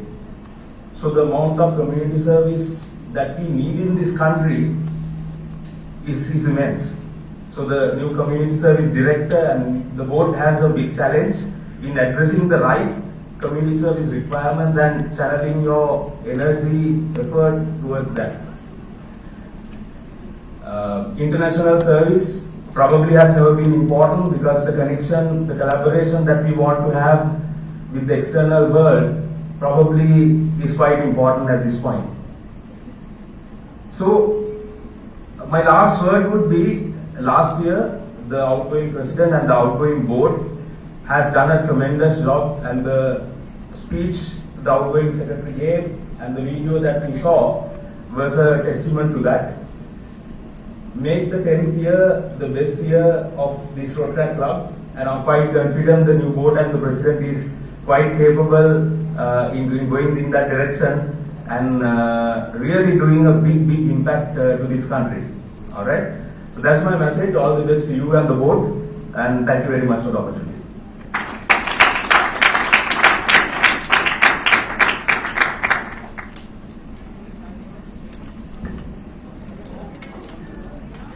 So the amount of community service that we need in this country is immense. So the new community service director and the board has a big challenge in addressing the right community service requirements and channeling your energy, effort towards that. International service probably has never been important because the connection, the collaboration that we want to have with the external world probably is quite important at this point. So, my last word would be, last year, the outgoing president and the outgoing board has done a tremendous job, and the speech the outgoing secretary gave and the video that we saw was a testament to that. Make the 10th year the best year of this Rotaract Club, and I'm quite confident the new board and the president is quite capable in going in that direction and really doing a big impact to this country. Alright? So that's my message. All the best to you and the board, and thank you very much for the opportunity.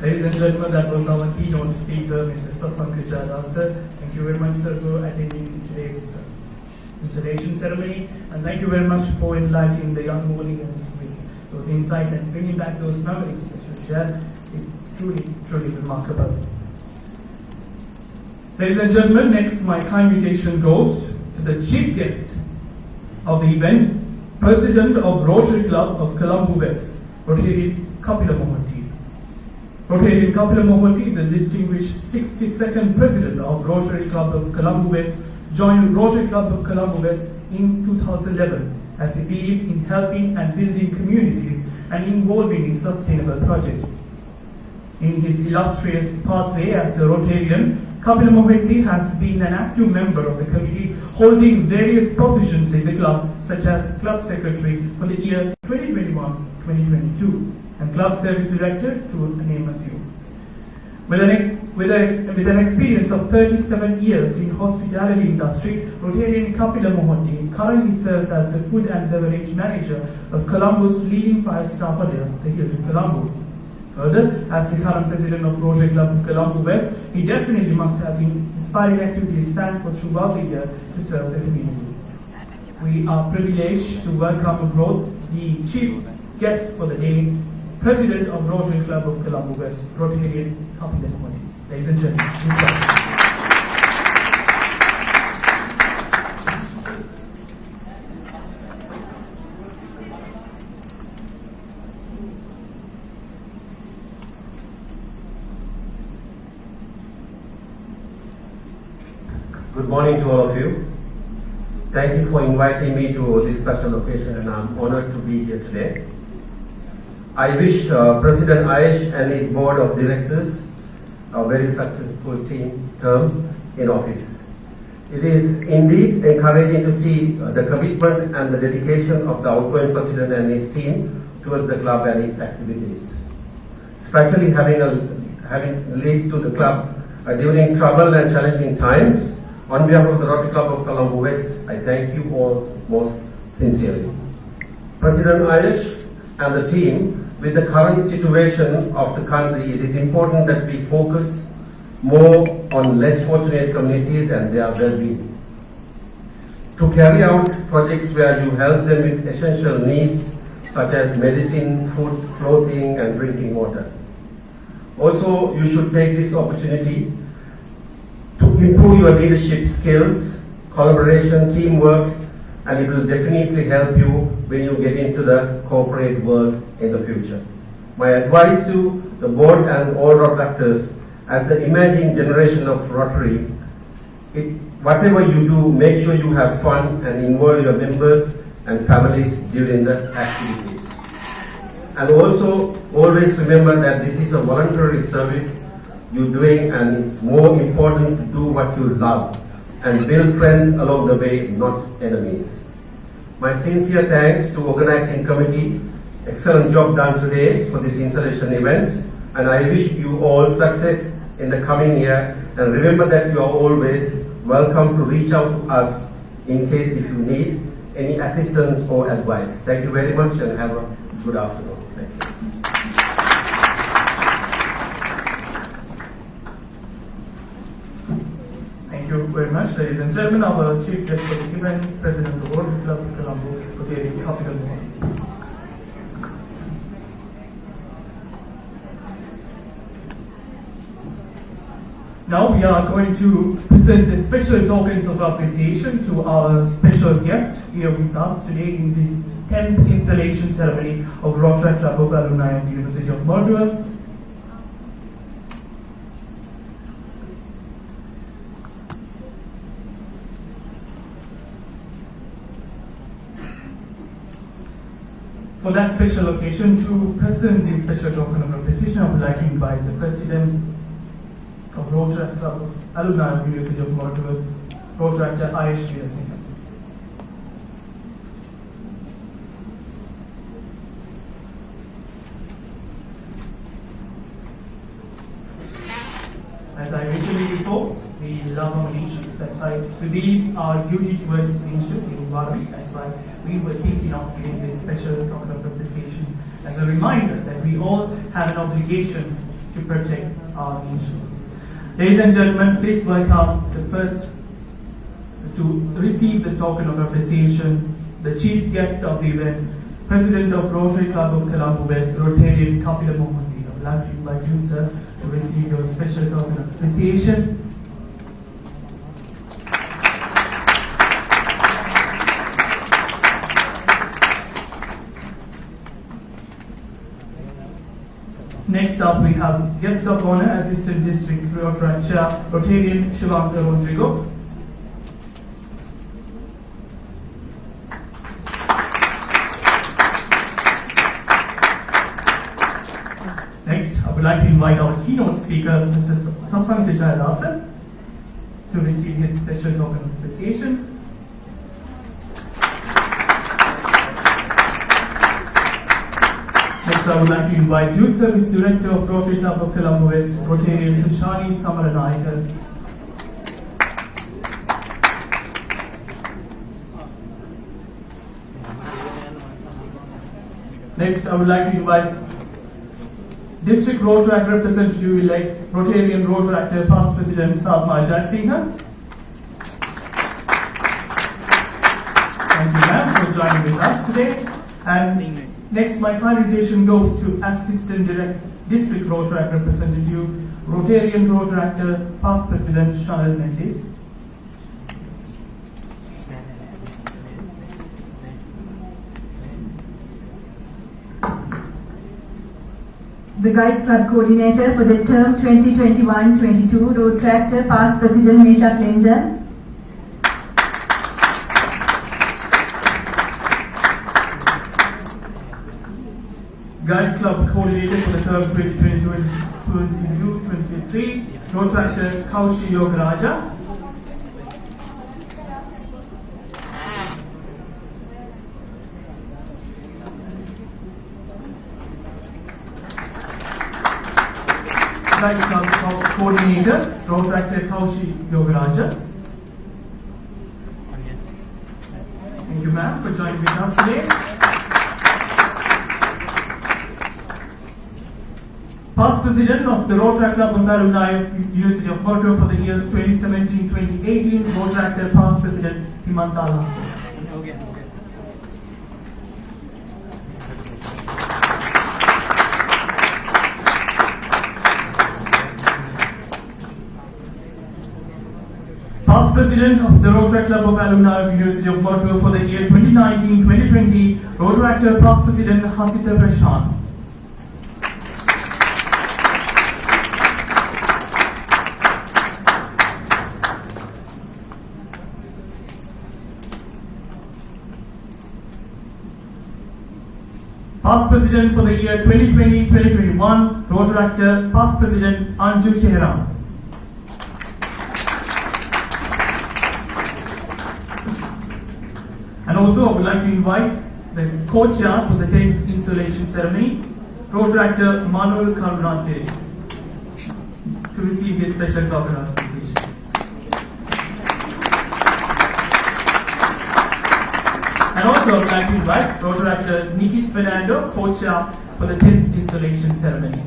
Ladies and gentlemen, that was our keynote speaker, Mr. Sasank Jada, sir. Thank you very much, sir, for attending today's installation ceremony, and thank you very much for enlightening the young Malians with those insights and bringing back those memories that you shared. It's truly remarkable. Ladies and gentlemen, next my kind invitation goes to the chief guest of the event, President of Rotary Club of Colombo West, Rotarian Kapila Mohanty. Rotarian Kapila Mohanty, the distinguished 62nd President of Rotary Club of Colombo West, joined Rotary Club of Colombo West in 2011 as he believed in helping and building communities and involving in sustainable projects. In his illustrious pathway as a Rotarian, Kapila Mohanty has been an active member of the committee, holding various positions in the club, such as Club Secretary for the year 2021-2022 and Club Service Director, to name a few. With an experience of 37 years in hospitality industry, Rotarian Kapila Mohanty currently serves as the food and beverage manager of Colombo's leading 5-star hotel, the Hilton Colombo. Further, as the current president of Rotary Club of Colombo West, he definitely must have been inspiring activities planned for throughout the year to serve the community. We are privileged to welcome abroad the chief guest for the day, President of Rotary Club of Colombo West, Rotarian Kapila Mohanty. Ladies and gentlemen, Good morning to all of you. Thank you for inviting me to this special occasion, and I'm honored to be here today. I wish President Aish and his board of directors a very successful term in office. It is indeed encouraging to see the commitment and the dedication of the outgoing president and his team towards the club and its activities, especially having led to the club during troubled and challenging times. On behalf of the Rotary Club of Colombo West, I thank you all most sincerely. President Aish and the team, with the current situation of the country, it is important that we focus more on less fortunate communities and their well-being. To carry out projects where you help them with essential needs such as medicine, food, clothing, and drinking water. Also, you should take this opportunity to improve your leadership skills, collaboration, teamwork, and it will definitely help you when you get into the corporate world in the future. My advice to the board and all Rotaractors, as the emerging generation of Rotary, whatever you do, make sure you have fun and involve your members and families during the activities. And also, always remember that this is a voluntary service you're doing, and it's more important to do what you love and build friends along the way, not enemies. My sincere thanks to organizing committee. Excellent job done today for this installation event, and I wish you all success in the coming year. And remember that you are always welcome to reach out to us in case if you need any assistance or advice. Thank you very much and have a good afternoon. Thank you. Thank you very much, ladies and gentlemen. Our chief guest for the event, President of the Rotary Club of Colombo, Rotary Capital Mohand. Now we are going to present the special tokens of appreciation to our special guest here with us today in this 10th installation ceremony of Rotaract Club of Alumni of the University of Moratuwa. For that special occasion, to present this special token of appreciation, I would like to invite the President of Rotaract Club of Alumni of the University of Moratuwa, Rotaract Ayush Singh. As I mentioned before, we love our nation. That's why we believe our duty towards nature, the environment. That's why we were thinking of giving this special token of appreciation as a reminder that we all have an obligation to protect our nation. Ladies and gentlemen, please welcome the first to receive the token of appreciation, the chief guest of the event, President of Rotary Club of Colombo West, Rotarian Capital Mohand. I would like to invite you, sir, to receive your special token of appreciation. Next up, we have guest of honor, Assistant District Rotaract Chair, Rotarian Shivanga Rodrigo. Next, I would like to invite our keynote speaker, Mr. Sasank Jayadasa, to receive his special token of appreciation. Next, I would like to invite Youth Service Director of Rotary Club of Colombo West, Rotarian Tushani Samaranayakar. Next, I would like to invite District Rotaract Representative-elect, Rotarian Rotaract Past President Sadhma Jaisingha. Thank you, ma'am, for joining with us today. And next, my kind invitation goes to Assistant District Rotaract Representative, Rotarian Rotaract Past President Chanel Mendes. The Guide Club Coordinator for the term 2021-22, Rotaract Past President Mesha Clinton. Guide Club Coordinator for the term 2022-23, Rotaract Kaushi Yogaraja. Guide Club Coordinator, Rotaract Kaushi Yogaraja. Thank you, ma'am, for joining with us today. Past President of the Rotaract Club of Alumni of University of Moratuwa for the years 2017-2018, Rotaract Past President Himantala. Past President President of the Rotaract Club of Alumni of University of Moratuwa for the year 2019-2020, Rotaract Past President Hasita Prashant. Past President for the year 2020-2021, Rotaract Past President Anju Chehra. And also I would like to invite the co-chairs for the 10th installation ceremony, Rotaract Manuel Karunasiri, to receive this special token of appreciation. And also I would like to invite Rotaract Nikit Fernando, co-chair for the 10th installation ceremony.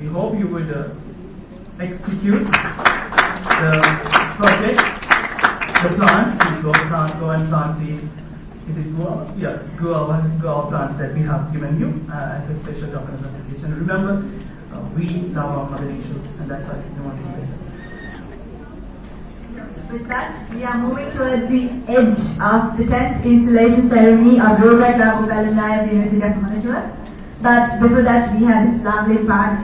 We hope you would execute the project, the plants, go and plant the, is it guava? Yes, guava plants that we have given you as a special token of appreciation. Remember, we love our mother nature, and that's why we want to do it. With that, we are moving towards the edge of the 10th installation ceremony of Rotaract Club of Alumni of the University of Moratuwa. But before that, we have this lovely part.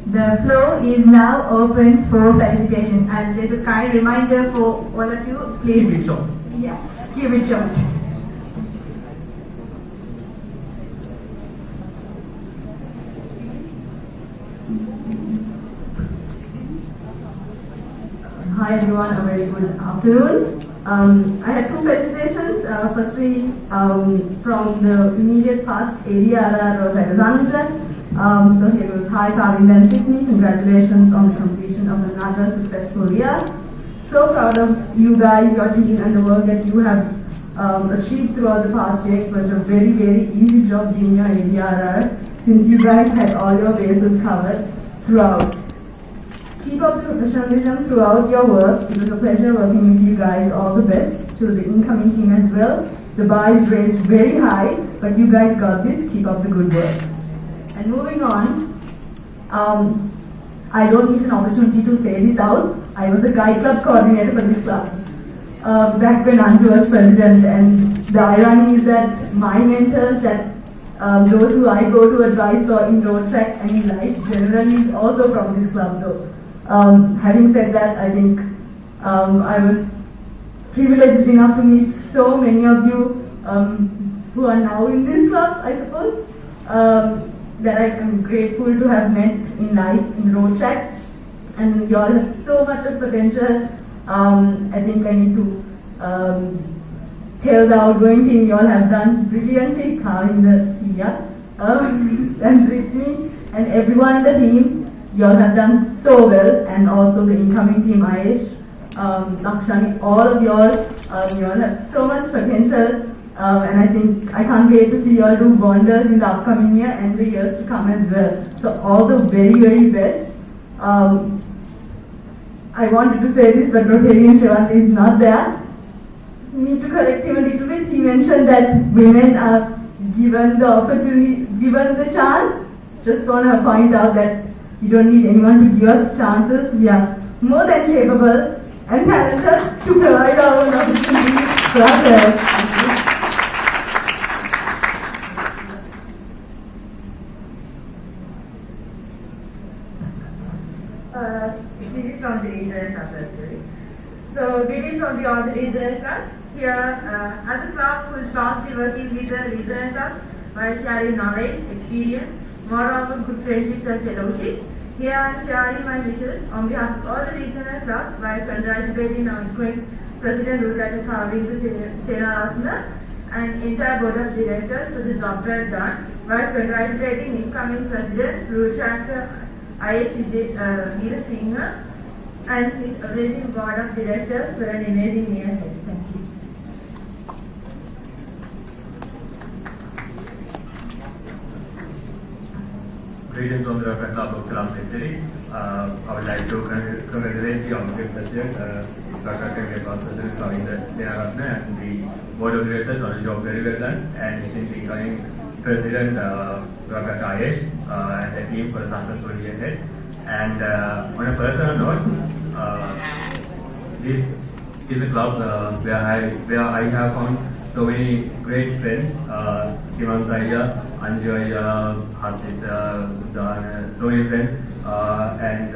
The floor is now open for felicitations, and there's a kind reminder for all of you. Please, Keep it short. Yes, keep it short. Hi everyone, a very good afternoon. I had two presentations. Firstly, from the immediate past area, Rotaract. So here goes, hi Kavin and Sydney, congratulations on the completion of another successful year. So proud of you guys, your team, and the work that you have achieved throughout the past year. It was a very, very easy job being your ADRR, since you guys had all your bases covered throughout. Keep up the professionalism throughout your work. It was a pleasure working with you guys. All the best to the incoming team as well. The bar is raised very high, but you guys got this. Keep up the good work. And moving on, I don't miss an opportunity to say this out. I was a guide club coordinator for this club back when Anju was president, and the irony is that my mentors, that those who I go to advice for in Rotaract and in life, generally is also from this club though. Having said that, I think I was privileged enough to meet so many of you who are now in this club, I suppose. That I am grateful to have met in life in Rotaract, and you all have so much of potential. I think I need to tell the outgoing team you all have done brilliantly, in the Sia, and with me, and everyone in the team, you all have done so well, and also the incoming team, Aish, Lakshani, all of you all have so much potential. And I think I can't wait to see you all do wonders in the upcoming year and the years to come as well. So all the very, very best. I wanted to say this, but Rotarian Shivandi is not there. Need to correct him a little bit. He mentioned that women are given the opportunity, given the chance. Just want to point out that you don't need anyone to give us chances. We are more than capable and talented to provide our own opportunities to others. From the regional trust. So, greetings from all the regional trust. Here, as a club who is proudly working with the regional trust while sharing knowledge, experience, moreover good friendships and fellowship. Here I am sharing my wishes on behalf of all the regional clubs while congratulating our current President Rotaract Kavin Sena and entire board of directors for the job well done, while congratulating incoming president Rotaract Veera Singh and his amazing board of directors for an amazing year ahead. Thank you. Greetings on the Rotaract Club of Alumni City. I would like to congratulate the Honorable President, Rotaract Past President Kavinda Senaratne, and the Board of Directors on a job very well done, and wishing the incoming President Rotaract Ayesh and the team for a successful year ahead. And on a personal note, this is a club where I have found so many great friends, Kiman Zaya, Anjoy, Hasit, so many friends, and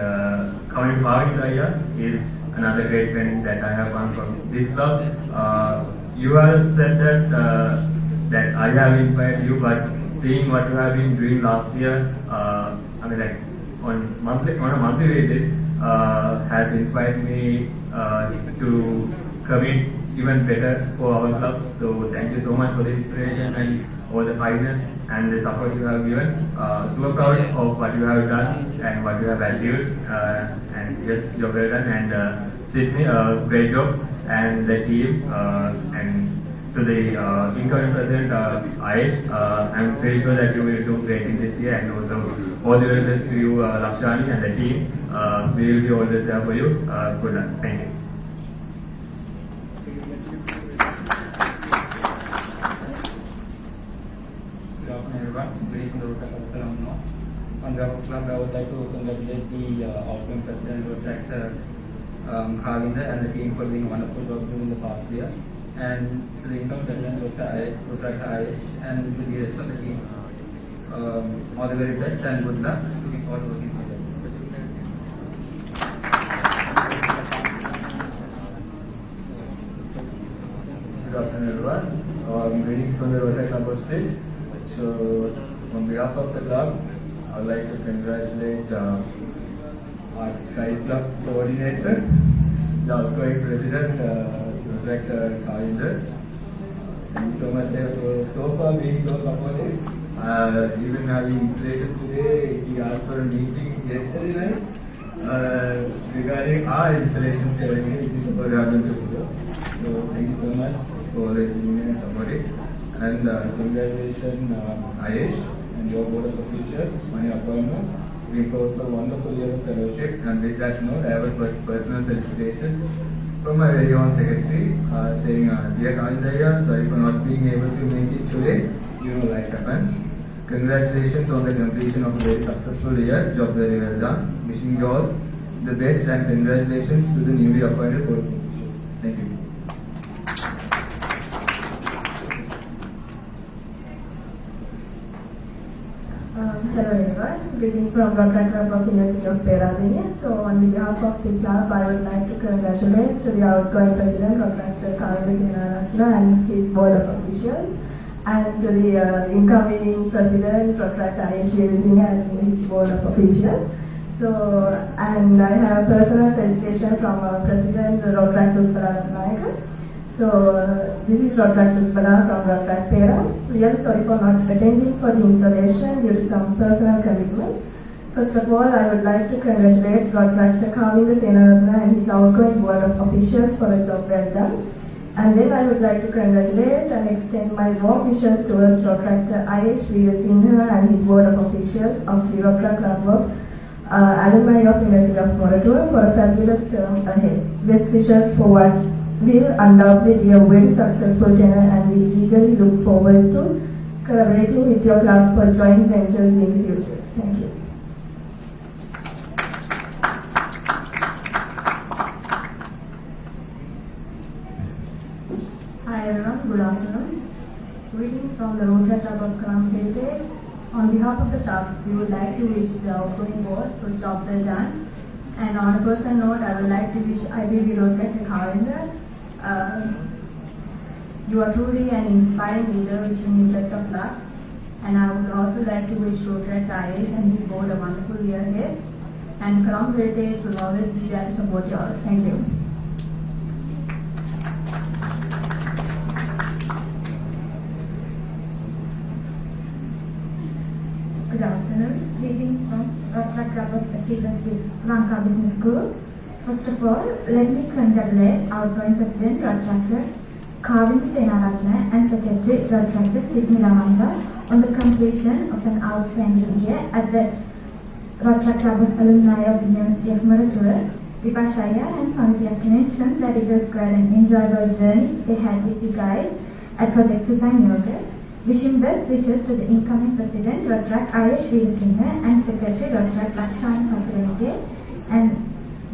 Kamin Zaya is another great friend that I have found from this club. You have said that I have inspired you, but seeing what you have been doing last year, I mean, like on a monthly basis, has inspired me to commit even better for our club. So thank you so much for the inspiration and all the kindness and the support you have given. So proud of what you have done and what you have achieved. And yes, you're well done. And Sydney, great job. And the team and to the incoming president, Ayesh, I'm very sure that you will do great in this year. And also all the very best to you, Lakshani and the team. We will be always there for you. Good luck. Thank you. On behalf of the club, I would like to congratulate the outgoing president, Rotaract Kavinda, and the team for doing a wonderful job during the past year. And to the incoming president, Rotaract Ayesh, and to the rest of the team, all the very best and good luck. Looking forward to working with them. Good afternoon, everyone. Greetings from the Rotaract Club of State. So, on behalf of the club, I would like to congratulate our Pride Club coordinator, the outgoing president, Rotaract Kavinda. Thank you so much for so far being so supportive. Even having installation today, he asked for a meeting yesterday night regarding our installation ceremony, which is supposed to happen tomorrow. So thank you so much for being and supporting. And congratulations, Ayesh, and your board of officials on your appointment. We hope for a wonderful year of fellowship. And with that note, I have a personal felicitation from my very own secretary saying, Dear Kavinda, sorry for not being able to make it today. You know, life happens. Congratulations on the completion of a very successful year. Job very well done. Wishing you all the best and congratulations to the newly appointed board of officials. Thank you. Hello everyone, greetings from Rotaract Club of University of Peradeniya. So on behalf of the club, I would like to congratulate to the outgoing president, Rotaract Kavinda and his board of officials, and to the incoming president, Rotaract Ayesh and his board of officials. So, and I have personal felicitation from our president, Rotaract Alumni. So, this is Rotaract from Rotaract Pera. Really sorry for not attending for the installation due to some personal commitments. First of all, I would like to congratulate Rotaract Kavinda and his outgoing board of officials for a job well done. And then I would like to congratulate and extend my warm wishes towards Rotaract Ayesh and his board of officials of the Rotaract Club of Alumni of University of Moratuwa for a fabulous term ahead. Best wishes for what will undoubtedly be a very successful tenure, and we eagerly look forward to collaborating with your club for joint ventures in the future. Thank you. Hi everyone, good afternoon. Greetings from the Rotaract Club of Heritage. On behalf of the club, we would like to wish the outgoing board for job well done. And on a personal note, I would like to wish IBB Rotaract Kavinda. You are truly an inspiring leader, wishing you best of luck. And I would also like to wish Rotaract Ayesh and his board a wonderful year ahead. And Crown Heritage will always be there to support you all. Thank you. Good afternoon. Greetings from Rotaract Club of Achievers with Lanka Business School. First of all, let me congratulate outgoing President Rotaract Kavinda and Secretary Rotaract Sydney Lamanga on the completion of an outstanding year at the Rotaract Club of Alumni of the University of Moratuwa. Vipashaya and Samithya mentioned that it was quite an enjoyable journey they had with you guys at Project Susan Yoga. Wishing best wishes to the incoming President Rotaract Ayush Veerasinghe and Secretary Rotaract Lakshan Patirage and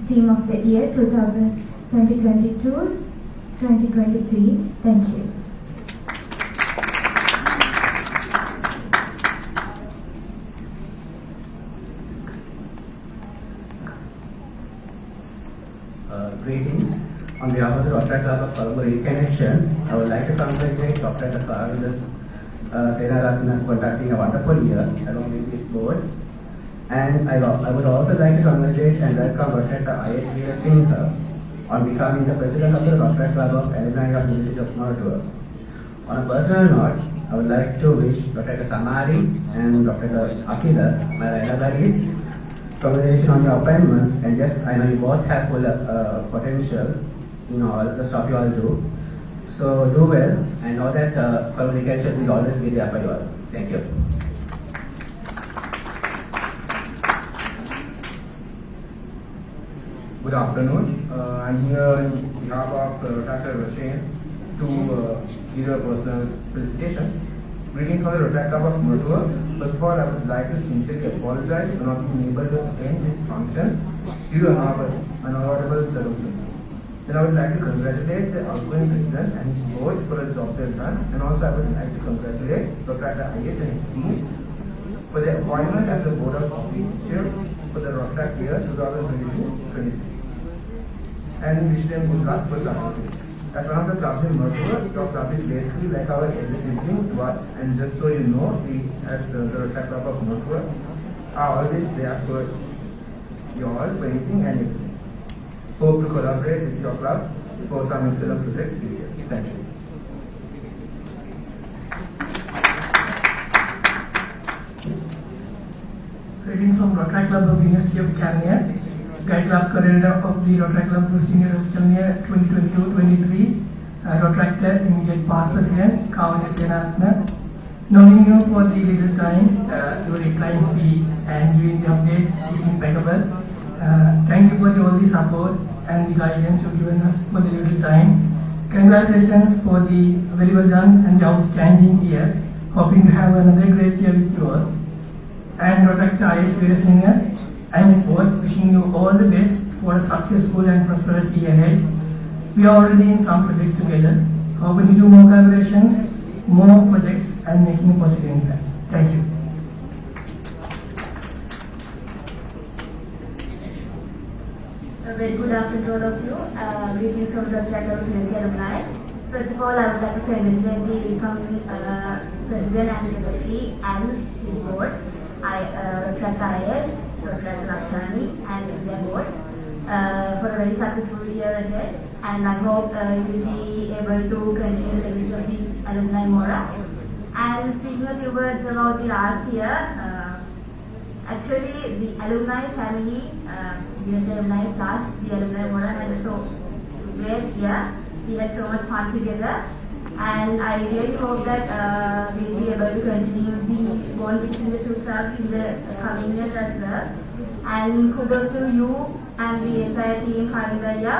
Team of the Year 2022-2023. Thank you. Greetings. On behalf of the Rotaract Club of Alumni Connections, I would like to congratulate Dr. Saravidas Senaratna for conducting a wonderful year along with this board. And I would also like to congratulate and welcome Dr. Ayush Veerasinghe on becoming the President of the Rotaract Club of Alumni of the University of Moratuwa. On a personal note, I would like to wish Dr. Samari and Dr. Akila, my buddies, congratulations on your appointments, and yes, I know you both have full potential in all the stuff you all do. So do well and know that communication will always be there for you all. Thank you. Good afternoon. I'm here on behalf of Dr. Rashain to give a personal presentation. Greetings from the Rotaract Club of Moratuwa. First of all, I would like to sincerely apologize for not being able to attend this function due to unavoidable circumstances. Then I would like to congratulate the outgoing president and his board for the job they've done, and also I would like to congratulate Dr. Ayush and his team for their appointment as the board of officers for the Rotaract year 2022-23, and wish them good luck for starting. As one of the clubs in Moratuwa, your club is basically like our elder sibling to us, and just so you know, we as the Rotaract Club of Moratuwa are always there for you all for anything and everything. Hope to collaborate with your club for some excellent projects this year. Thank you. Greetings from Rotaract Club of University of Kenya. Guide Club Career of the Rotaract Club of Senior of Kenya 2022-23. Rotaractor immediate past president Kavanya Senaratna. Knowing you for the little time, your replying speed and giving the update is impeccable. Thank you for all the support and the guidance you've given us for the little time. Congratulations for the very well done and outstanding year. Hoping to have another great year with you all. And Rotaract Ayush Veerasinghe and his board, wishing you all the best for a successful and prosperous year ahead. We are already in some projects together, hoping to do more collaborations, more projects, and making a positive impact. Thank you. A very good afternoon to all of you. Greetings from the Rotaract Club of University Alumni. First of all, I would like to congratulate the incoming President and Secretary and his board, Rotaract Ayush, Rotaract Lakshani, and their board for a very successful year ahead. And I hope you will be able to continue the legacy of the Alumni Mora. And speaking a few words about the last year, actually the alumni family, USA Alumni plus the Alumni Mora had so great year. We had so much fun together, and I really hope that we'll be able to continue the bond between the two clubs in the coming years as well. And kudos to you and the entire team Kalinaya.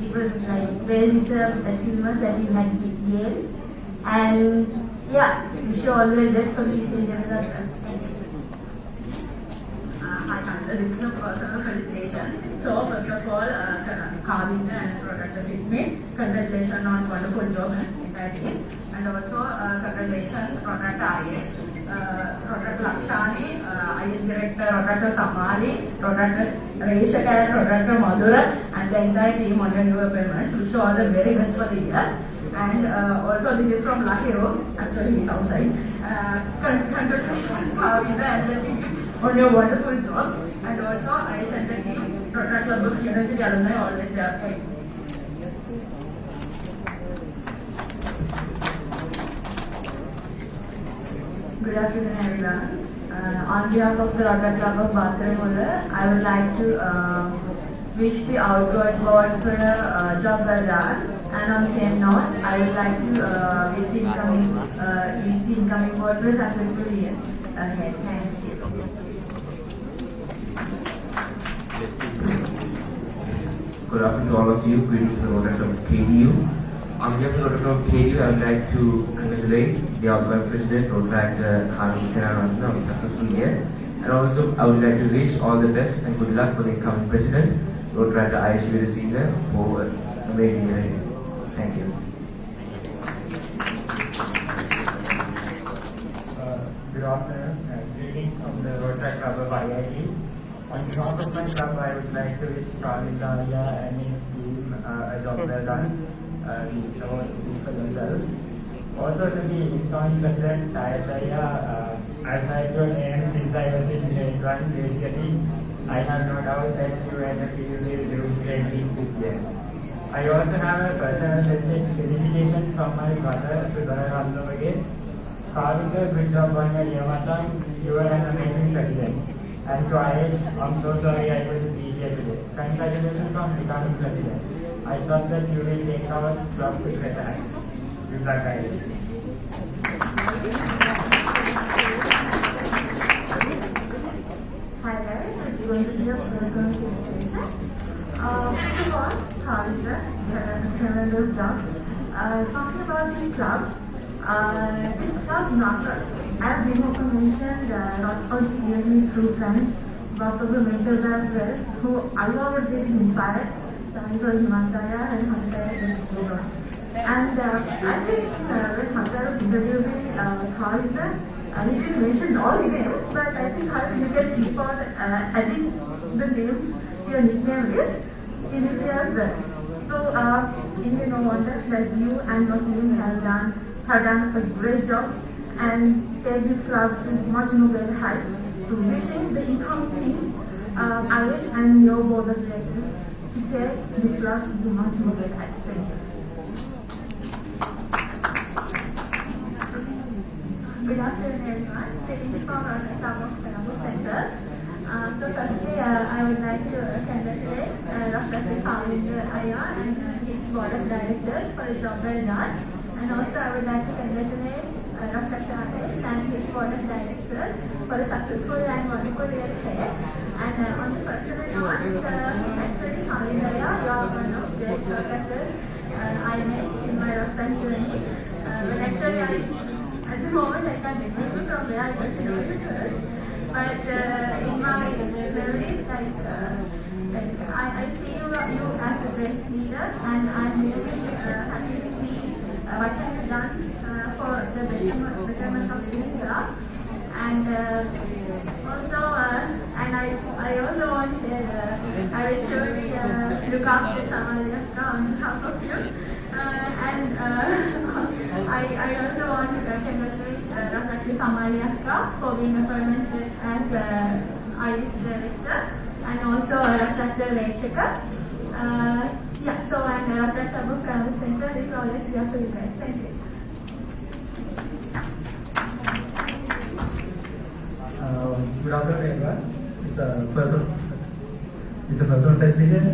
It was like well-deserved achievements that we had with Yale. And yeah, wish you all the best for the future. Hi, Chancellor. This is a personal felicitation. So, first of all, Kavinda and Rotaract Sydney, congratulations on wonderful job and entire team. And also, congratulations, Rotaract Ayush, Rotaract Lakshani, Ayush Director, Rotaract Samali, Rotaract Reshaka, and Rotaract Madhura, and the entire team on your new appointments. Wish you all the very best for the year. And also, this is from Lahiro, actually he's outside. Congratulations, Kavinda and the team on your wonderful job. And also, Ayush and the team, Rotaract Club of University Alumni, always there. Good afternoon, everyone. On behalf of the Rotaract Club of Batharamulla, I would like to wish the outgoing board for a job well done And on the same note, I would like to wish the incoming board for a successful year ahead. Thank you. Good afternoon to all of you. Greetings from the Rotaract of KDU. On behalf of the Rotaract of KDU, I would like to congratulate the outgoing President, Rotaract Alumni, on a successful year. And also, I would like to wish all the best and good luck for the incoming President, Rotaract Ayush Senior, for an amazing year. Thank you. Good afternoon. Greetings from the Rotaract Club of IIT. On behalf of my club, I would like to wish Khalid Daria and his team a job well done. The awards speak for themselves. Also to the incoming president, Ayush, I've had your name since I was in grade 1, basically. I have no doubt that you and the team will do great things this year. I also have a personal felicitation from my brother, Sudhara Alumni. Khalid, good job on your year. You are an amazing president. And to Ayush, I'm so sorry I couldn't be here today. Congratulations on becoming president. I trust that you will take our club to greater heights. Good luck, Ayush. Hi guys, I'm going to be a welcome presentation. First of all, Khalid, tremendous job. Talking about this club, this club not as Vimoka mentioned, not only gave me true friends, but also mentors as well, who I always get inspired. Sanjay, Himantaya and Hantaya. And I think when Hantaya was interviewing Khalid, he didn't mention all the names, but I think Khalid, you can keep on adding the names your nickname is in it as well. So, it is no wonder that you and your team have done a great job and take this club to much more better heights. So wishing the incoming team, Ayush and your board of directors to take this club to much more better heights. Thank you. Good afternoon everyone. Taking this from our club of Colombo Center. So firstly, I would like to congratulate Dr. Khalid Ayar and his board of directors for the job well done. And also I would like to congratulate Dr. Shahid and his board of directors for a successful and wonderful year ahead. And on the personal note, actually Khalid Ayar, you are one of the great workers I met in my Rotaract journey. But actually at the moment I can't remember from where I was in but in my memories, I see you as a great leader, and I'm really happy to see what you have done for the betterment of this club. And also, and I also want to say I will surely look after Samadhyaka on behalf of you. And I also want to congratulate Dr. Samadhyaka for being appointed as IS director, and also Dr. Reshika. Yeah, so and Dr. Tabu's Travel Center is always here for you guys. Thank you. Good afternoon everyone. It's a personal presentation.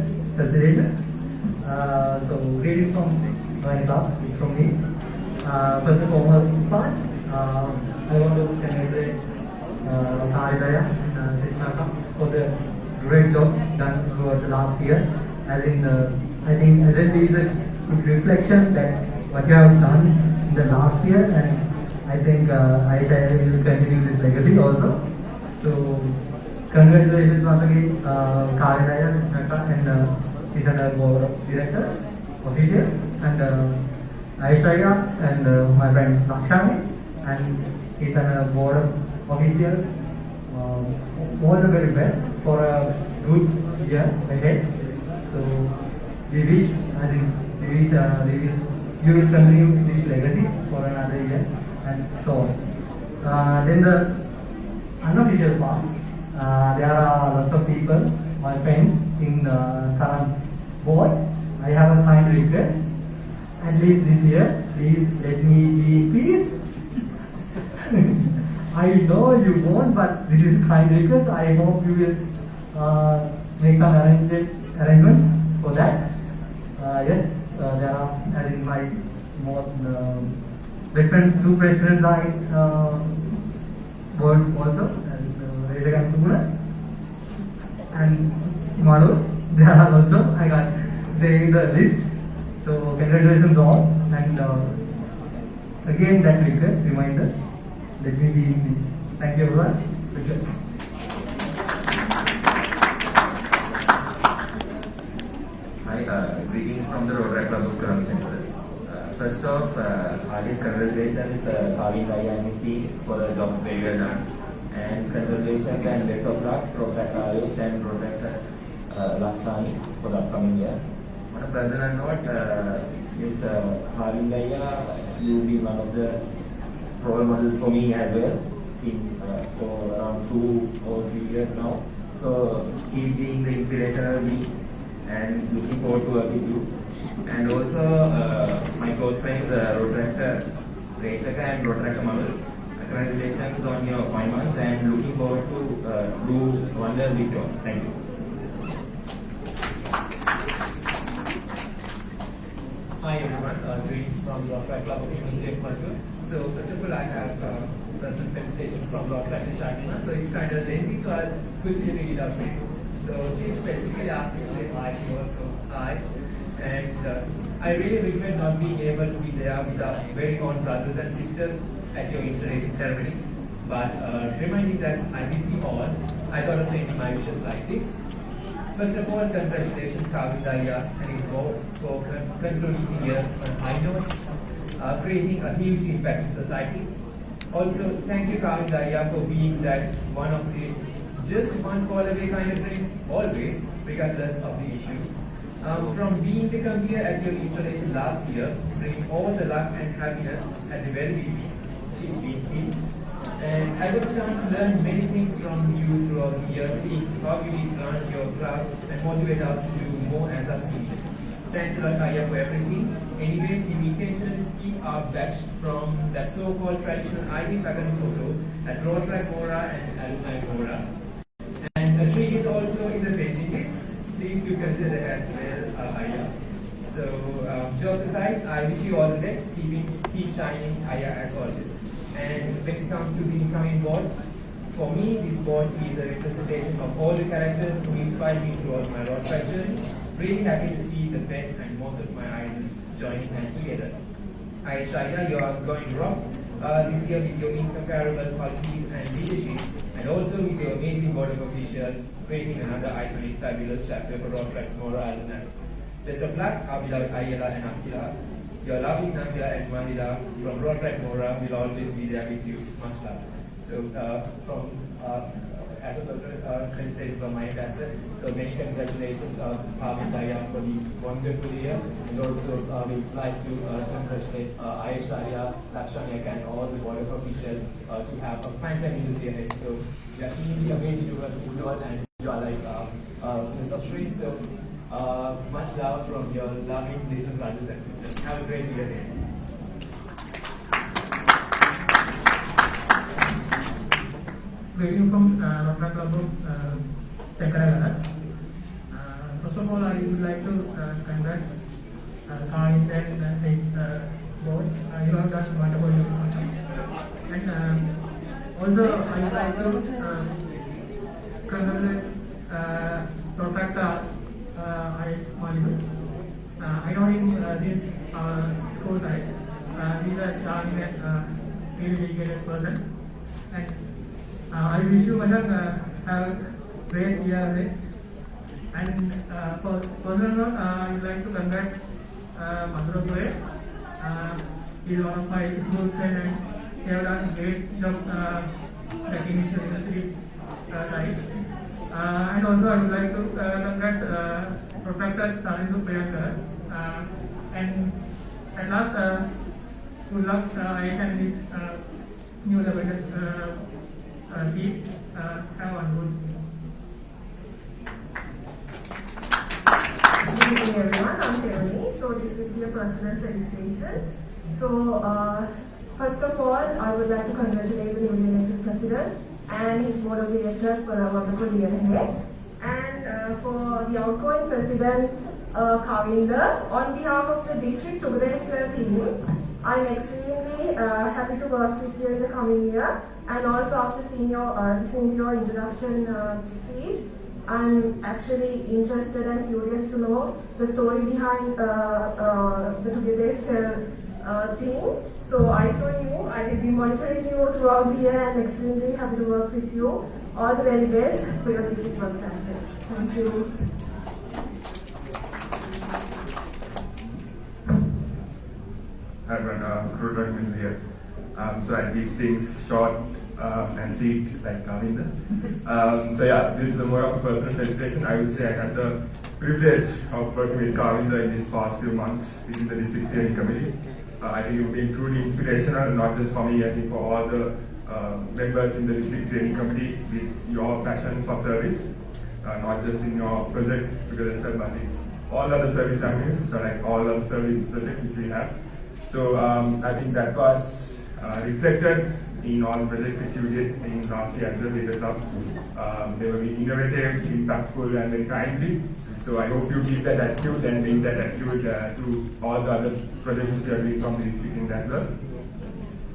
So greetings from my club, it's from me. First of all, I want to congratulate Khalid and Sishaka for the great job done throughout the last year. As in, I think as it is a good reflection that what you have done in the last year, and I think Aisha will continue this legacy also. So congratulations once again, Khalid and he's on the board of directors, officials, and Aisha and my friend Lakshmi, and he's on a board of officials. All the very best for a good year ahead. So we wish, I think you will continue this legacy for another year and so on. Then the unofficial part, there are lots of people, my friends in the current board. I have a kind request. At least this year, please let me be peace. I know you won't, but this is kind request. I hope you will make some arrangements for that. Yes, there are, as in my most best friend, two best friends I board also, and and Madu. There are also, I got saying the list. So congratulations all, and again that request, reminder, let me be in this. Thank you everyone. Hi, greetings from the Rotaract Club of Karam Center. First off, heartiest congratulations, Kavin Raya and his team for the job very well done. And congratulations and best of luck, Rotaract Ayush and Rotaract Lakshani for the upcoming year. On a personal note, Ms. Kavin Raya, you will be one of the role models for me as well, for around 2 or 3 years now. So keep being the inspirational me and looking forward to working with you. And also my close friends, Rotaract Reshaka and Rotaract Mamal. Congratulations on your appointment and looking forward to do wonders with you. Thank you. Hi everyone, greetings from Rotaract Club of University of Moratuwa. So first of all, I have personal felicitation from Rotaract in China, so it's kind of lengthy, so I'll quickly read it out for you. So she specifically asked me to say hi to you also, hi. And I really regret not being able to be there with our very own brothers and sisters at your installation ceremony. But reminding that I miss you all, I got to send you my wishes like this. First of all, congratulations Kavin Raya and his board for concluding the year on a high note, creating a huge impact in society. Also, thank you Kavin Raya for being that one of the just one call away kind of things, always, regardless of the issue. From being the compeer at your installation last year, bringing all the luck and happiness at the very beginning, she's been key. And I got a chance to learn many things from you throughout the year, seeing how you did run your club and motivate us to do more as our seniors. Thanks a lot, Aya, for everything. Anyways, your intention is to keep our batch from that so-called traditional ID pattern photo at Rotaract Mora and Alumni Mora. And a tree is also in the painting list. Please do consider as well, Aya. So, jokes aside, I wish you all the best. Keep shining, Aya, as always. And when it comes to the incoming board, for me, this board is a representation of all the characters who inspired me throughout my Rotaract journey. Really happy to see the best and most of my idols joining hands together. Aya Shaya, you are going rock this year with your incomparable qualities and leadership, and also with your amazing board of officials, creating another iconic, fabulous chapter for Rotaract Mora Alumni. Best of luck, our beloved Ayala and Akila. Your lovely Namila and Manila from Rotaract Mora will always be there with you. Much love. So, as a person, felicitation from my pastor. So, many congratulations, Kavin Raya, for the wonderful year. And also, we'd like to congratulate Ayush Raya, Lakshani, and all the board of officials to have a fantastic year ahead. So, yeah, really amazing to work with you all, and you are like Prince of Strings. So, much love from your loving little brothers and sisters. Have a great year ahead. Greeting from Rotaract Club of Sekaraganas. First of all, I would like to congratulate Kavin and his board. You have done wonderful work. And also, I would like to congratulate Rotaract I know him since school side. He's a charming and really dedicated person. And I wish you have a great year ahead. And for personal note, I would like to congratulate Moratuwa. He's one of my good friends, and he has done a great job back in his university life. And also, I would like to congratulate Professor Sarindu Priyankar. And at last, good luck Ayesha and his new elevated seat. Have one good. Good evening everyone, I'm Tevani. So this will be a personal felicitation. So first of all, I would like to congratulate the newly elected president and his board of directors for a wonderful year ahead. And for the outgoing president, Kavinda. On behalf of the district Tugadeswara team, I'm extremely happy to work with you in the coming year. And also after listening to your introduction speech, I'm actually interested and curious to know the story behind the Tugadeswara thing. So I saw you, I have been monitoring you throughout the year and extremely happy to work with you. All the very best for your district work center. Thank you. Hi everyone, Rotaract here. So I keep things short and sweet like Kavinda. So yeah, this is more of a personal felicitation. I would say I had the privilege of working with Kavinda in these past few months within the district steering committee. I think you've been truly inspirational, not just for me, I think for all the members in the district steering committee with your passion for service, not just in your project, because I said, but in all other service avenues, like all other service projects which we have. So I think that was reflected in all the projects which you did in last year as well with the club. They were innovative, impactful and very timely. So I hope you keep that attitude and bring that attitude to all the other projects which you are doing from the district as well.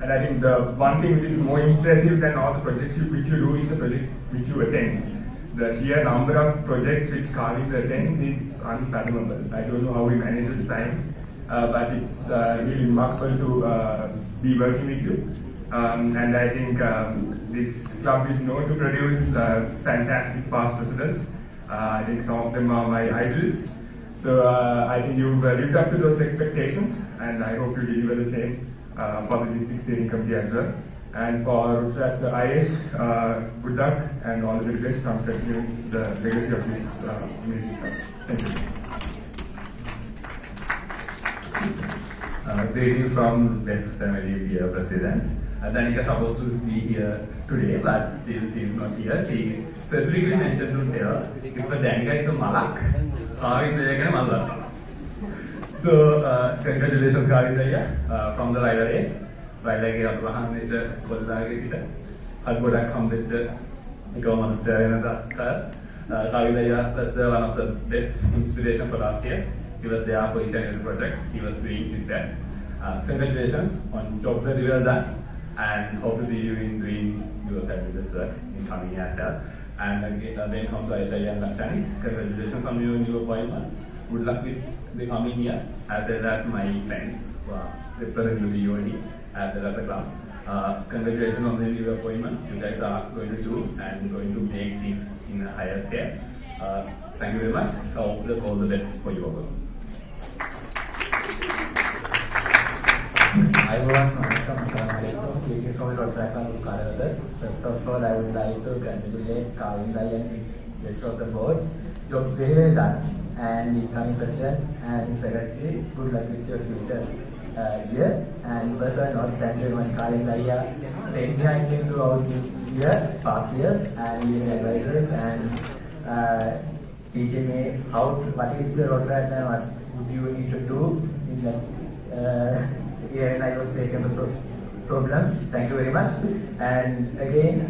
And I think the one thing which is more impressive than all the projects which you do is the project which you attend. The sheer number of projects which Kavinda attends is unfathomable. I don't know how we manage this time, but it's really remarkable to be working with you. And I think this club is known to produce fantastic past presidents. I think some of them are my idols. So I think you've lived up to those expectations, and I hope you deliver the same for the district steering committee as well. And for Rotaract IS, good luck and all the very best on continuing the legacy of this amazing club. Thank you. Greeting from best family dear presidents. Danica supposed to be here today, but still she is not here. She specifically mentioned to tell if Danica is a malak, Kavinda is a malak. So congratulations Kavinda from the rider race. Rider ke apurahan ita kolla ke sita. Agora kamdetta ikaw manusya na ta. Kavinda was the one of the best inspiration for last year. He was there for each and every project. He was doing his best. Congratulations on job very well done. And hope to see you in doing your fabulous work in coming years as well. And then comes to Aisha and Lakshani. Congratulations on your new appointments. Good luck with the coming year, as well as my friends who are representing the UOD as well as the club. Congratulations on the new appointment. You guys are going to do and going to make this in a higher scale. Thank you very much. I hope all the best for you all. I want speaking from the Rotaract of Karada. First of all, I would like to congratulate Kavinda and his rest of the board. You are very well done, and incoming president and secretary. Good luck with your future year. And personally, not thank you very much, Kavinda. Same behind him throughout the year, past years, and being advisors and teaching me what is the Rotaract and what do you need to do in that. When I was facing the problem. Thank you very much. And again,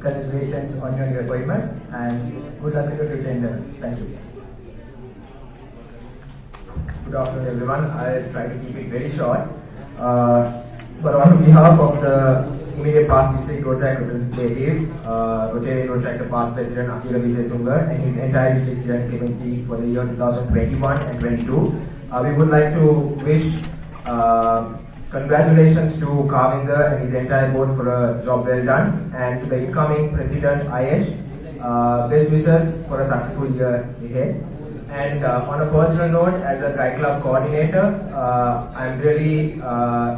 congratulations on your new appointment and good luck with your future endeavors. Thank you. Good afternoon, everyone. I'll try to keep it very short. But on behalf of the immediate past district Rotaract representative, Rotaract past president Akira Vijayatunga and his entire district steering committee for the year 2021 and 22, we would like to wish congratulations to Kavinda and his entire board for a job well done, and to the incoming president Ayesh, best wishes for a successful year ahead. And on a personal note, as a Guide Club coordinator, I'm really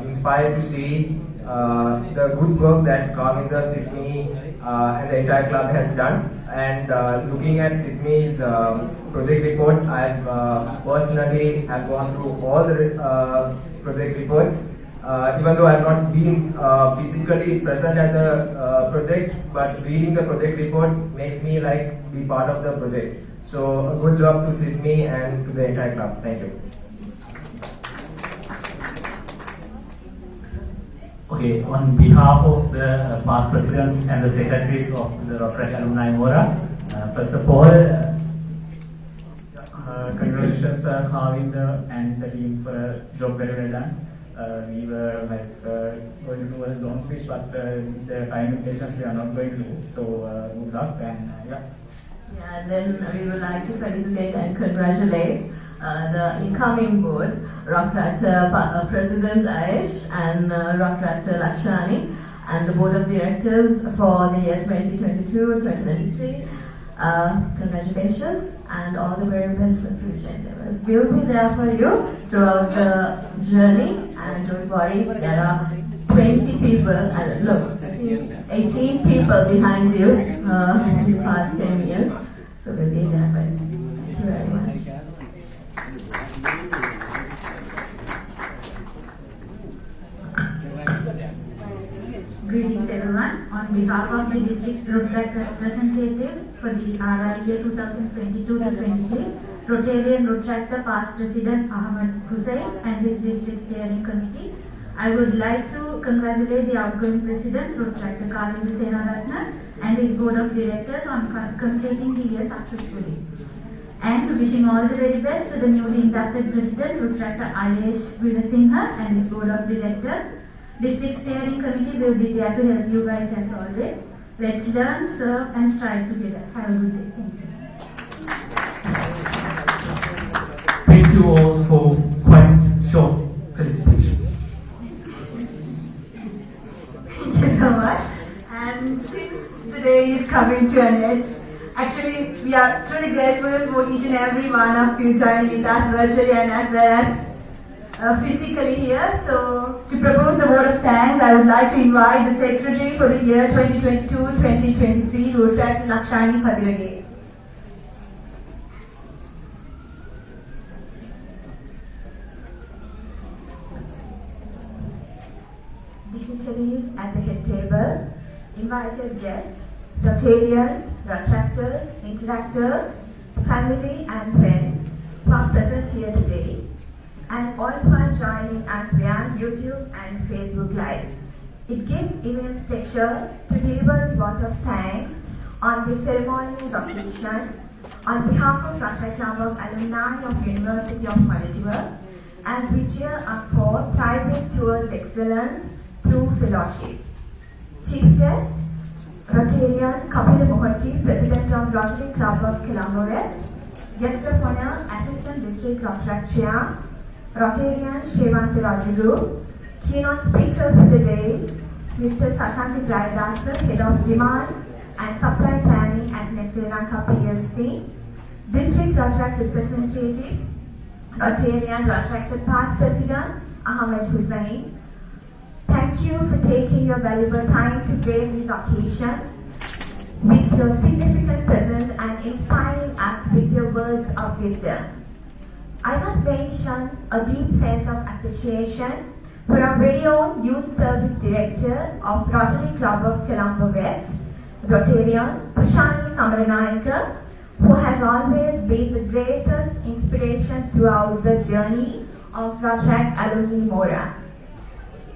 inspired to see the good work that Kavinda, Sydney and the entire club has done. And looking at Sydney's project report, I've personally have gone through all the project reports. Even though I have not been physically present at the project, but reading the project report makes me like be part of the project. So a good job to Sydney and to the entire club. Thank you. Okay, on behalf of the past presidents and the secretaries of the Rotaract Alumni Mora, first of all, congratulations, Kavinda and the team for a job very well done. We were going to do a long speech, but the time limitations we are not going to do. So good luck and yeah. Yeah, and then we would like to felicitate and congratulate the incoming board, Rotaract President Aish and Rotaract Lakshani, and the board of directors for the year 2022-2023. Congratulations and all the very best for future endeavors. We will be there for you throughout the journey, and don't worry, there are 20 people, and look, 18 people behind you in the past 10 years. So we'll be there for you. Thank you very much. Greetings everyone. On behalf of the district Rotaract representative for the RR year 2022-23, Rotarian Rotaract past President Ahmed Hussain and his district steering committee, I would like to congratulate the outgoing President Rotaract Kavinda Senaratne and his board of directors on completing the year successfully. And wishing all the very best to the newly inducted President Rotaract Aish Vinasinghe and his board of directors. District steering committee will be there to help you guys as always. Let's learn, serve and strive together. Have a good day. Thank you. Thank you all for quite short felicitations. Thank you so much. And since the day is coming to an end, actually we are truly grateful for each and every one of you joining with us virtually and as well as physically here. So to propose the vote of thanks, I would like to invite the Secretary for the year 2022-2023, Rotaract Lakshani Padirage. Dignitaries at the head table, invited guests, Rotarians, Rotaractors, interactors, family and friends who are present here today, and all who are joining us via YouTube and Facebook Live. It gives immense pleasure to deliver the vote of thanks on this ceremonious occasion on behalf of Rotaract Club of Alumni of University of Moratuwa as we cheer up for thriving towards excellence through fellowship. Chief guest, Rotarian Kapila Mohatti, President of Rotary Club of Colombo West. Guest of honor, Assistant District Rotaract Chair, Rotarian Shevant Raju. Keynote speaker for the day, Mr. Sasanthi Jayadasa, Head of Demand and Supply Planning at Nestle Lanka PLC. District Rotaract Representative, Rotarian Rotaract Past President Ahmed Hussain. Thank you for taking your valuable time to grace this occasion with your significant presence and inspiring us with your words of wisdom. I must mention a deep sense of appreciation for our very own Youth Service Director of Rotary Club of Colombo West, Rotarian Tushani Samaranayaka, who has always been the greatest inspiration throughout the journey of Rotaract Alumni Mora.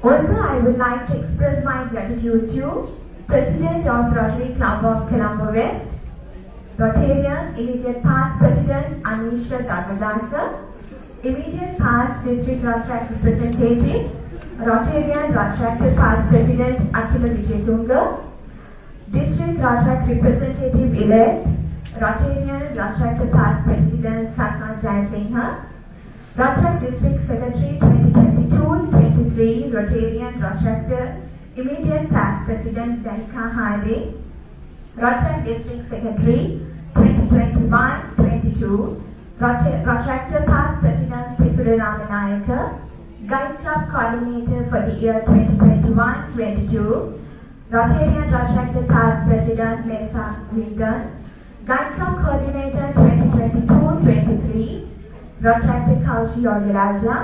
Also, I would like to express my gratitude to President of Rotary Club of Colombo West, Rotarian immediate past President Anisha Dharmadasa, immediate past District Rotaract Representative, Rotarian Rotaract past President Akhila Vijayatunga, District Rotaract Representative elect, Rotarian Rotaract past President Satna Jayasinghe, Rotaract District Secretary 2022-23, Rotarian Rotaract immediate past President Danika Hade, Rotaract District Secretary 2021-22, Rotaract past President Pisure Ramanayaka, Guide Club Coordinator for the year 2021-22, Rotarian Rotaract past President Mesa Lincoln, Guide Club Coordinator 2022-23, Rotaract Kaushi Yogiraja,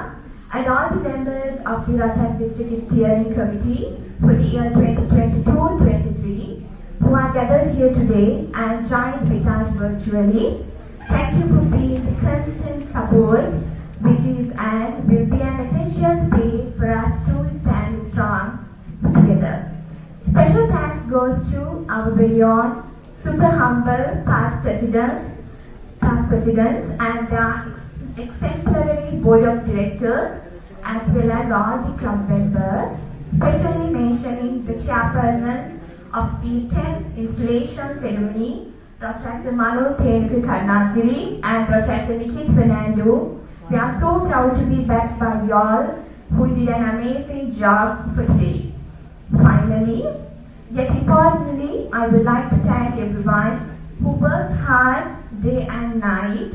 and all the members of the Rotaract District Steering Committee for the year 2022-23 who are gathered here today and joined with us virtually. Thank you for being the constant support which is and will be an essential spirit for us to stand strong together. Special thanks goes to our very own super humble past President, past past presidents and their exemplary board of directors, as well as all the club members, especially mentioning the chairpersons of the 10th installation ceremony, Dr. Manu Tenuku Karnasiri and Dr. Nikit Fernando. We are so proud to be backed by y'all who did an amazing job for today. Finally, yet importantly, I would like to thank everyone who worked hard day and night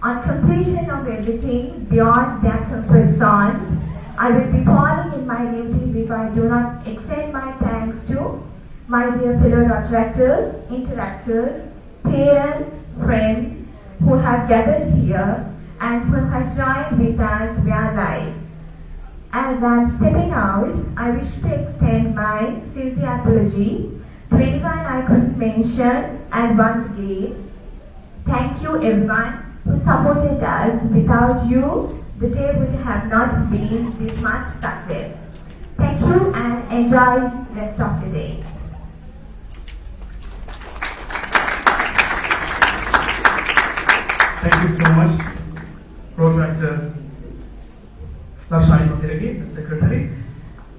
on completion of everything beyond their comfort zones. I will be falling in my duties if I do not extend my thanks to my dear fellow Rotaractors, interactors, parents, friends who have gathered here and who have joined with us via live. As I'm stepping out, I wish to extend my sincere apology to anyone I couldn't mention, and once again, thank you everyone who supported us. Without you, the day would have not been this much success. Thank you and enjoy the rest of the day. Thank you so much, Rotaract Lashani, the Secretary.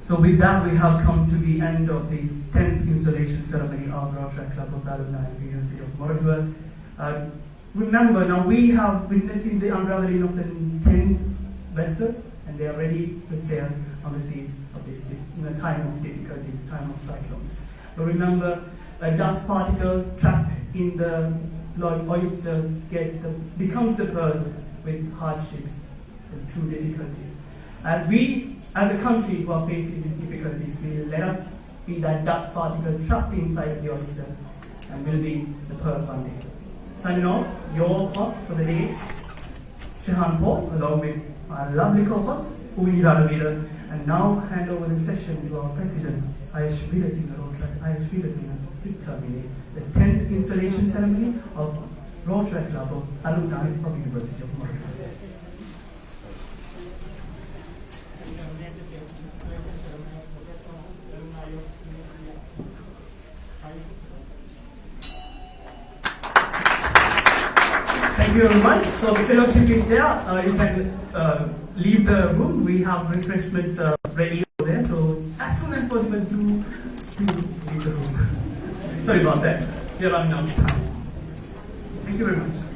So with that, we have come to the end of the 10th installation ceremony of Rotaract Club of Alumni at the University of Moratuwa. Remember, now we have witnessing the unraveling of the 10 vessels, and they are ready to sail on the seas of this in a time of difficulties, time of cyclones. But remember, a dust particle trapped in the oyster becomes the pearl with hardships and true difficulties. As we, as a country who are facing difficulties, let us be that dust particle trapped inside the oyster, and will be the pearl one day. Signing off, your host for the day, Shahan Paul, along with our lovely co-host, Uvi Radhavira, and now hand over the session to our president, Ayesh Veerasinghe, Rotaract Ayesh Veerasinghe, to terminate the 10th installation ceremony of Rotaract Club of Alumni of University of Moratuwa. Thank you very much. So the fellowship is there. You can leave the room. We have refreshments ready over there. So as soon as possible, do leave the room. Sorry about that. We are running out of time. Thank you very much.